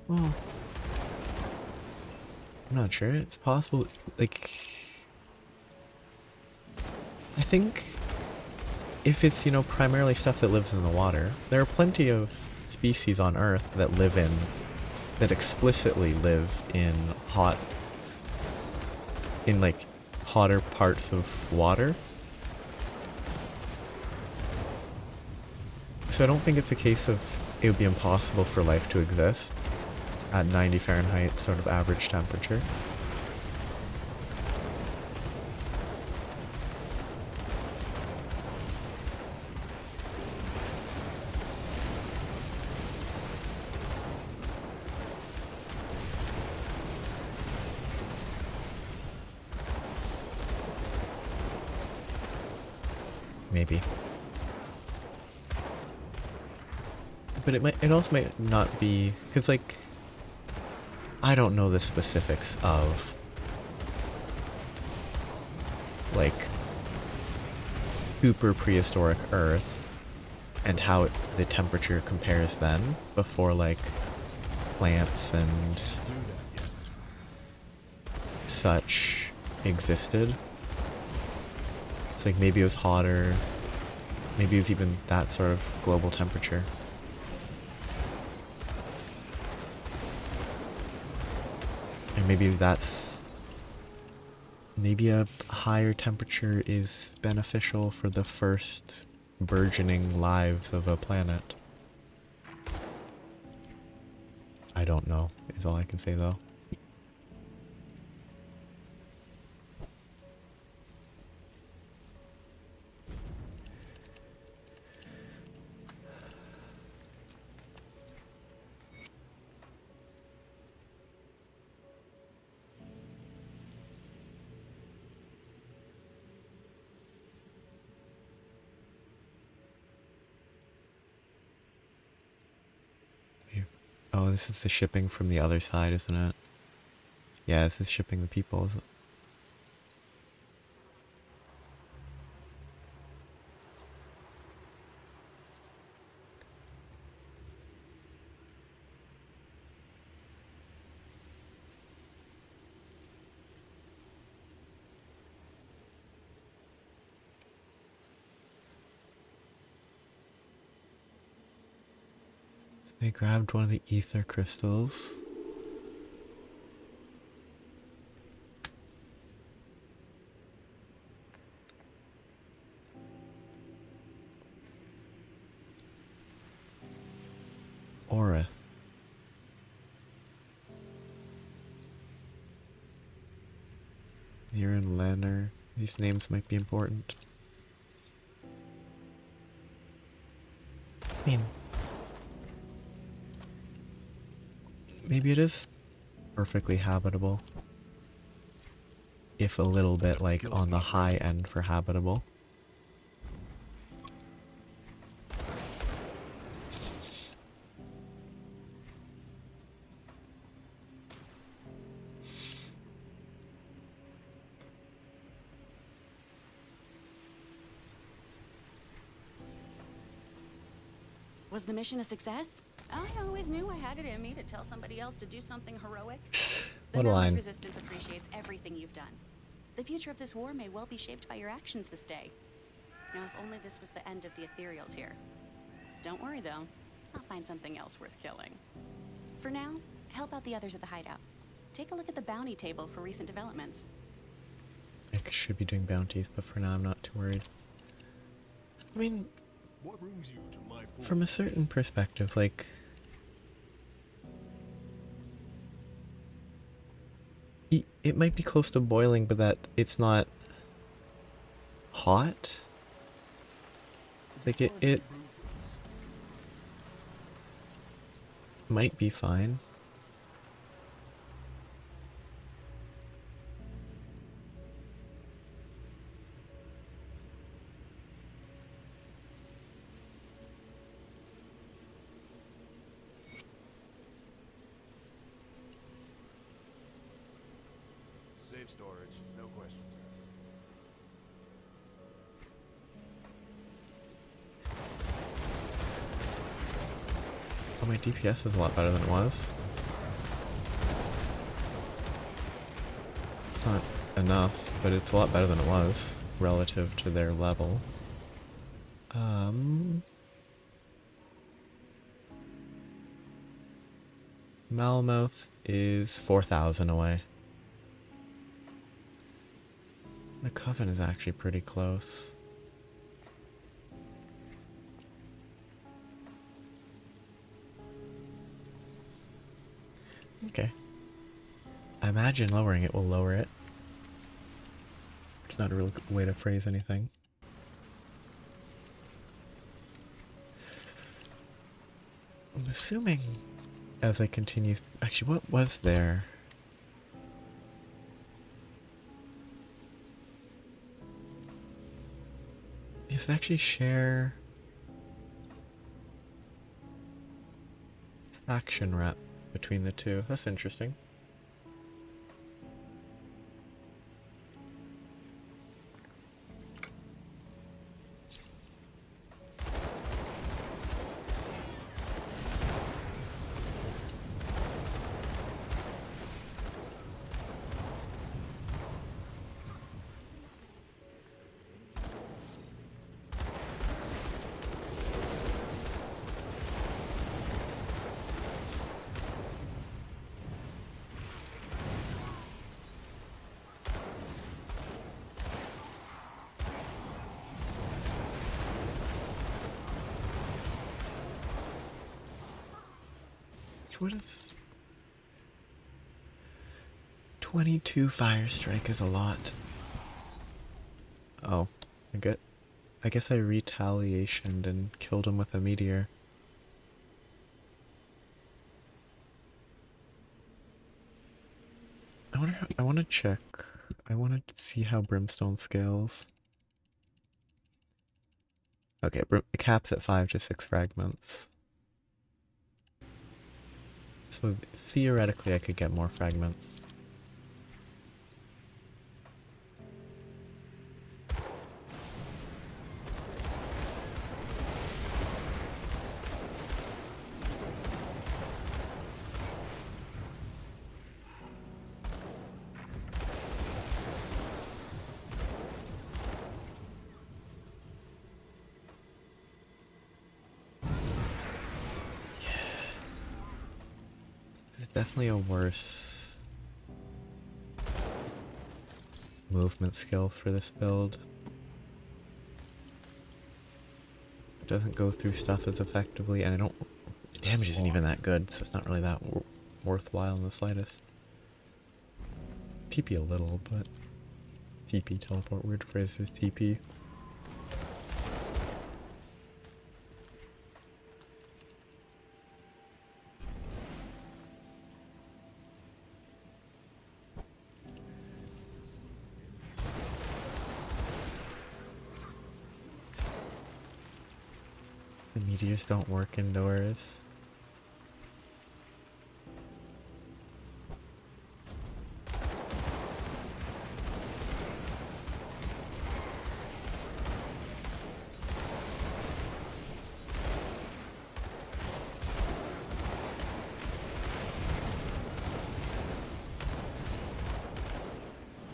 Well, I'm not sure. It's possible, like... I think if it's, you know, primarily stuff that lives in the water, there are plenty of species on Earth that live in... that explicitly live in hot... in, like, hotter parts of water. So I don't think it's a case of it would be impossible for life to exist at 90 Fahrenheit sort of average temperature. Maybe. But it also might not be, because, like, I don't know the specifics of, like, super prehistoric Earth and how the temperature compares then before, like, plants and such existed. It's like maybe it was hotter, maybe it was even that sort of global temperature. And maybe that's... maybe a higher temperature is beneficial for the first burgeoning lives of a planet. I don't know, is all I can say though. Oh, this is the shipping from the other side, isn't it? Yeah, this is shipping the people. They grabbed one of the ether crystals. Aura. Urine Lanner. These names might be important. I mean, maybe it is perfectly habitable. If a little bit, like, on the high end for habitable. Was the mission a success? I always knew I had it in me to tell somebody else to do something heroic. The What a Malmouth line. Resistance appreciates everything you've done. The future of this war may well be shaped by your actions this day. Now, if only this was the end of the ethereals here. Don't worry, though. I'll find something else worth killing. For now, help out the others at the hideout. Take a look at the bounty table for recent developments. I should be doing bounties, but for now I'm not too worried. I mean, What brings you to my fort? from a certain perspective, like... it might be close to boiling, but that it's not hot. Like it might be fine. Safe storage, no questions asked. Oh, my DPS is a lot better than it was. It's not enough, but it's a lot better than it was relative to their level. Malmouth is 4,000 away. The Coven is actually pretty close. Okay. I imagine lowering it will lower it. It's not a real way to phrase anything. I'm assuming as I continue... Actually, what was there? Does it actually share... faction rep between the two? That's interesting. What is... 22 fire strike is a lot. Oh, I guess I retaliationed and killed him with a meteor. I want to check. I want to see how Brimstone scales. Okay, it caps at 5 to 6 fragments. So theoretically I could get more fragments. There's definitely a worse movement skill for this build. It doesn't go through stuff as effectively, and the damage isn't even that good, so it's not really that worthwhile in the slightest. TP a little, but TP, teleport, weird phrase is TP. The meteors don't work indoors.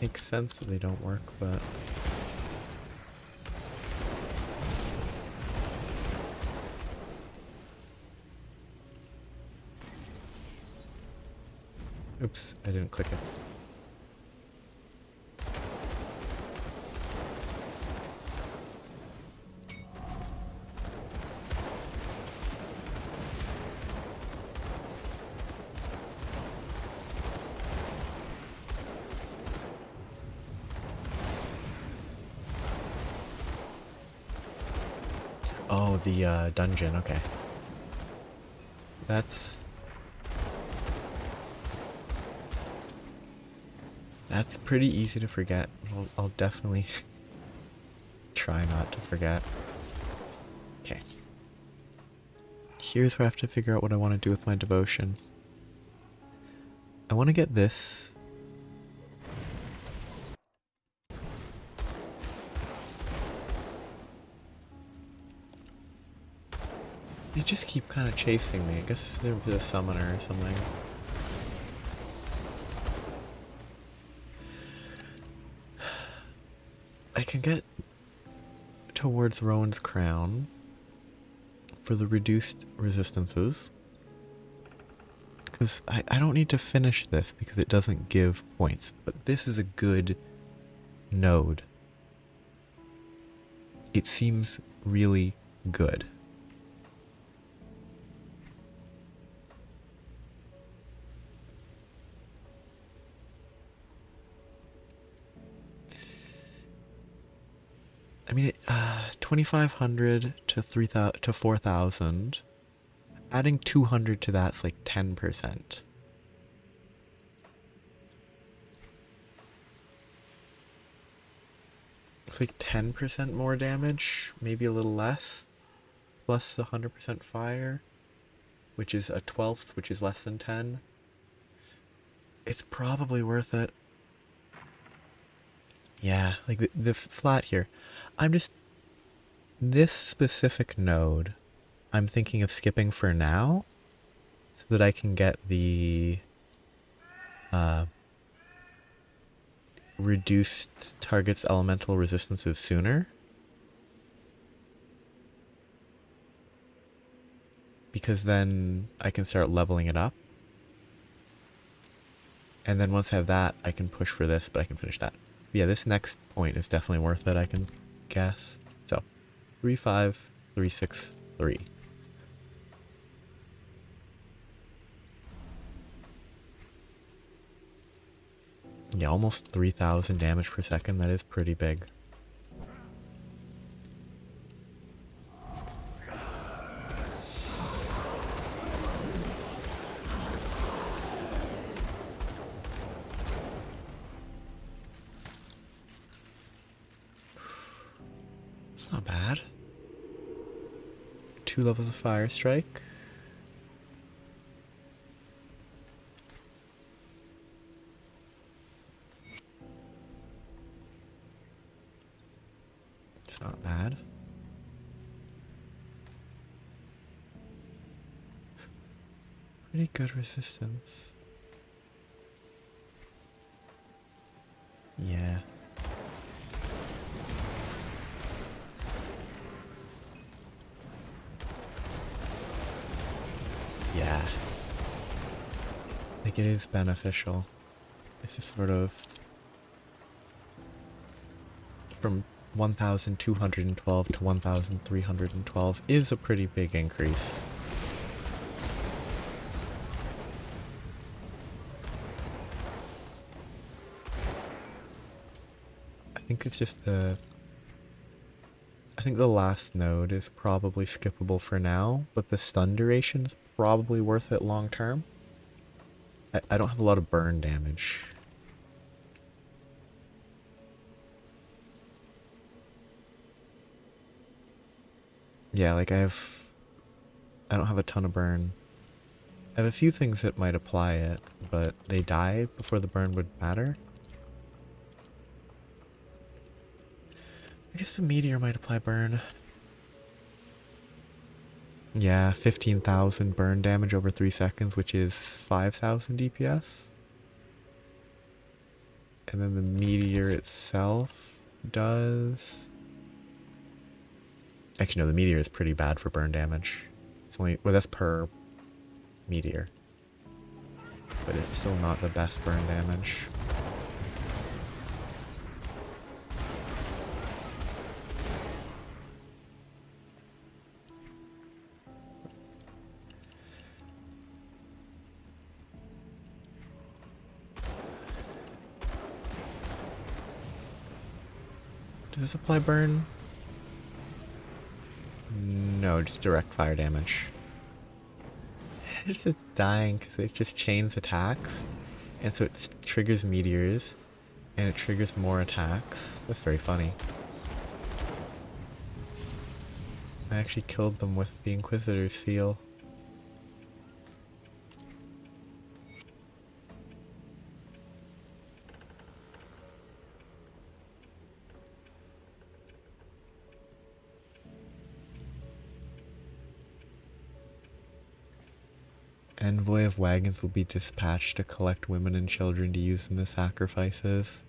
Makes sense that they don't work, but... Oops, I didn't click it. Oh, the dungeon, okay. That's pretty easy to forget. I'll definitely try not to forget. Okay. Here's where I have to figure out what I want to do with my devotion. I want to get this They just keep kind of chasing me. I guess they're a summoner or something. I can get towards Rowan's Crown for the reduced resistances. Because I don't need to finish this because it doesn't give points. But this is a good node. It seems really good. I mean, 2,500 to 3,000 to 4,000. Adding 200 to that's like 10%. It's like 10% more damage, maybe a little less. Plus the 100% fire, which is a 12th, which is less than 10. It's probably worth it. Yeah, like the flat here. I'm just... This specific node, I'm thinking of skipping for now, so that I can get the reduced target's elemental resistances sooner. Because then I can start leveling it up. And then once I have that, I can push for this, but I can finish that. Yeah, this next point is definitely worth it, I can guess. So, 3, 5, 3, 6, 3. Yeah, almost 3,000 damage per second. That is pretty big. It's not bad. 2 levels of fire strike. It's not bad. Pretty good resistance. Yeah. Yeah. Like it is beneficial. It's just sort of from 1,212 to 1,312 is a pretty big increase. I think it's just I think the last node is probably skippable for now, but the stun duration's probably worth it long term. I don't have a lot of burn damage. Yeah, like I don't have a ton of burn. I have a few things that might apply it, but they die before the burn would matter. I guess the meteor might apply burn. Yeah, 15,000 burn damage over 3 seconds, which is 5,000 DPS. And then the meteor itself does... Actually, no, the meteor is pretty bad for burn damage. It's only... Well, that's per meteor. But it's still not the best burn damage. Does this apply burn? No, just direct fire damage. It's just dying because it just chains attacks. And so it triggers meteors. And it triggers more attacks. That's very funny. I actually killed them with the Inquisitor's seal. Envoy of wagons will be dispatched to collect women and children to use them as sacrifices.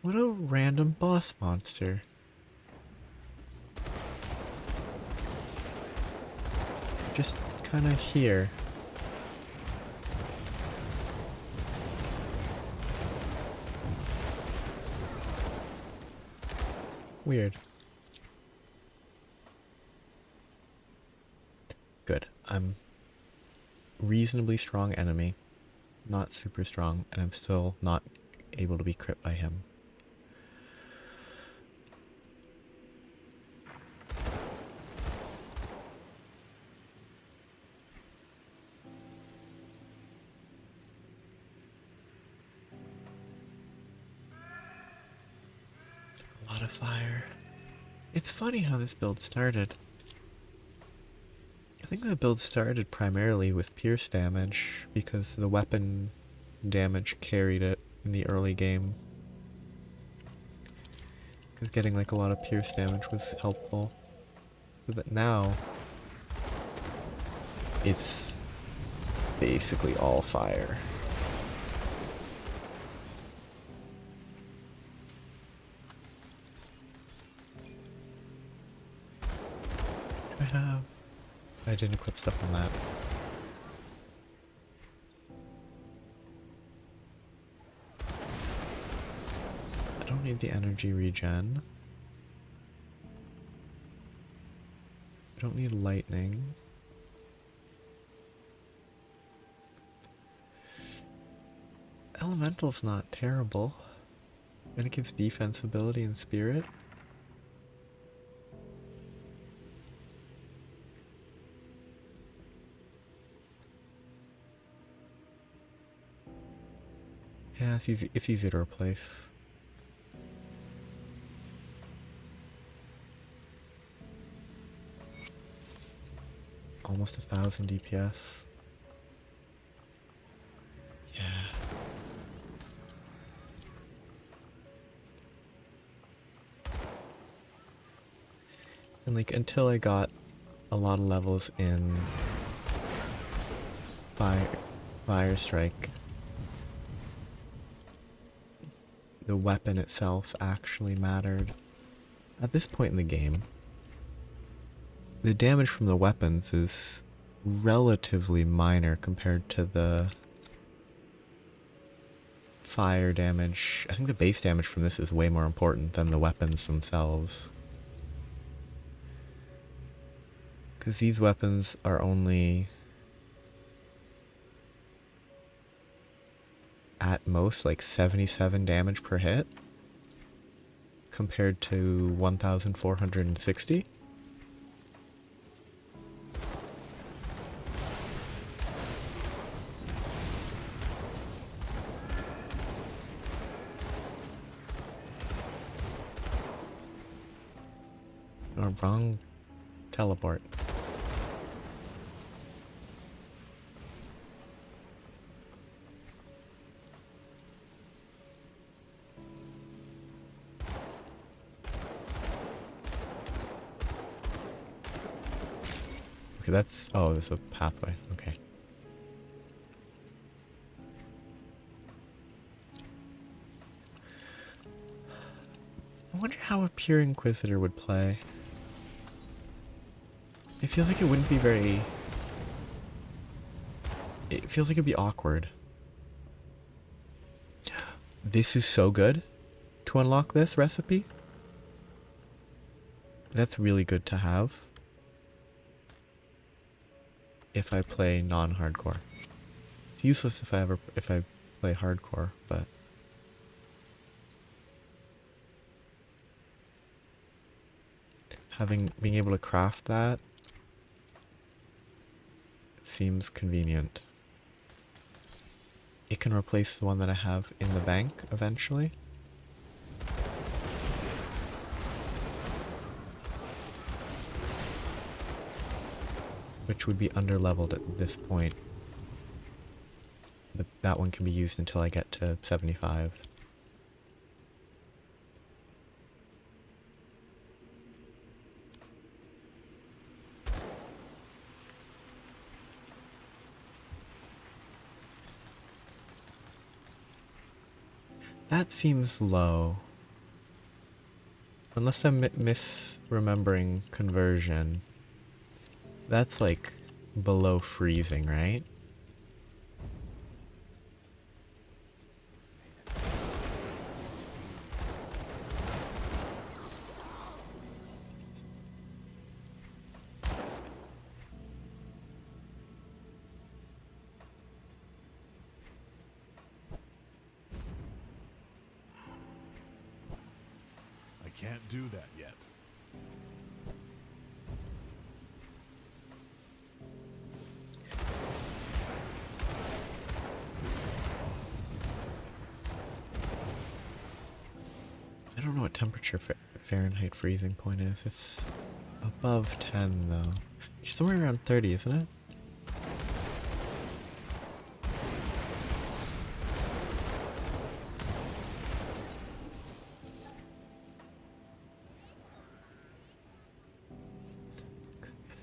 What a random boss monster. Just kind of here. Weird. Good. I'm reasonably strong enemy. Not super strong, and I'm still not able to be crit by him. A lot of fire. It's funny how this build started. I think the build started primarily with pierce damage because the weapon damage carried it in the early game. Because getting like a lot of pierce damage was helpful. So that now it's basically all fire. I didn't equip stuff on that. I don't need the energy regen. I don't need lightning. Elemental's not terrible. And it gives defense ability and spirit. Yeah, it's easy to replace. Almost 1,000 DPS. Yeah. And like until I got a lot of levels in Fire Strike, the weapon itself actually mattered. At this point in the game, the damage from the weapons is relatively minor compared to the fire damage. I think the base damage from this is way more important than the weapons themselves. Because these weapons are only at most like 77 damage per hit compared to 1,460. Or wrong teleport. Okay, that's... oh, there's a pathway. Okay. I wonder how a pure Inquisitor would play. It feels like it wouldn't be very... it feels like it'd be awkward. This is so good to unlock this recipe. That's really good to have if I play non-hardcore. It's useless if I play hardcore, but being able to craft that seems convenient. It can replace the one that I have in the bank eventually. Which would be underleveled at this point. But that one can be used until I get to 75. That seems low. Unless I'm misremembering conversion. That's like below freezing, right? I can't do that yet. I don't know what temperature Fahrenheit freezing point is. It's above 10 though. It's somewhere around 30, isn't it?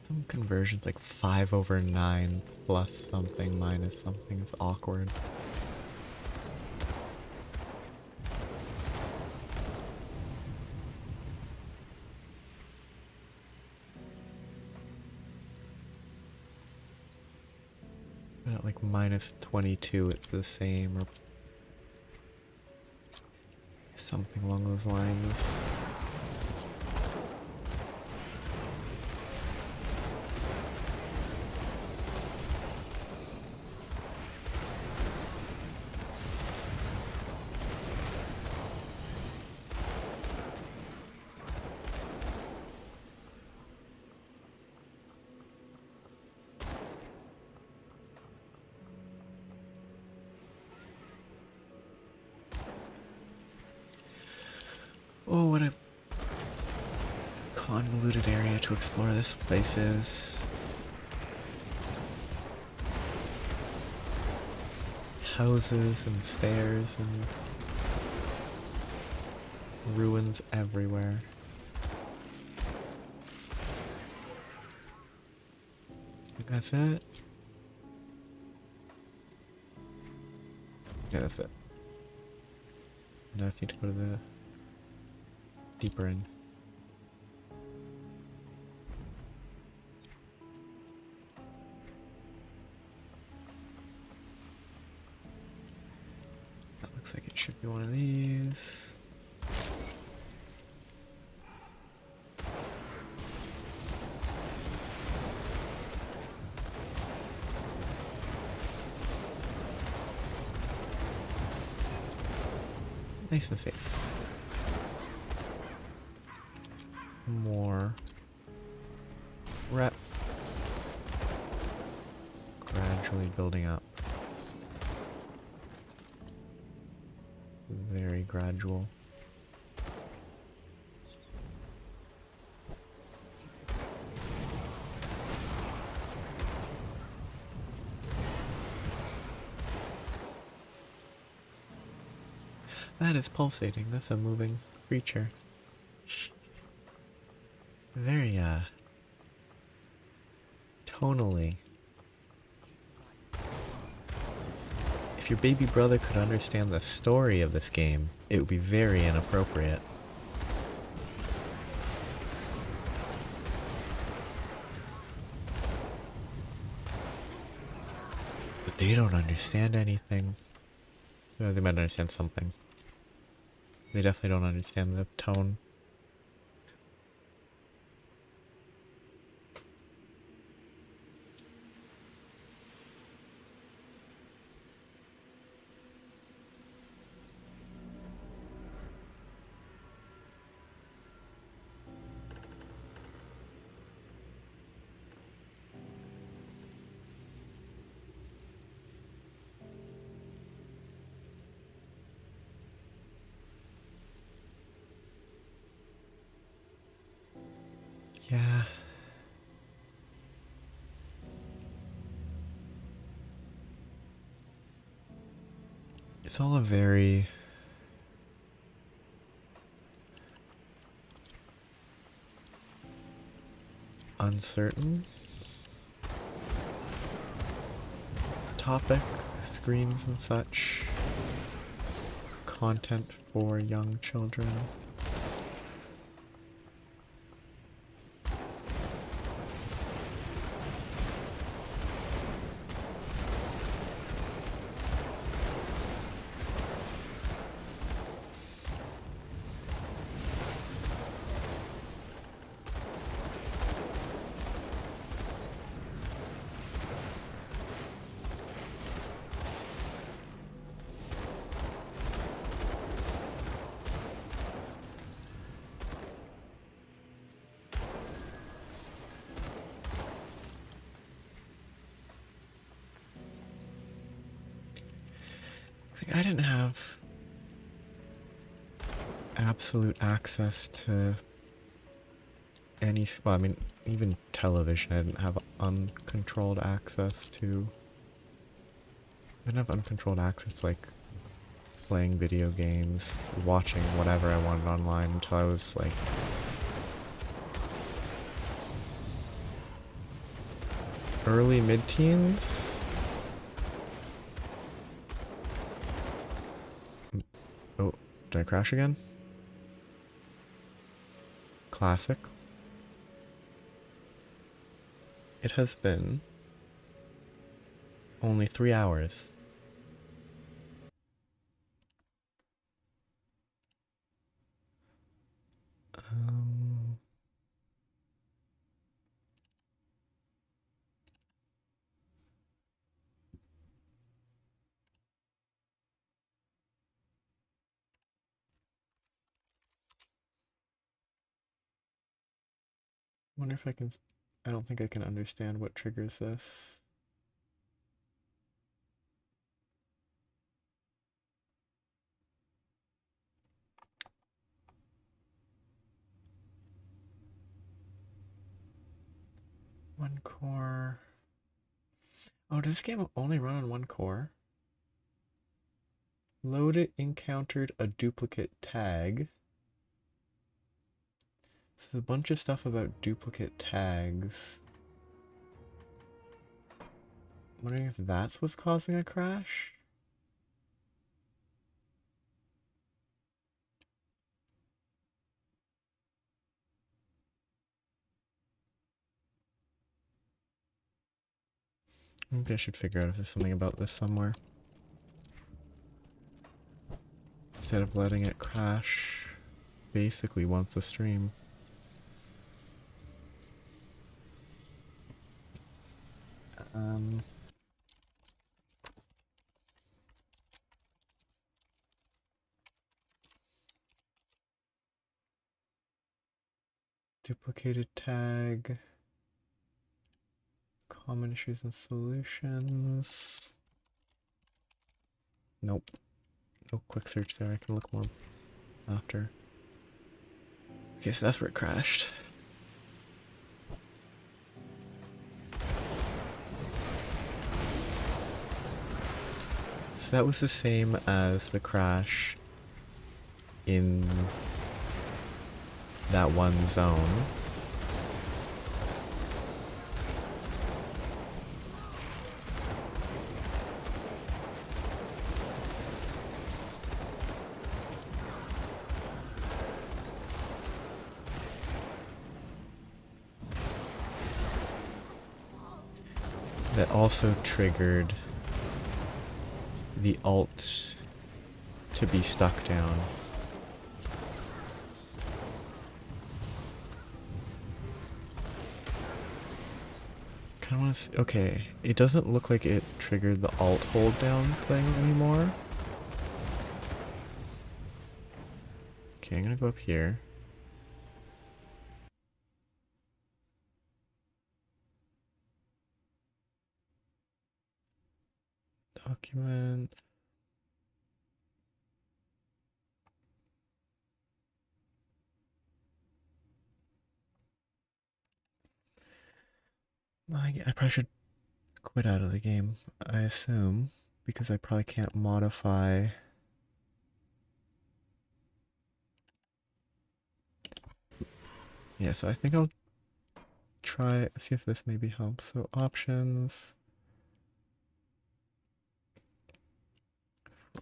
Some conversions like 5/9 plus something minus something. It's awkward. At like -22 it's the same, or something along those lines. Oh, what a convoluted area to explore this place is. Houses and stairs and ruins everywhere. I think that's it. Yeah, that's it. Now I need to go to the deeper in. That looks like it should be one of these. Nice and safe. More rep. Gradually building up. Very gradual. That is pulsating. That's a moving creature. Very, tonally. If your baby brother could understand the story of this game, it would be very inappropriate. But they don't understand anything. Well, they might understand something. They definitely don't understand the tone. Yeah. It's all a very uncertain topic, screens and such. content for young children. I didn't have absolute access to any, well, I mean, even television I didn't have uncontrolled access to. I didn't have uncontrolled access to, like, playing video games, watching whatever I wanted online until I was, like, early mid-teens? Oh, did I crash again? Classic. It has been only 3 hours. Wonder if I can, I don't think I can understand what triggers this. One core. Oh, does this game only run on one core? Loaded encountered a duplicate tag. So there's a bunch of stuff about duplicate tags. I'm wondering if that's what's causing a crash? Maybe I should figure out if there's something about this somewhere. Instead of letting it crash basically once a stream. Duplicated tag. Common issues and solutions. Nope. No quick search there. I can look more after. Okay, so that's where it crashed. So that was the same as the crash in that one zone. That also triggered the alt to be stuck down. Kinda wanna see, okay, it doesn't look like it triggered the alt hold down thing anymore. Okay, I'm gonna go up here. Document. I probably should quit out of the game, I assume, because I probably can't modify. Yeah, so I think I'll try, see if this maybe helps. So options.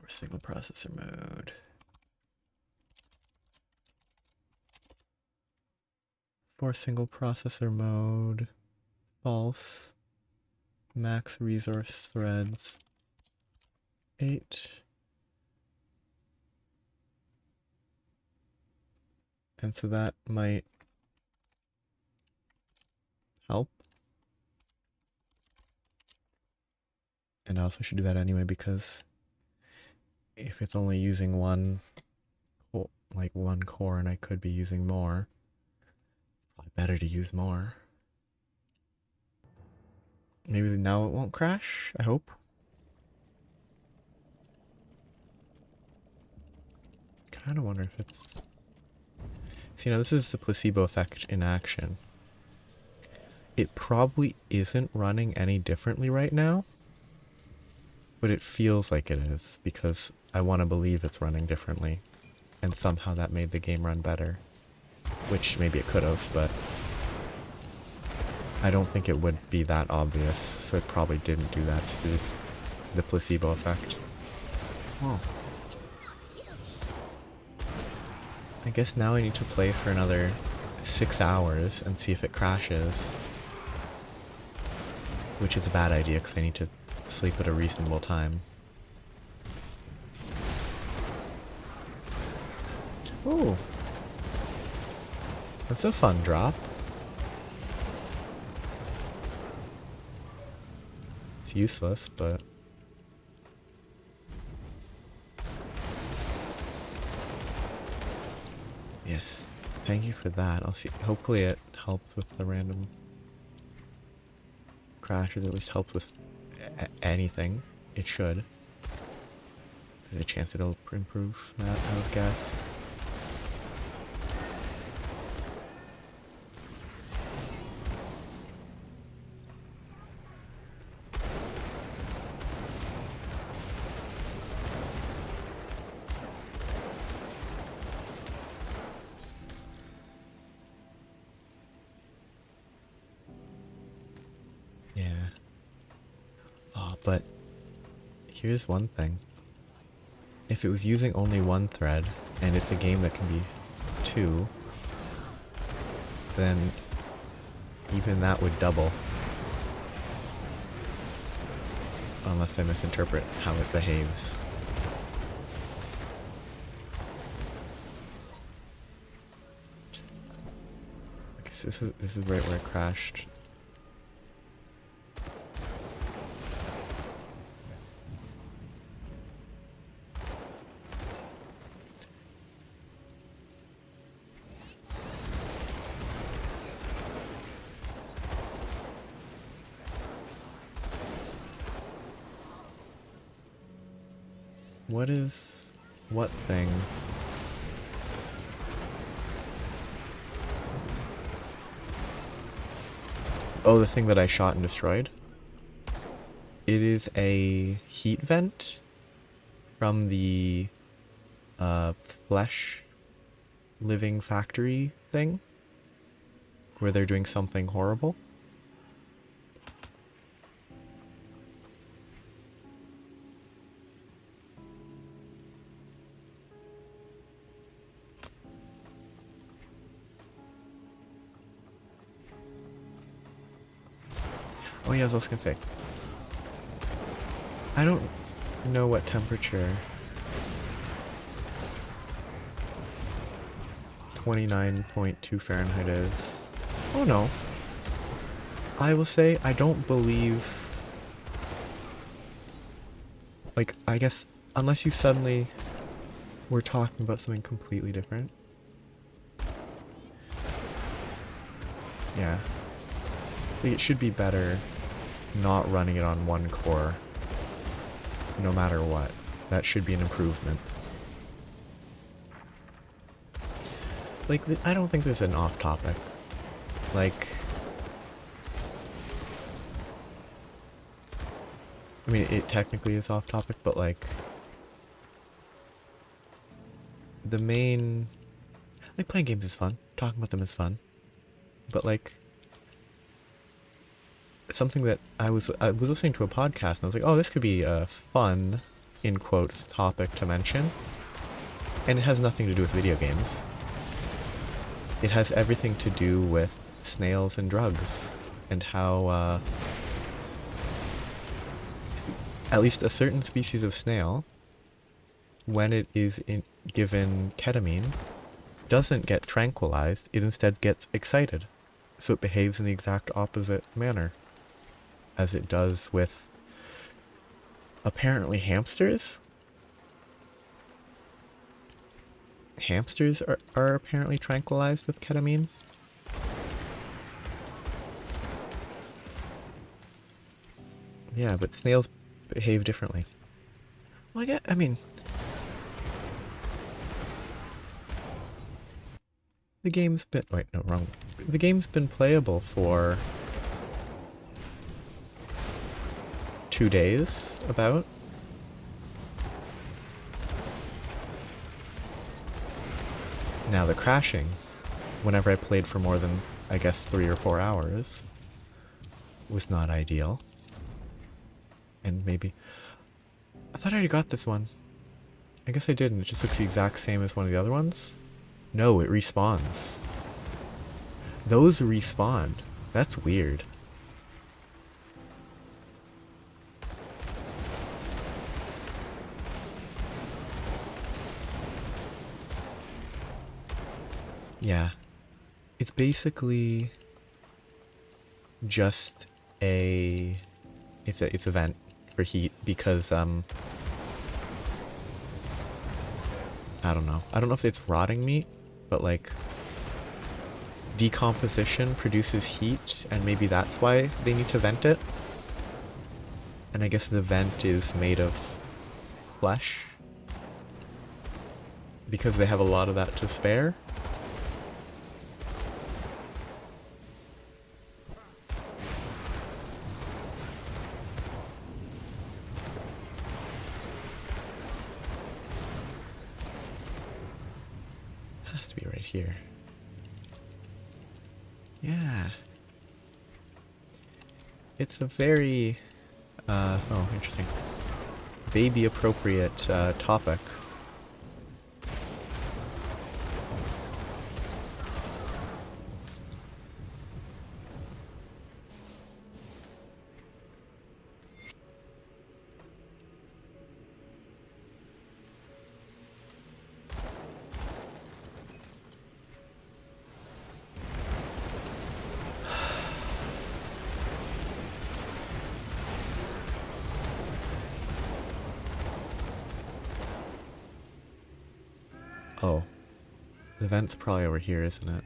Or single processor mode. For single processor mode. False. Max resource threads. 8. And so that might help. And I also should do that anyway because if it's only using one core and I could be using more, it's probably better to use more. Maybe now it won't crash, I hope. Kind of wonder if it's... See, now this is the placebo effect in action. It probably isn't running any differently right now, but it feels like it is because I want to believe it's running differently, and somehow that made the game run better, which maybe it could have, but I don't think it would be that obvious, so it probably didn't do that. It's just the placebo effect. Oh. I guess now I need to play for another 6 hours and see if it crashes. Which is a bad idea because I need to sleep at a reasonable time. Ooh. That's a fun drop. It's useless, but... Yes. Thank you for that. I'll see. Hopefully it helps with the random crashes, at least helps with anything. It should. There's a chance it'll improve that, I would guess. Yeah. Oh, but here's one thing. If it was using only one thread, and it's a game that can be 2, then even that would double. Unless I misinterpret how it behaves. I guess this is right where it crashed. What thing? Oh, the thing that I shot and destroyed? It is a heat vent from the flesh living factory thing where they're doing something horrible. Oh yeah, I was also gonna say, I don't know what temperature 29.2 Fahrenheit is. Oh no. I will say I don't believe, like, I guess unless you suddenly were talking about something completely different. Yeah. It should be better not running it on one core, no matter what. That should be an improvement. Like, I don't think there's an off-topic. Like, I mean, it technically is off-topic, but like, the main, like, playing games is fun. Talking about them is fun. But like, something that I was listening to a podcast and I was like, oh, this could be a fun, in quotes, topic to mention. And it has nothing to do with video games. it has everything to do with snails and drugs, and how at least a certain species of snail, when it is given ketamine, doesn't get tranquilized, it instead gets excited. So it behaves in the exact opposite manner as it does with apparently hamsters. Hamsters are apparently tranquilized with ketamine. Yeah, but snails behave differently. Well, I mean, the game's been, wait, no, wrong. The game's been playable for 2 days, about. Now the crashing, whenever I played for more than, I guess, 3 or 4 hours, was not ideal. And maybe, I thought I already got this one. I guess I didn't, it just looks the exact same as one of the other ones. No, it respawns. Those respawn. That's weird. Yeah. It's basically just it's a vent for heat because I don't know. I don't know if it's rotting meat, but like decomposition produces heat and maybe that's why they need to vent it. And I guess the vent is made of flesh because they have a lot of that to spare. Has to be right here. Yeah. It's a very, oh, interesting. Baby appropriate topic. Oh. The vent's probably over here, isn't it?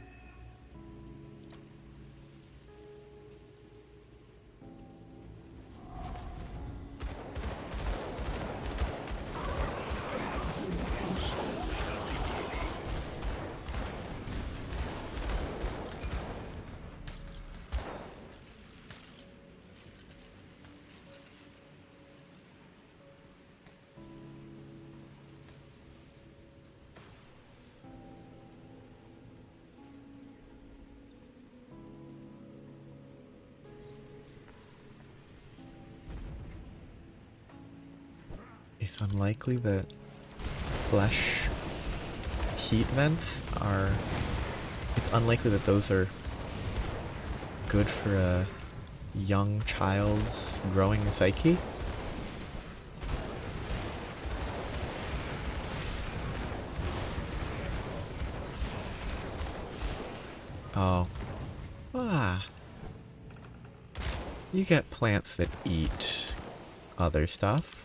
It's unlikely that flesh heat vents are... It's unlikely that those are good for a young child's growing psyche. Oh. Ah. You get plants that eat other stuff.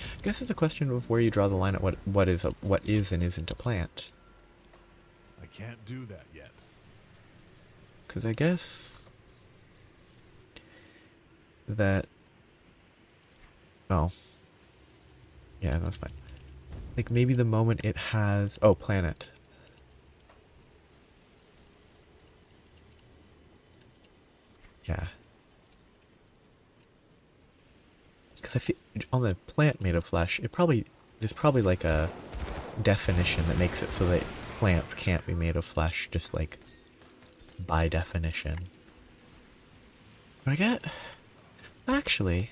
I guess it's a question of where you draw the line at what is and isn't a plant. I can't do that yet. Because I guess that... Oh. Yeah, that's fine. Like maybe the moment it has... Oh, planet. Yeah. Because I feel on the plant made of flesh, there's probably like a definition that makes it so that plants can't be made of flesh, just like by definition. But actually,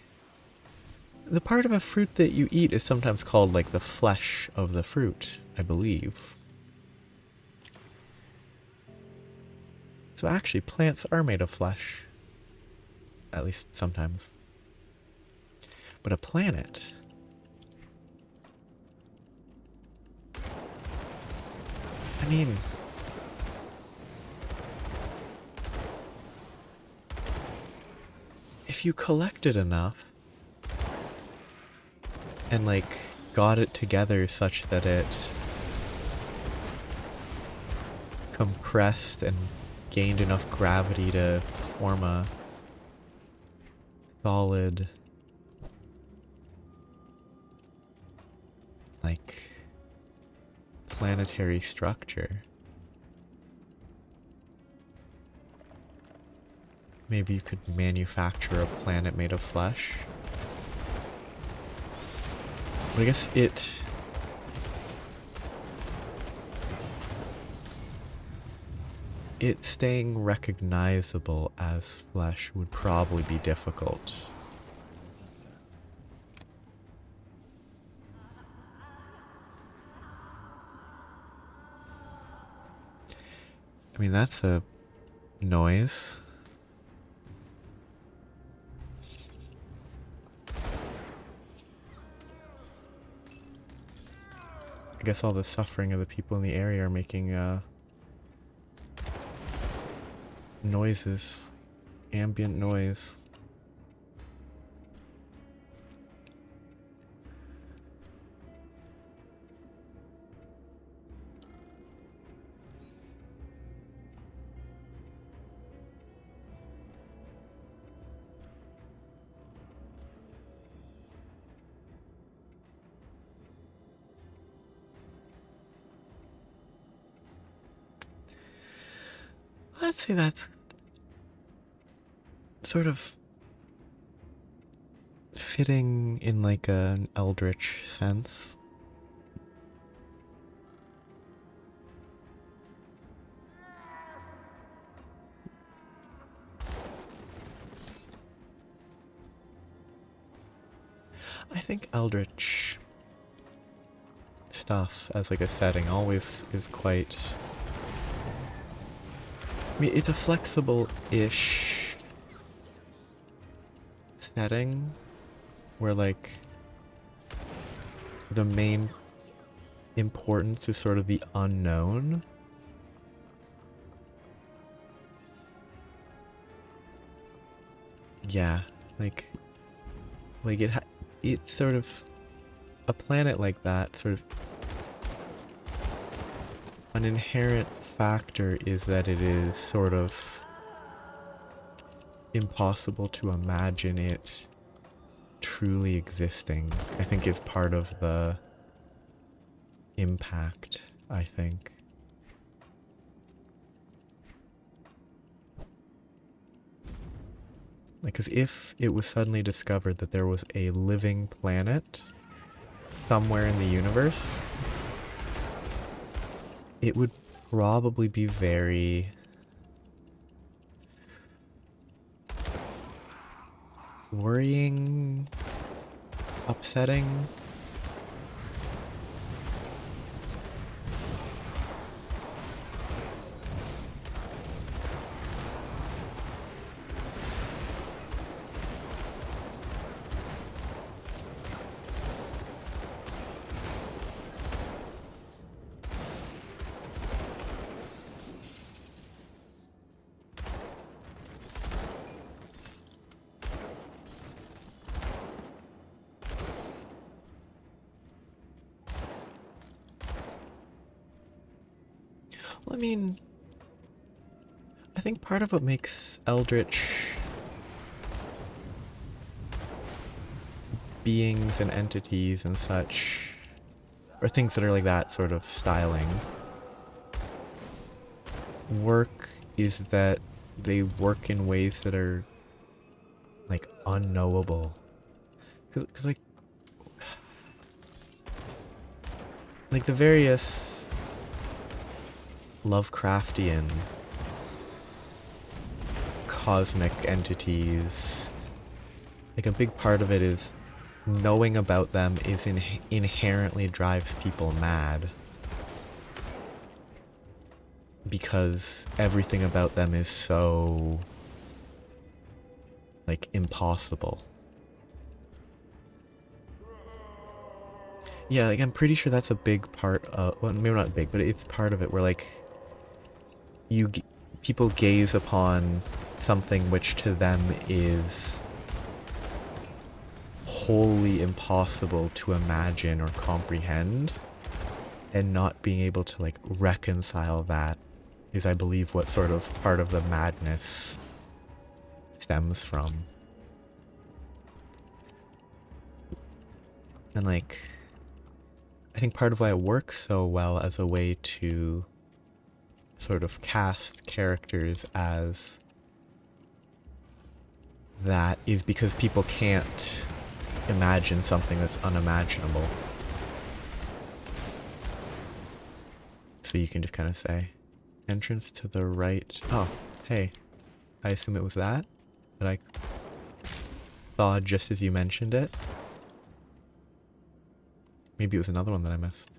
the part of a fruit that you eat is sometimes called like the flesh of the fruit, I believe. So actually, plants are made of flesh. At least sometimes. But a planet... I mean... if you collected enough, and like, got it together such that it compressed and gained enough gravity to form a solid, like, planetary structure. Maybe you could manufacture a planet made of flesh. But I guess it staying recognizable as flesh would probably be difficult. I mean, that's a noise. I guess all the suffering of the people in the area are making noises, ambient noise. Let's say that's sort of fitting in like an eldritch sense. I think eldritch stuff as like a setting always is quite... I mean, it's a flexible-ish setting where, like, the main importance is sort of the unknown. Yeah, like it's sort of a planet like that, sort of an inherent factor is that it is sort of impossible to imagine it truly existing. I think is part of the impact, I think. Like, 'cause if it was suddenly discovered that there was a living planet somewhere in the universe, it would probably be very worrying, upsetting. Well, I mean, I think part of what makes eldritch beings and entities and such, or things that are like that sort of styling, work is that they work in ways that are like unknowable. Cause like the various Lovecraftian cosmic entities, like a big part of it is knowing about them is inherently drives people mad. because everything about them is so, like, impossible. Yeah, like, I'm pretty sure that's a big part of, well, maybe not big, but it's part of it where, like, people gaze upon something which to them is wholly impossible to imagine or comprehend, and not being able to, like, reconcile that is, I believe, what sort of part of the madness stems from. And, like, I think part of why it works so well as a way to sort of cast characters as that is because people can't imagine something that's unimaginable. So you can just kind of say, entrance to the right. Oh, hey. I assume it was that I saw just as you mentioned it. Maybe it was another one that I missed.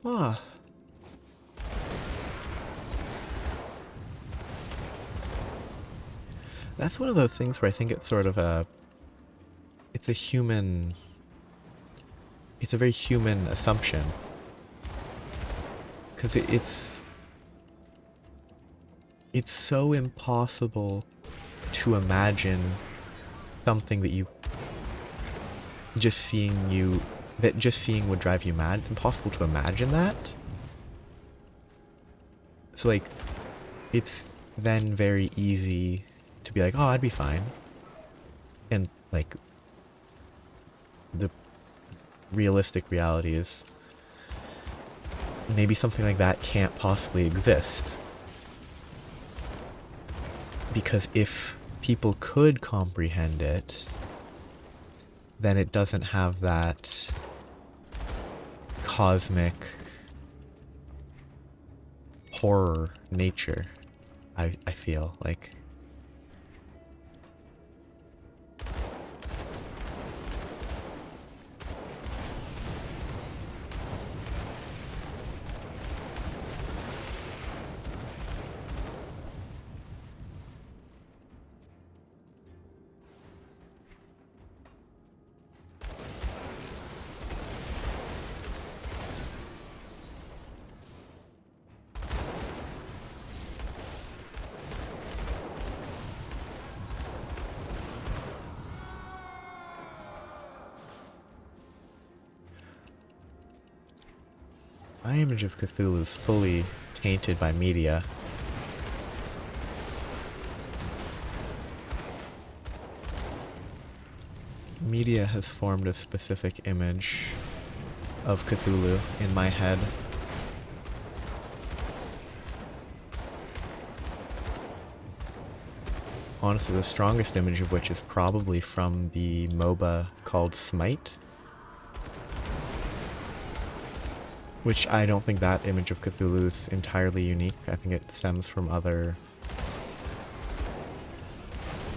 Ah. That's one of those things where I think it's sort of it's a very human assumption. Because it's so impossible to imagine something that just seeing would drive you mad. It's impossible to imagine that. So, like, it's then very easy to be like, oh, I'd be fine. And, like, the realistic reality is maybe something like that can't possibly exist. Because if people could comprehend it, then it doesn't have that cosmic horror nature, I feel like. My image of Cthulhu is fully tainted by media. Media has formed a specific image of Cthulhu in my head. Honestly, the strongest image of which is probably from the MOBA called Smite. Which I don't think that image of Cthulhu is entirely unique. I think it stems from other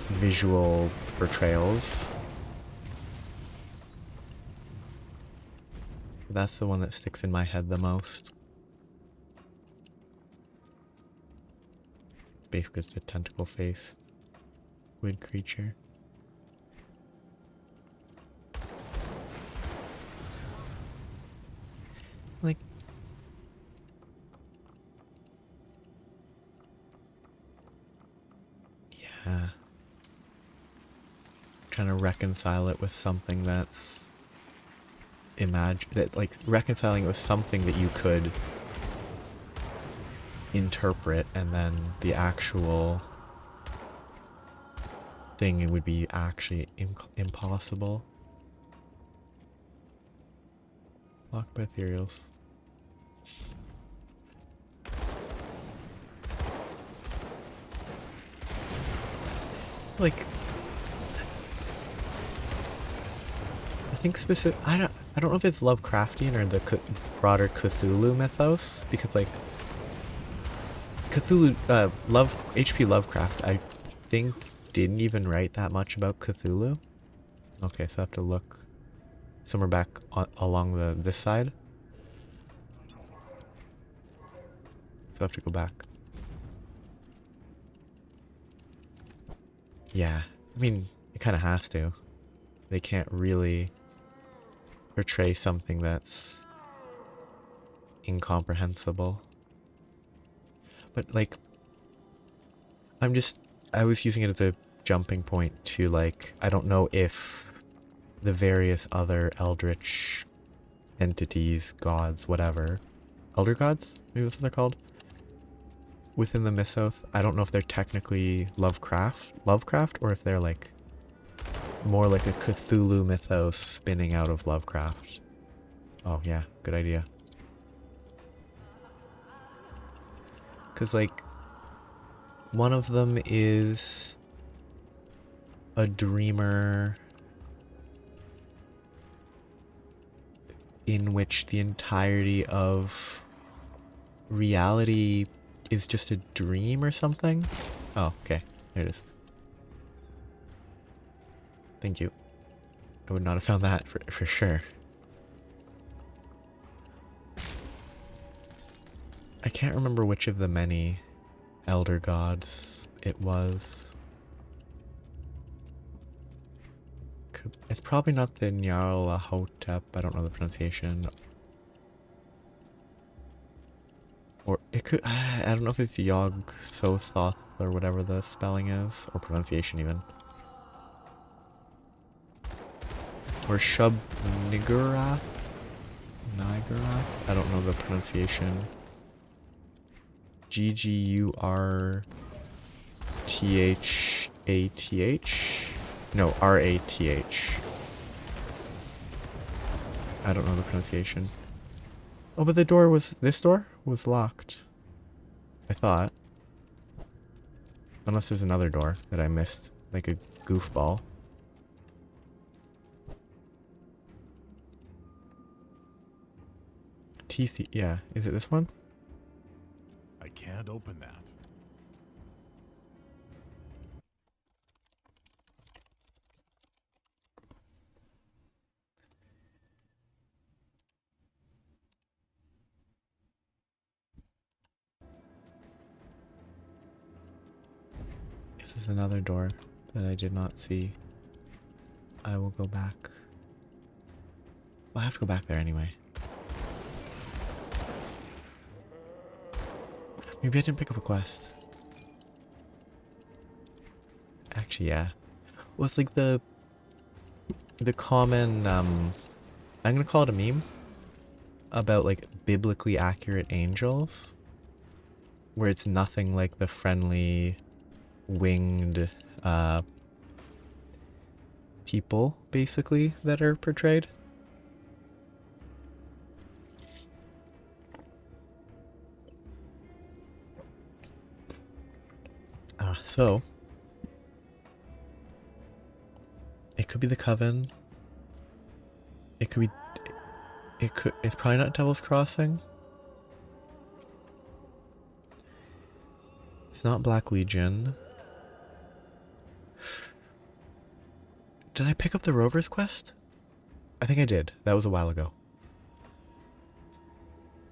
visual portrayals. That's the one that sticks in my head the most. It's basically just a tentacle-faced squid creature. Like, yeah. Trying to reconcile it with something that's reconciling it with something that you could interpret, and then the actual thing would be actually impossible. Locked by ethereals. Like, I think I don't know if it's Lovecraftian or the broader Cthulhu mythos, because, like, Cthulhu, H.P. Lovecraft, I think didn't even write that much about Cthulhu. Okay, so I have to look somewhere back along this side. So I have to go back. Yeah, I mean, it kind of has to. They can't really portray something that's incomprehensible. But like, I was using it as a jumping point to like, I don't know if the various other eldritch entities, gods, whatever, elder gods, maybe that's what they're called, within the Mythos, I don't know if they're technically Lovecraft, or if they're like more like a Cthulhu mythos spinning out of Lovecraft. Oh yeah, good idea. Because like, one of them is a dreamer in which the entirety of reality is just a dream or something. Oh, okay. There it is. Thank you. I would not have found that for sure. I can't remember which of the many elder gods it was. It's probably not the Nyarlathotep, I don't know the pronunciation. Or it could, I don't know if it's Yog-Sothoth or whatever the spelling is, or pronunciation even. Or Shub-Niggurath? I don't know the pronunciation. G-G-U-R-T-H-A-T-H? No, R-A-T-H. I don't know the pronunciation. Oh, but this door was locked. I thought. Unless there's another door that I missed, like a goofball. Teeth, yeah. Is it this one? I can't open that. If there's another door that I did not see, I will go back. Well, I have to go back there anyway. Maybe I didn't pick up a quest. Actually, yeah. Well, it's like the common, I'm gonna call it a meme, about like biblically accurate angels, where it's nothing like the friendly, winged, people, basically, that are portrayed. So it could be the Coven. It could be. It's probably not Devil's Crossing. It's not Black Legion. Did I pick up the Rover's quest? I think I did. That was a while ago.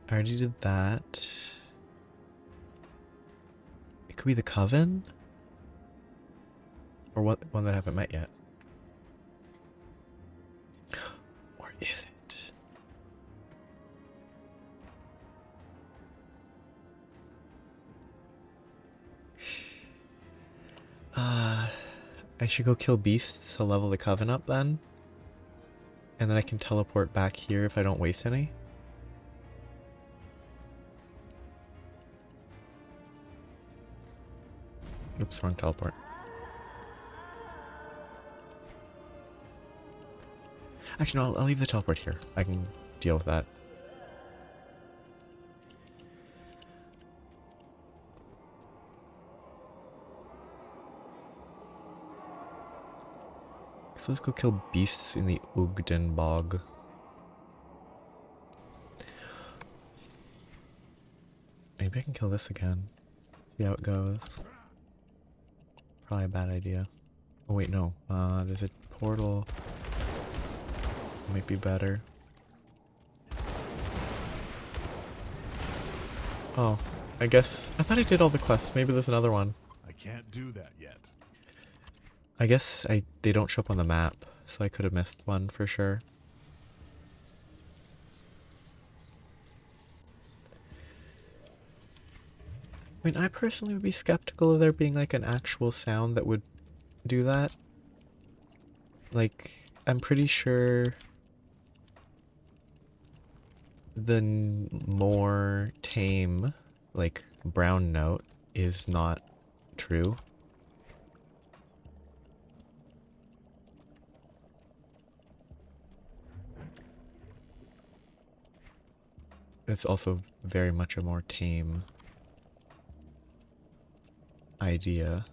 I already did that. It could be the Coven? Or one that I haven't met yet. Or is it? I should go kill beasts to level the Coven up then. And then I can teleport back here if I don't waste any. Oops, wrong teleport. Actually, no, I'll leave the teleport here. I can deal with that. So let's go kill beasts in the Ugden Bog. Maybe I can kill this again. See how it goes. Probably a bad idea. Oh wait, no. There's a portal. Might be better. Oh, I guess I thought I did all the quests. Maybe there's another one. I can't do that yet. I guess they don't show up on the map, so I could have missed one for sure. I mean, I personally would be skeptical of there being like an actual sound that would do that. Like, I'm pretty sure the more tame, like, brown note is not true. It's also very much a more tame idea.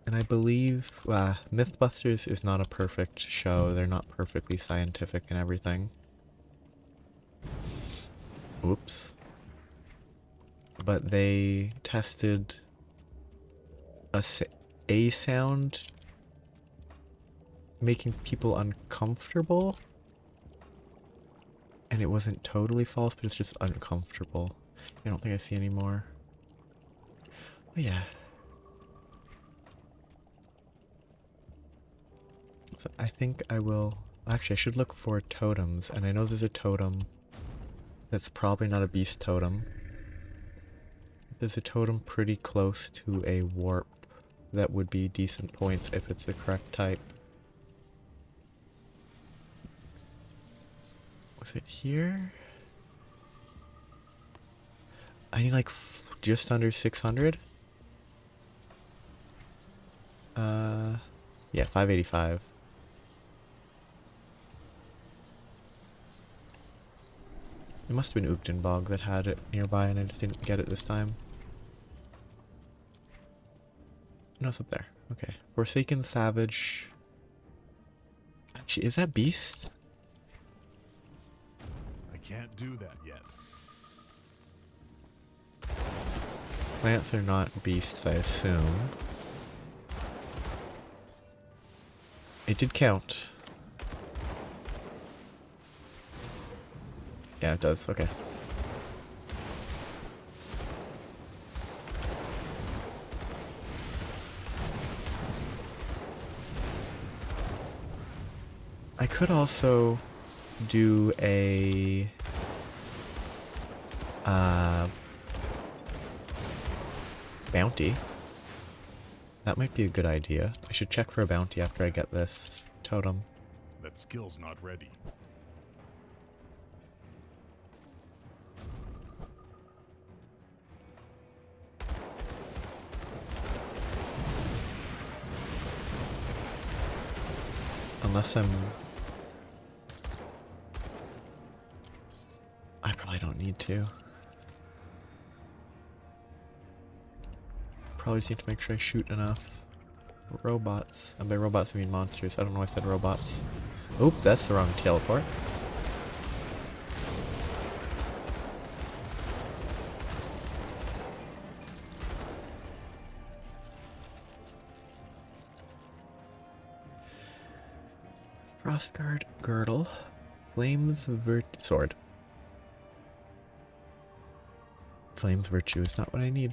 And I believe Mythbusters is not a perfect show. They're not perfectly scientific and everything. Oops. But they tested a sound making people uncomfortable. And it wasn't totally false, but it's just uncomfortable. I don't think I see any more. Oh yeah. So I think I will... Actually, I should look for totems, and I know there's a totem that's probably not a beast totem. There's a totem pretty close to a warp that would be decent points if it's the correct type. Was it here? I need like just under 600? Yeah, 585. It must have been Uchtdenbog that had it nearby and I just didn't get it this time. No, it's up there. Okay. Forsaken Savage. Actually, is that Beast? I can't do that yet. Plants are not beasts, I assume. It did count. Yeah, it does. Okay. I could also do a bounty. That might be a good idea. I should check for a bounty after I get this totem. That skill's not ready. Unless I probably don't need to. Probably just need to make sure I shoot enough robots. And by robots I mean monsters. I don't know why I said robots. Oop, that's the wrong teleport. Frostguard girdle. Flames sword. Flames virtue is not what I need.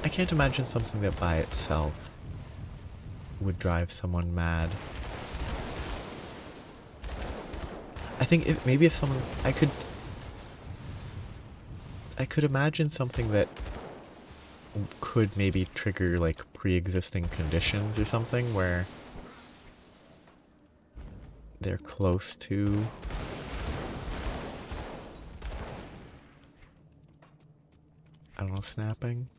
I can't imagine something that by itself would drive someone mad. I think maybe if someone I could imagine something that could maybe trigger like pre-existing conditions or something where they're close to I don't know, snapping.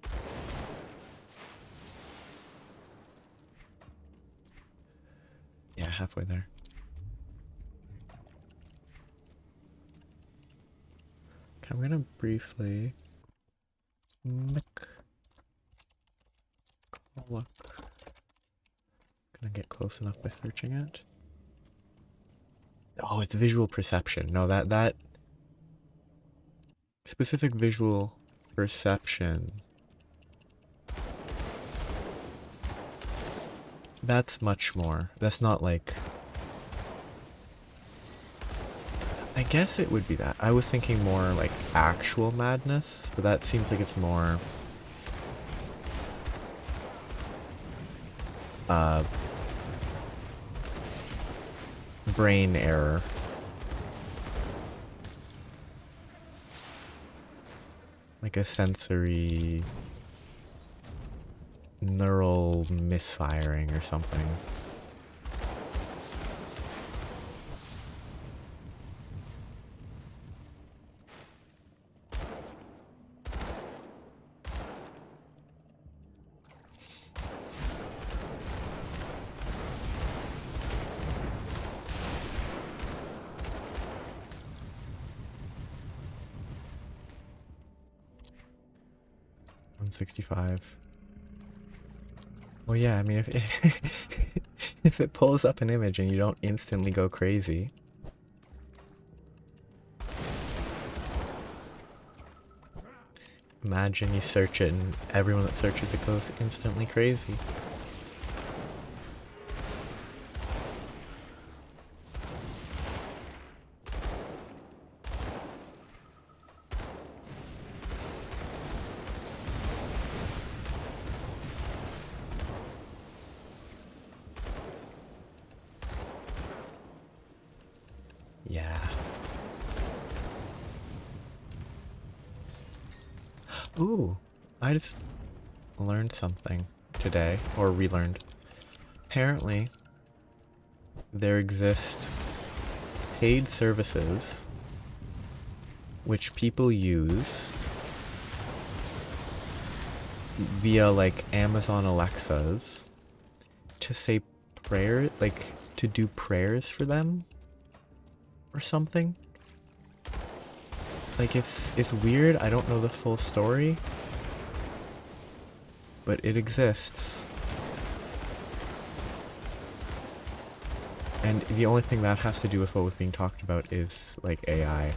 Yeah, halfway there. Okay, I'm gonna briefly look. Gonna get close enough by searching it. Oh, it's visual perception. No, that specific visual perception. That's much more. That's not like... I guess it would be that. I was thinking more like actual madness, but that seems like it's more... brain error. Like a sensory... neural misfiring or something. $165. Well, yeah, I mean, if if it pulls up an image and you don't instantly go crazy. Imagine you search it and everyone that searches it goes instantly crazy. Yeah. Ooh, I just learned something today, or relearned. Apparently, there exist paid services which people use via like Amazon Alexas to say prayer, like to do prayers for them or something. Like it's weird. I don't know the full story, but it exists. And the only thing that has to do with what was being talked about is like AI.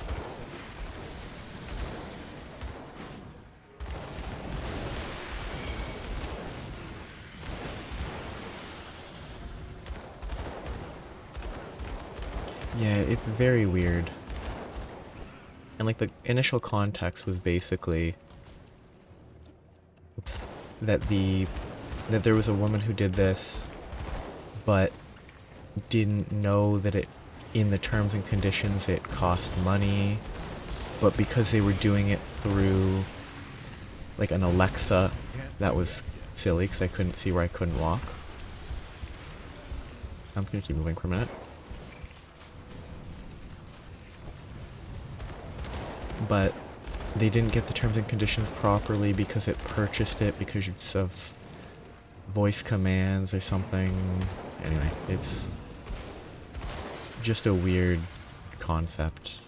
Yeah, it's very weird. And like the initial context was basically that there was a woman who did this but didn't know that it in the terms and conditions it cost money, but because they were doing it through like an Alexa, that was silly because I couldn't see where I couldn't walk. I'm just gonna keep moving for a minute. But they didn't get the terms and conditions properly because it purchased it because of voice commands or something. Anyway, it's just a weird concept.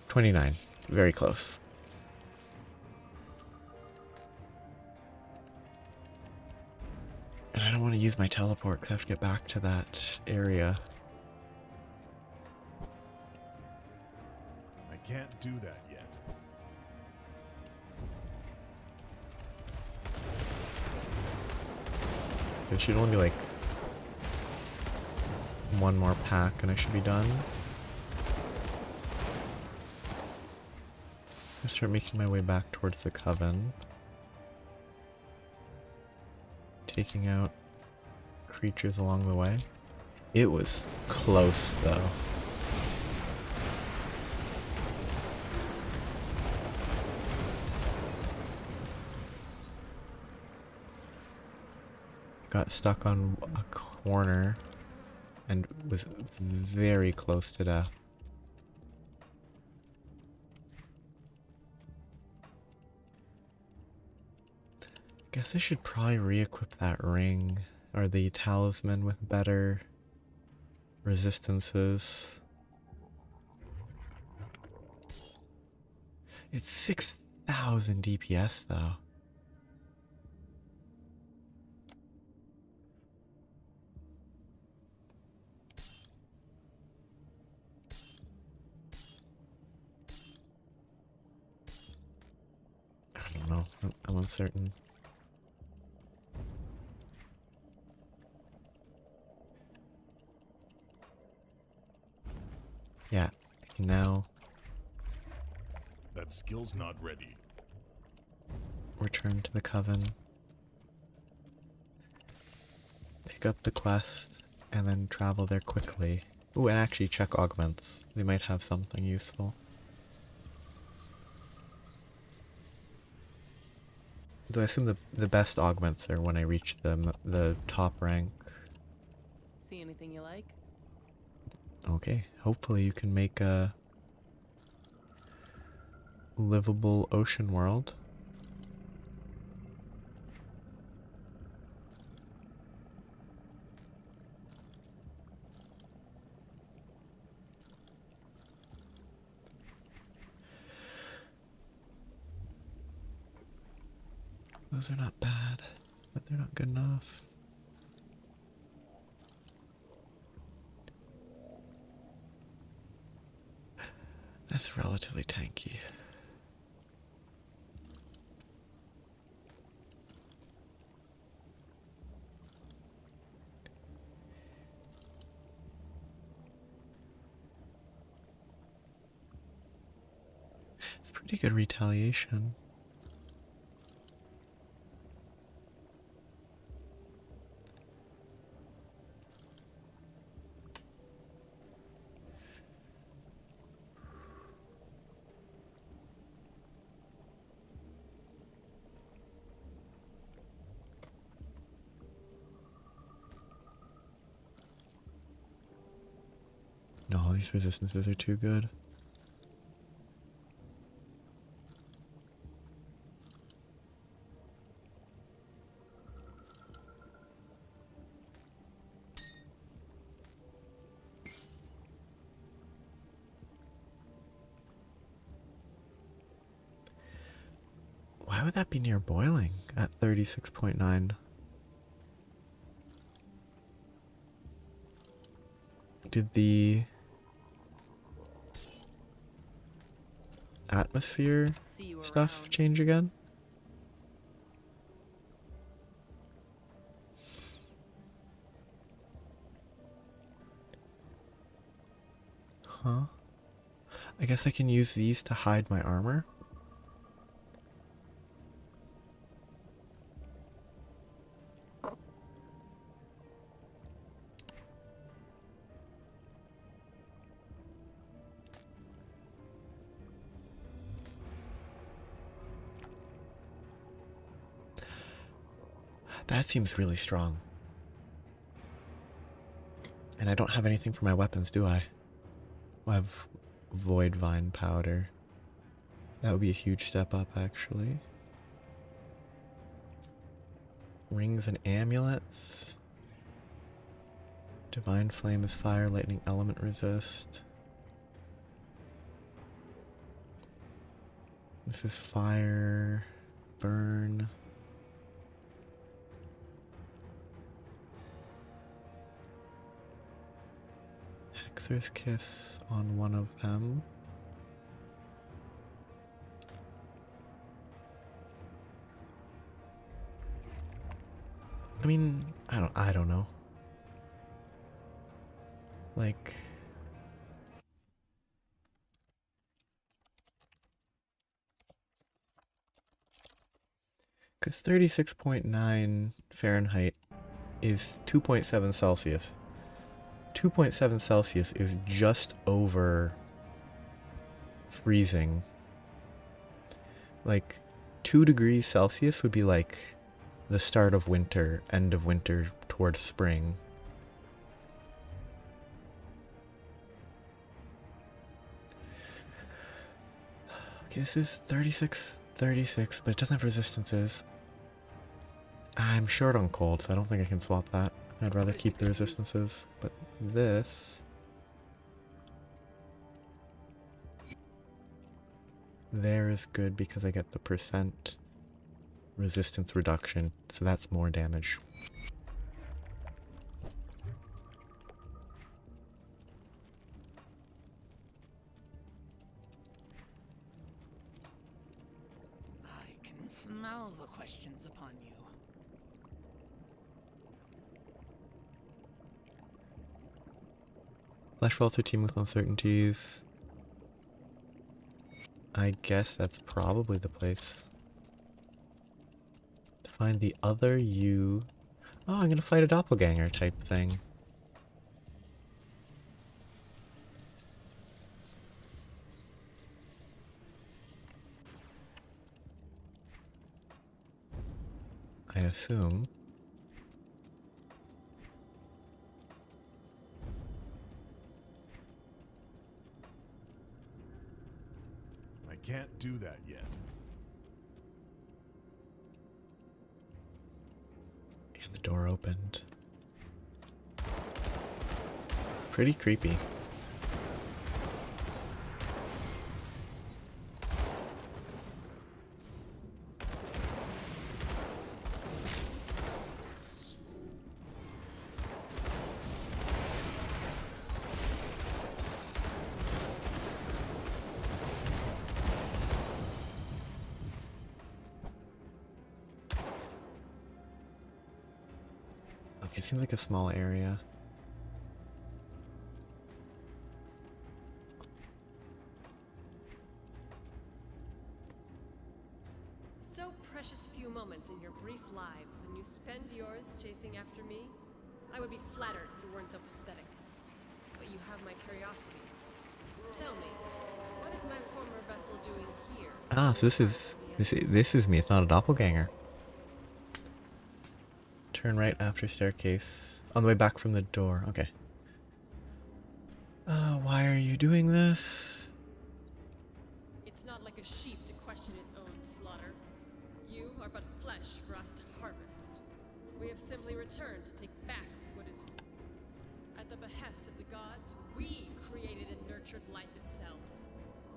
29. Very close. And I don't want to use my teleport because I have to get back to that area. Can't do that yet. It should only be like one more pack and I should be done. I start making my way back towards the coven. Taking out creatures along the way. It was close though. got stuck on a corner and was very close to death. Guess I should probably re-equip that ring or the talisman with better resistances. It's 6,000 DPS though. I don't know. I'm uncertain. Yeah, I can now That skill's not ready. return to the coven, pick up the quest, and then travel there quickly. Ooh, and actually check augments. They might have something useful. Though I assume the best augments are when I reach the top rank. See anything you like? Okay, hopefully you can make a livable ocean world. Those are not bad, but they're not good enough. That's relatively tanky. It's pretty good retaliation. No, these resistances are too good. Why would that be near boiling at 36.9? Did the atmosphere See you stuff around. change again? Huh? I guess I can use these to hide my armor. That seems really strong. And I don't have anything for my weapons, do I? I have Void Vine Powder. That would be a huge step up, actually. Rings and amulets. Divine Flame is fire, lightning element resist. This is fire, burn. Hexer's Kiss on one of them. I mean, I don't know. Like, because 36.9 Fahrenheit is 2.7 Celsius. 2.7 Celsius is just over freezing. Like, 2 degrees Celsius would be like the start of winter, end of winter towards spring. Okay, this is 36, 36, but it doesn't have resistances. I'm short on cold, so I don't think I can swap that. I'd rather keep the resistances, but this... there is good because I get the percent resistance reduction, so that's more damage. I can smell the questions upon you. Fleshwell 13 with uncertainties. I guess that's probably the place to find the other you. Oh, I'm gonna fight a doppelganger type thing. I assume. I can't do that yet. And the door opened. Pretty creepy. Okay, seems like a small area. So precious few moments in your brief lives, and you spend yours chasing after me? I would be flattered if it weren't so pathetic. But you have my curiosity. Tell me, what is my former vessel doing here? Ah, so this is me. It's not a doppelganger. Turn right after staircase. On the way back from the door. Okay. Why are you doing this? It's not like a sheep to question its own slaughter. You are but flesh for us to harvest. We have simply returned to take back what is... At the behest of the gods, we created and nurtured life itself.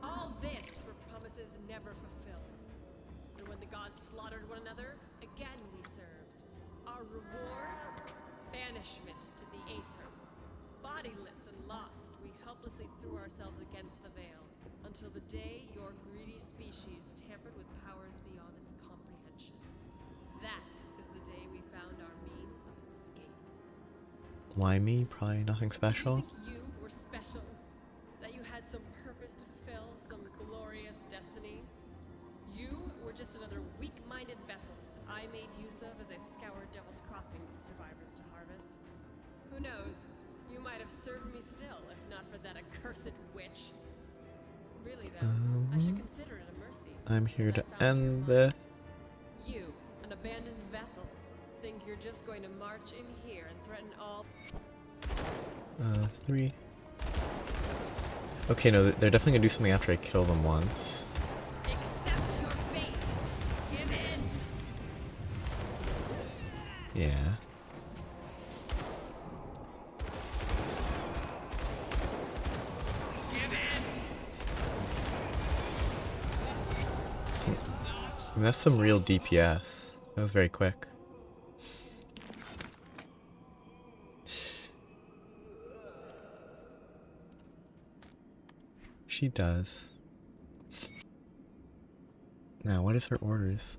All this for promises never fulfilled. And when the gods slaughtered one another, again we served. Our reward? Banishment to the Aether. Bodiless and lost, we helplessly threw ourselves against the veil, until the day your greedy species tampered with powers beyond its comprehension. That is the day we found our means of escape. Why me? Probably nothing special. Did you think you were special? That you had some purpose to fulfill, some glorious destiny? You were just another weak-minded vessel that I made use of as I scoured Devil's Crossing for survivors to harvest. Who knows? You might have served me still, if not for that accursed witch. Really though, I should consider it a mercy. I'm here to I found you end alive. this. You, an abandoned vessel, think you're just going to march in here and threaten all... 3. Okay, no, they're definitely gonna do something after I kill them once. Accept your fate! Give in! Yeah. Give in! And that's some real DPS. That was very quick. She does. Now, what is her orders?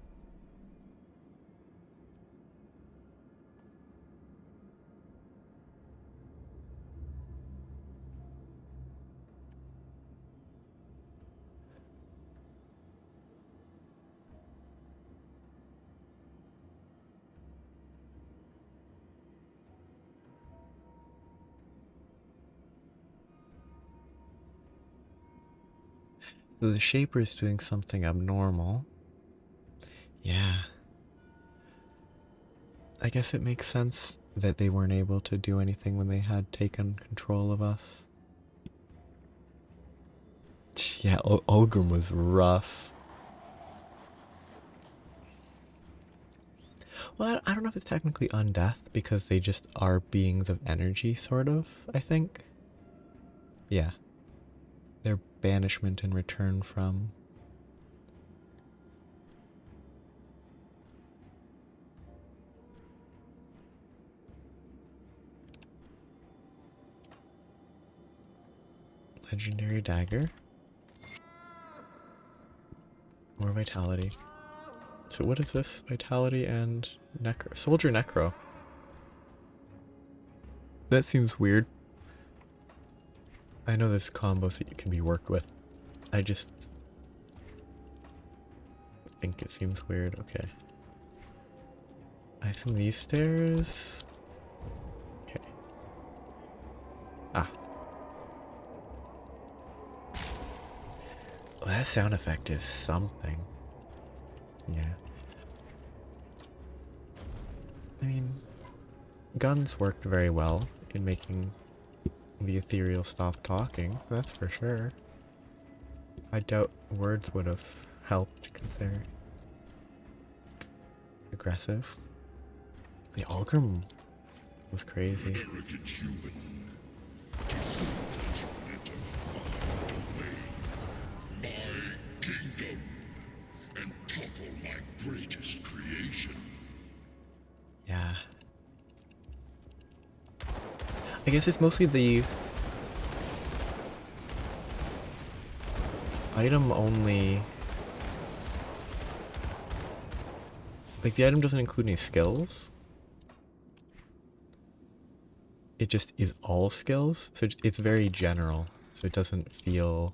So the Shaper is doing something abnormal. Yeah. I guess it makes sense that they weren't able to do anything when they had taken control of us. Yeah, Ulgrim was rough. Well, I don't know if it's technically undeath, because they just are beings of energy, sort of, I think. Yeah. They're banishment in return from. Legendary dagger. More vitality. So what is this? Vitality and necro. Soldier necro. That seems weird. I know there's combos that can be worked with. I just think it seems weird. Okay. I assume these stairs. Okay. Ah. Well, that sound effect is something. Yeah. I mean, guns worked very well in making the ethereal stop talking, that's for sure. I doubt words would have helped because they're aggressive. The Ulgrim was crazy. Arrogant human. To think that you would enter my domain, my kingdom, and topple my greatest creation. Yeah. I guess it's mostly the item only. Like, the item doesn't include any skills. It just is all skills, so it's very general, so it doesn't feel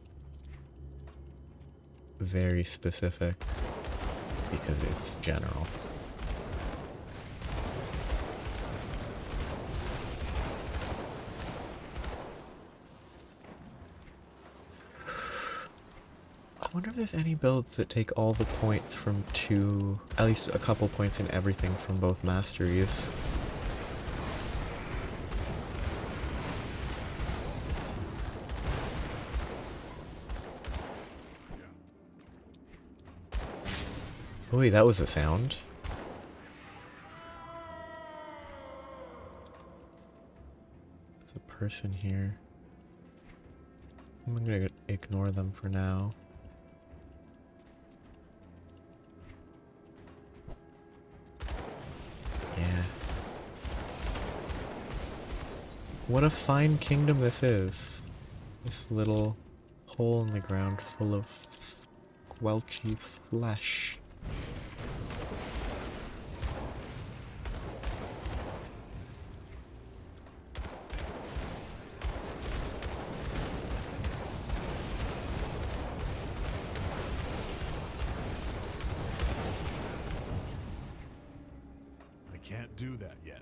very specific because it's general. I wonder if there's any builds that take all the points from two, at least a couple points in everything from both masteries. Oh wait, that was a sound. There's a person here. I'm gonna ignore them for now. Yeah. What a fine kingdom this is. This little hole in the ground full of squelchy flesh. I can't do that yet.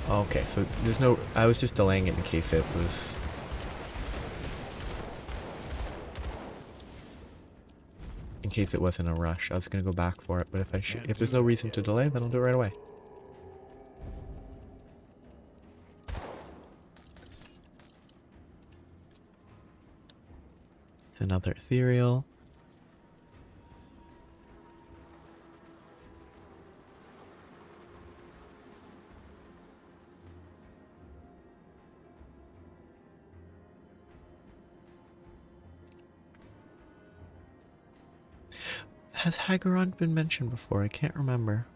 Okay, so there's no... I was just delaying it in case it was... in case it wasn't a rush. I was gonna go back for it, but if there's no reason to delay, then I'll do it right away. It's another ethereal. Has Haggarond been mentioned before? I can't remember.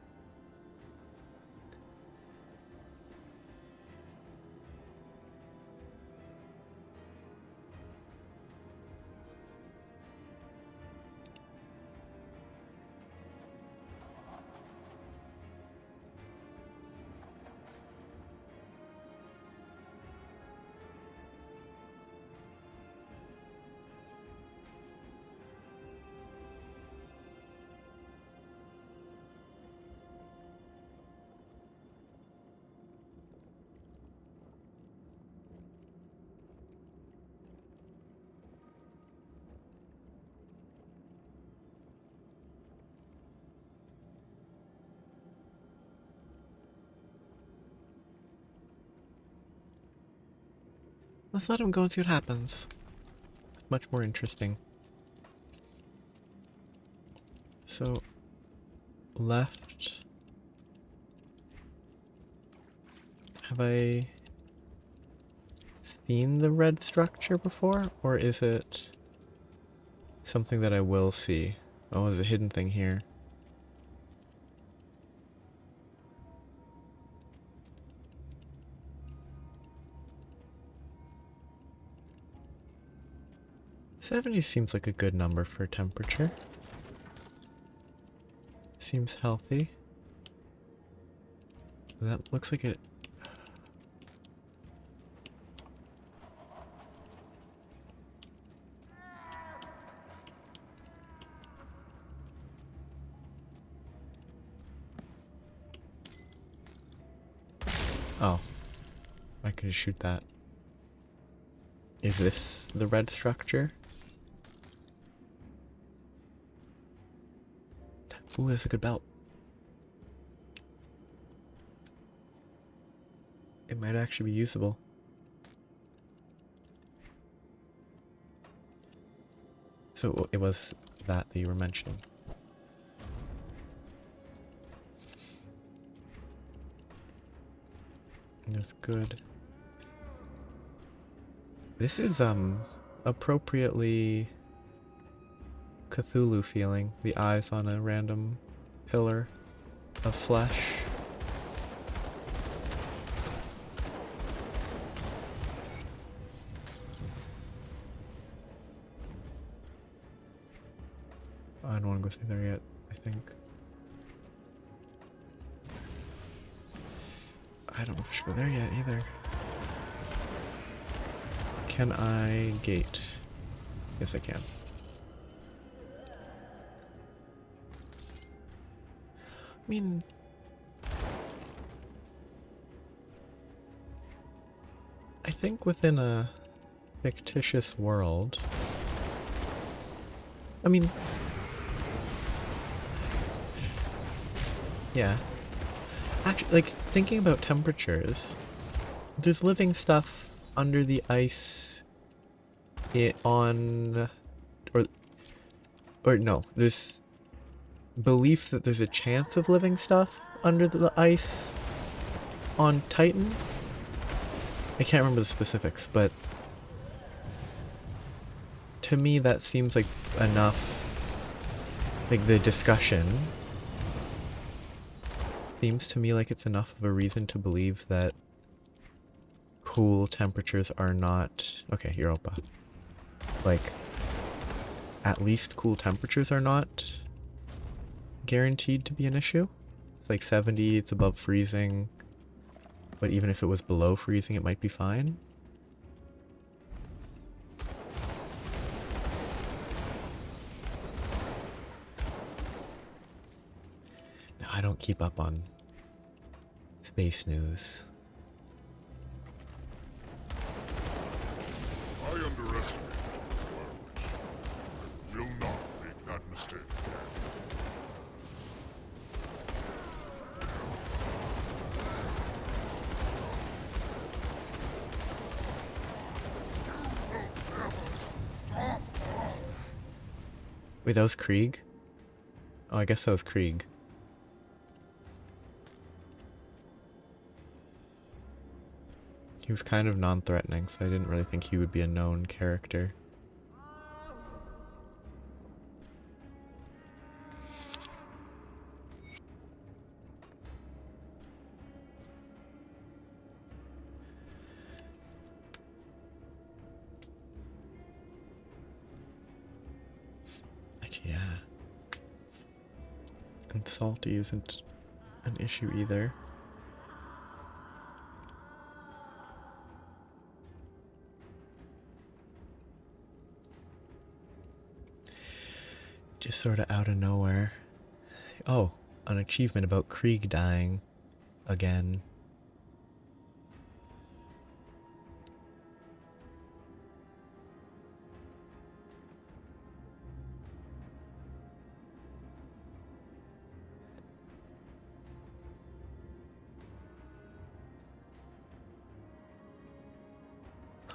Let's let him go and see what happens. Much more interesting. So, left. Have I seen the red structure before? Or is it something that I will see? Oh, there's a hidden thing here. '70 seems like a good number for temperature. Seems healthy. That looks like it. Oh. I could just shoot that. Is this the red structure? Ooh, that's a good belt. It might actually be usable. So it was that you were mentioning. That's good. This is appropriately Cthulhu feeling. The eyes on a random pillar of flesh. I don't want to go through there yet, I think. I don't know if I should go there yet either. Can I gate? Yes, I can. I mean, I think within a fictitious world, I mean, yeah. Actually, like, thinking about temperatures, there's living stuff under the ice or no, there's belief that there's a chance of living stuff under the ice on Titan. I can't remember the specifics, but to me that seems like enough, like the discussion seems to me like it's enough of a reason to believe that cool temperatures are not, okay, Europa, like at least cool temperatures are not guaranteed to be an issue. It's like 70, it's above freezing, but even if it was below freezing it might be fine. Now, I don't keep up on space news. I underestimated your language. I will not make that mistake again. Wait, that was Krieg? Oh, I guess that was Krieg. He was kind of non-threatening, so I didn't really think he would be a known character. Actually, yeah. And salty isn't an issue either. Just sort of out of nowhere. Oh, an achievement about Krieg dying again.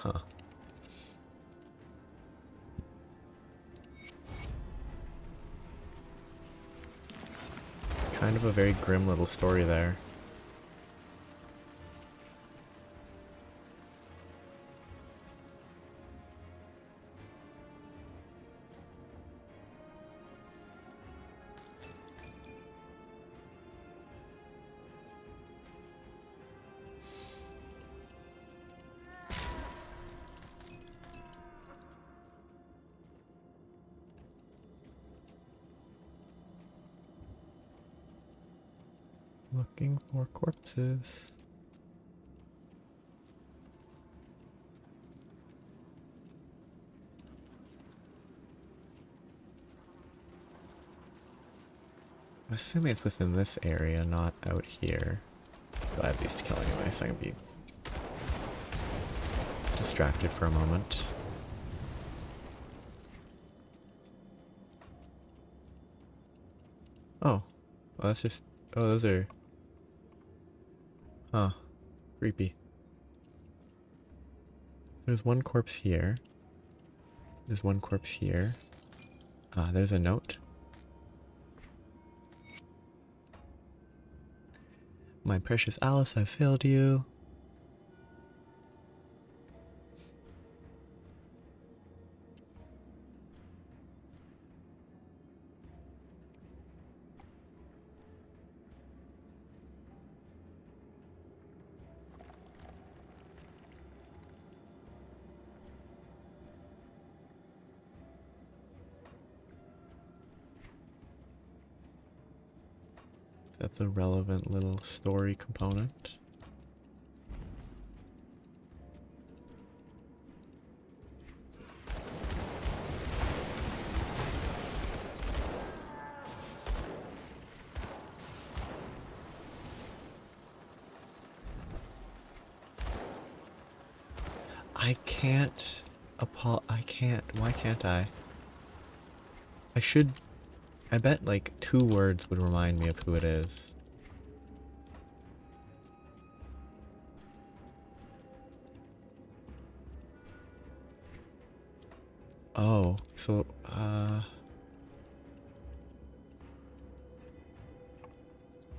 Huh. Kind of a very grim little story there. Looking for corpses. I'm assuming it's within this area, not out here. But I have these to kill anyway, so I can be distracted for a moment. Oh. Well, that's just... Oh, those are... Huh. Creepy. There's one corpse here. There's one corpse here. Ah, there's a note. My precious Alice, I failed you. That's a relevant little story component. I can't I can't. Why can't I? I should... I bet like 2 words would remind me of who it is. Oh, so,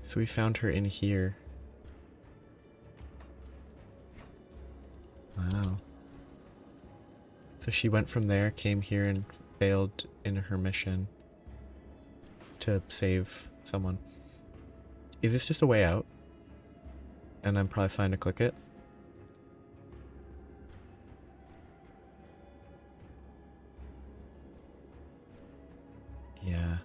so we found her in here. Wow. So she went from there, came here and failed in her mission to save someone. Is this just a way out? And I'm probably fine to click it? Yeah.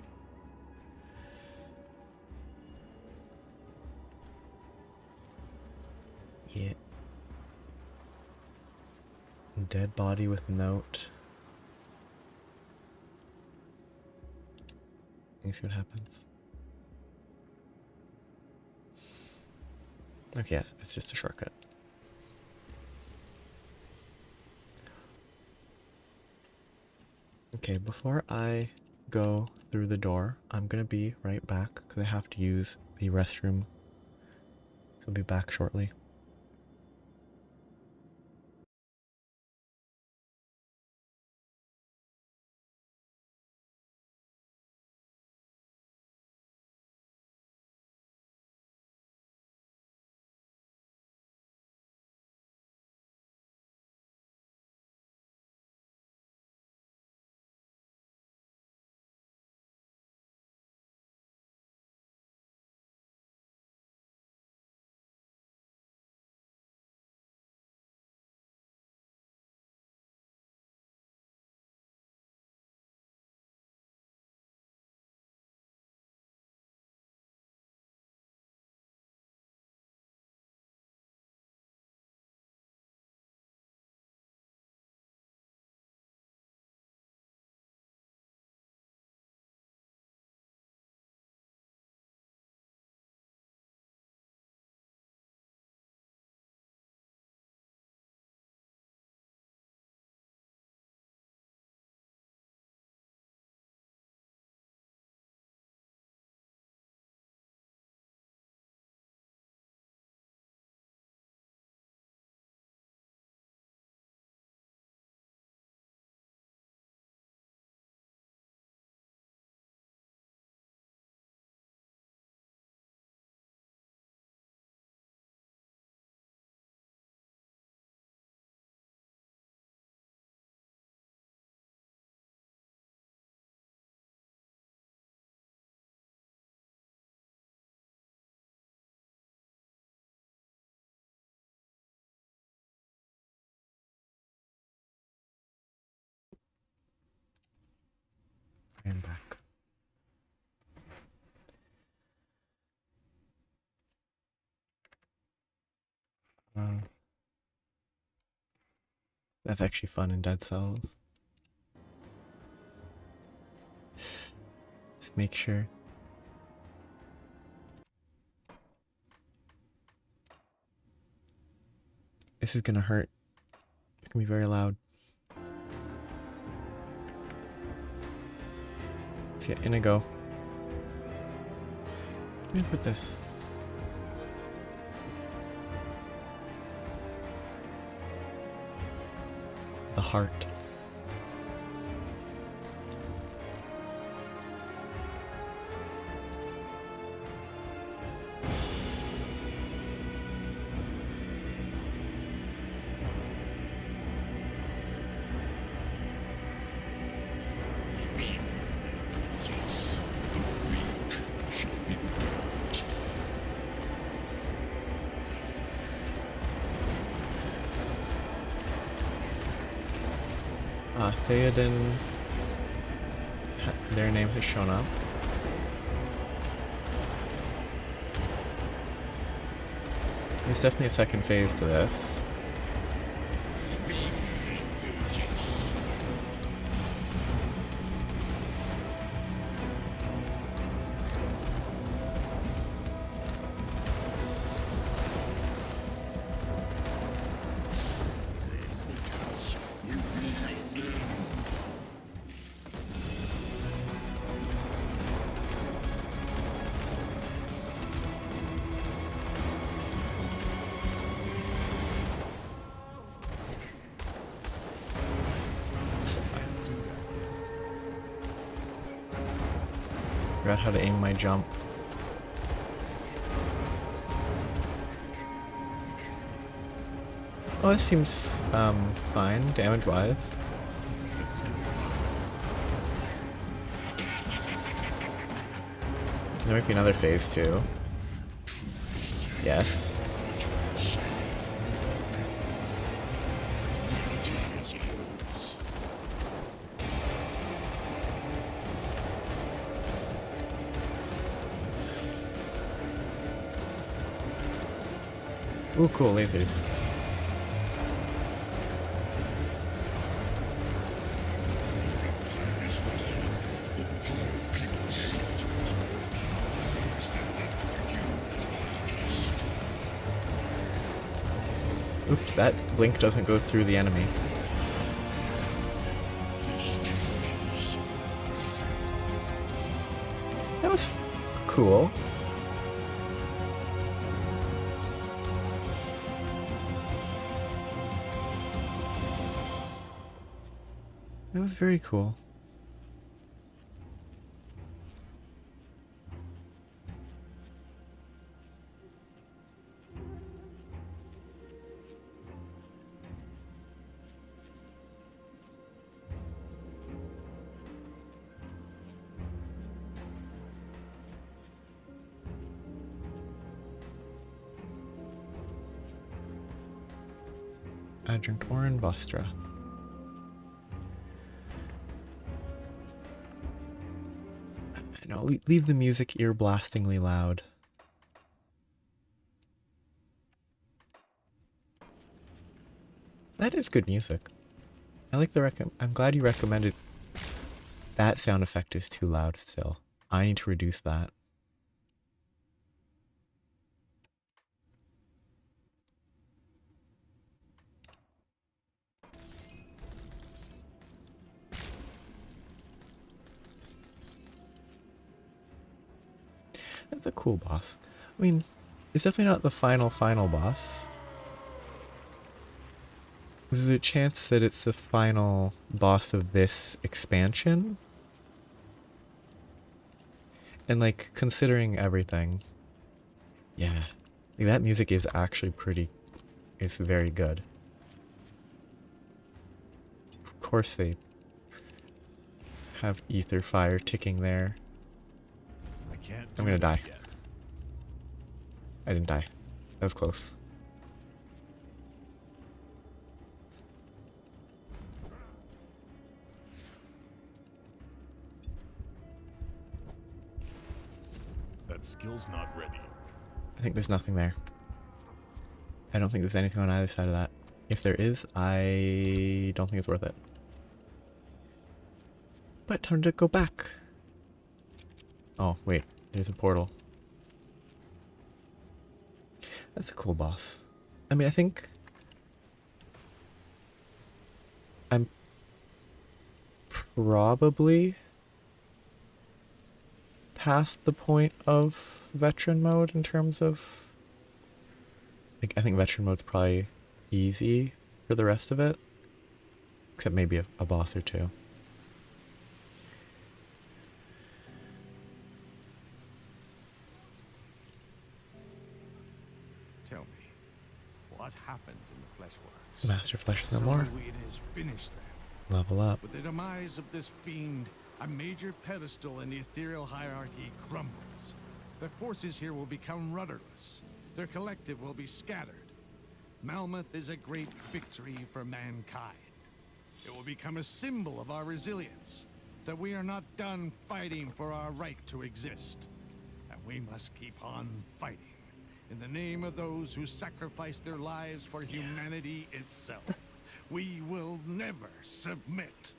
Yeah. Dead body with note. Let's see what happens. Okay, yeah, it's just a shortcut. Okay, before I go through the door, I'm gonna be right back because I have to use the restroom. So I'll be back shortly. I am back. That's actually fun in Dead Cells. Let's make sure. This is gonna hurt. It's gonna be very loud. So yeah, in I go. Let me put this. The heart. Theoden, their name has shown up. There's definitely a second phase to this. Forgot how to aim my jump. Oh, this seems fine, damage-wise. There might be another phase too. Yes. Ooh, cool, lasers. Oops, that blink doesn't go through the enemy. That was cool. That was very cool. Adjunct Orin Vostra. No, leave the music ear blastingly loud. That is good music. I like the I'm glad you recommended. That sound effect is too loud still. I need to reduce that. That's a cool boss. I mean, it's definitely not the final boss. There's a chance that it's the final boss of this expansion. And like, considering everything, yeah, like, that music is actually it's very good. Of course they have ether fire ticking there. I'm gonna die. I didn't die. That was close. That skill's not ready. I think there's nothing there. I don't think there's anything on either side of that. If there is, I don't think it's worth it. But time to go back. Oh, wait. There's a portal. That's a cool boss. I mean, I think I'm probably past the point of veteran mode in terms of... Like, I think veteran mode's probably easy for the rest of it. Except maybe a boss or two. Tell me, what happened in the Fleshworks? Master Flesh is no more. So it is finished then. Level up. With the demise of this fiend, a major pedestal in the ethereal hierarchy crumbles. Their forces here will become rudderless. Their collective will be scattered. Malmouth is a great victory for mankind. It will become a symbol of our resilience, that we are not done fighting for our right to exist. And we must keep on fighting, in the name of those who sacrificed their lives for humanity itself. We will never submit.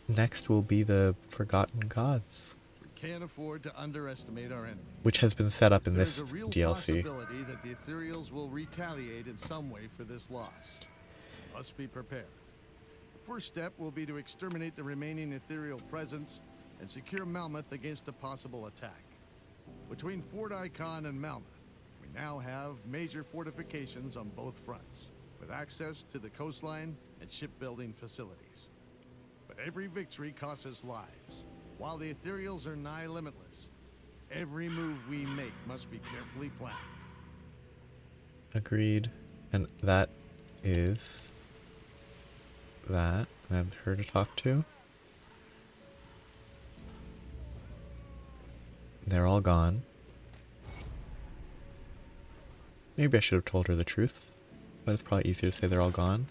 Next will be the Forgotten Gods, We can't afford to underestimate our enemies. which has been set up in There's this a real DLC. possibility that the Ethereals will retaliate in some way for this loss. Must be prepared. The first step will be to exterminate the remaining Ethereal presence and secure Malmouth against a possible attack. Between Fort Icon and Malmouth, we now have major fortifications on both fronts, with access to the coastline and shipbuilding facilities. But every victory costs us lives. While the Ethereals are nigh limitless, every move we make must be carefully planned. Agreed. And that is that. I have her to talk to. They're all gone. Maybe I should have told her the truth, but it's probably easier to say they're all gone.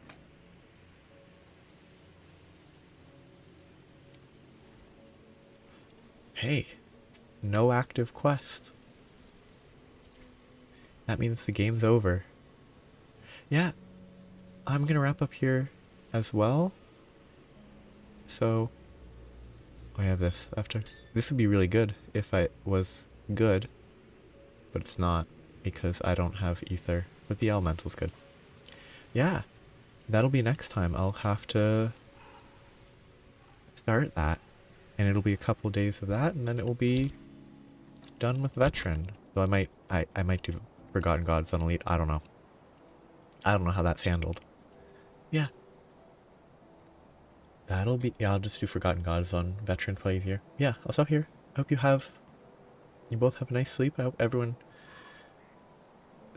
Hey, no active quest. That means the game's over. Yeah, I'm gonna wrap up here as well. So, I have this after. This would be really good if I was good, but it's not because I don't have ether. But the elemental's good. Yeah, that'll be next time. I'll have to start that, and it'll be a couple days of that, and then it will be done with veteran. So I might do Forgotten Gods on Elite. I don't know. I don't know how that's handled. Yeah. That'll be... Yeah, I'll just do Forgotten Gods on veteran play easier. Yeah, I'll stop here. I hope you both have a nice sleep. I hope everyone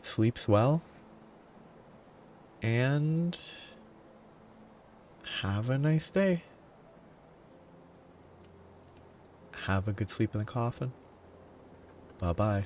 sleeps well. And have a nice day. Have a good sleep in the coffin. Bye-bye.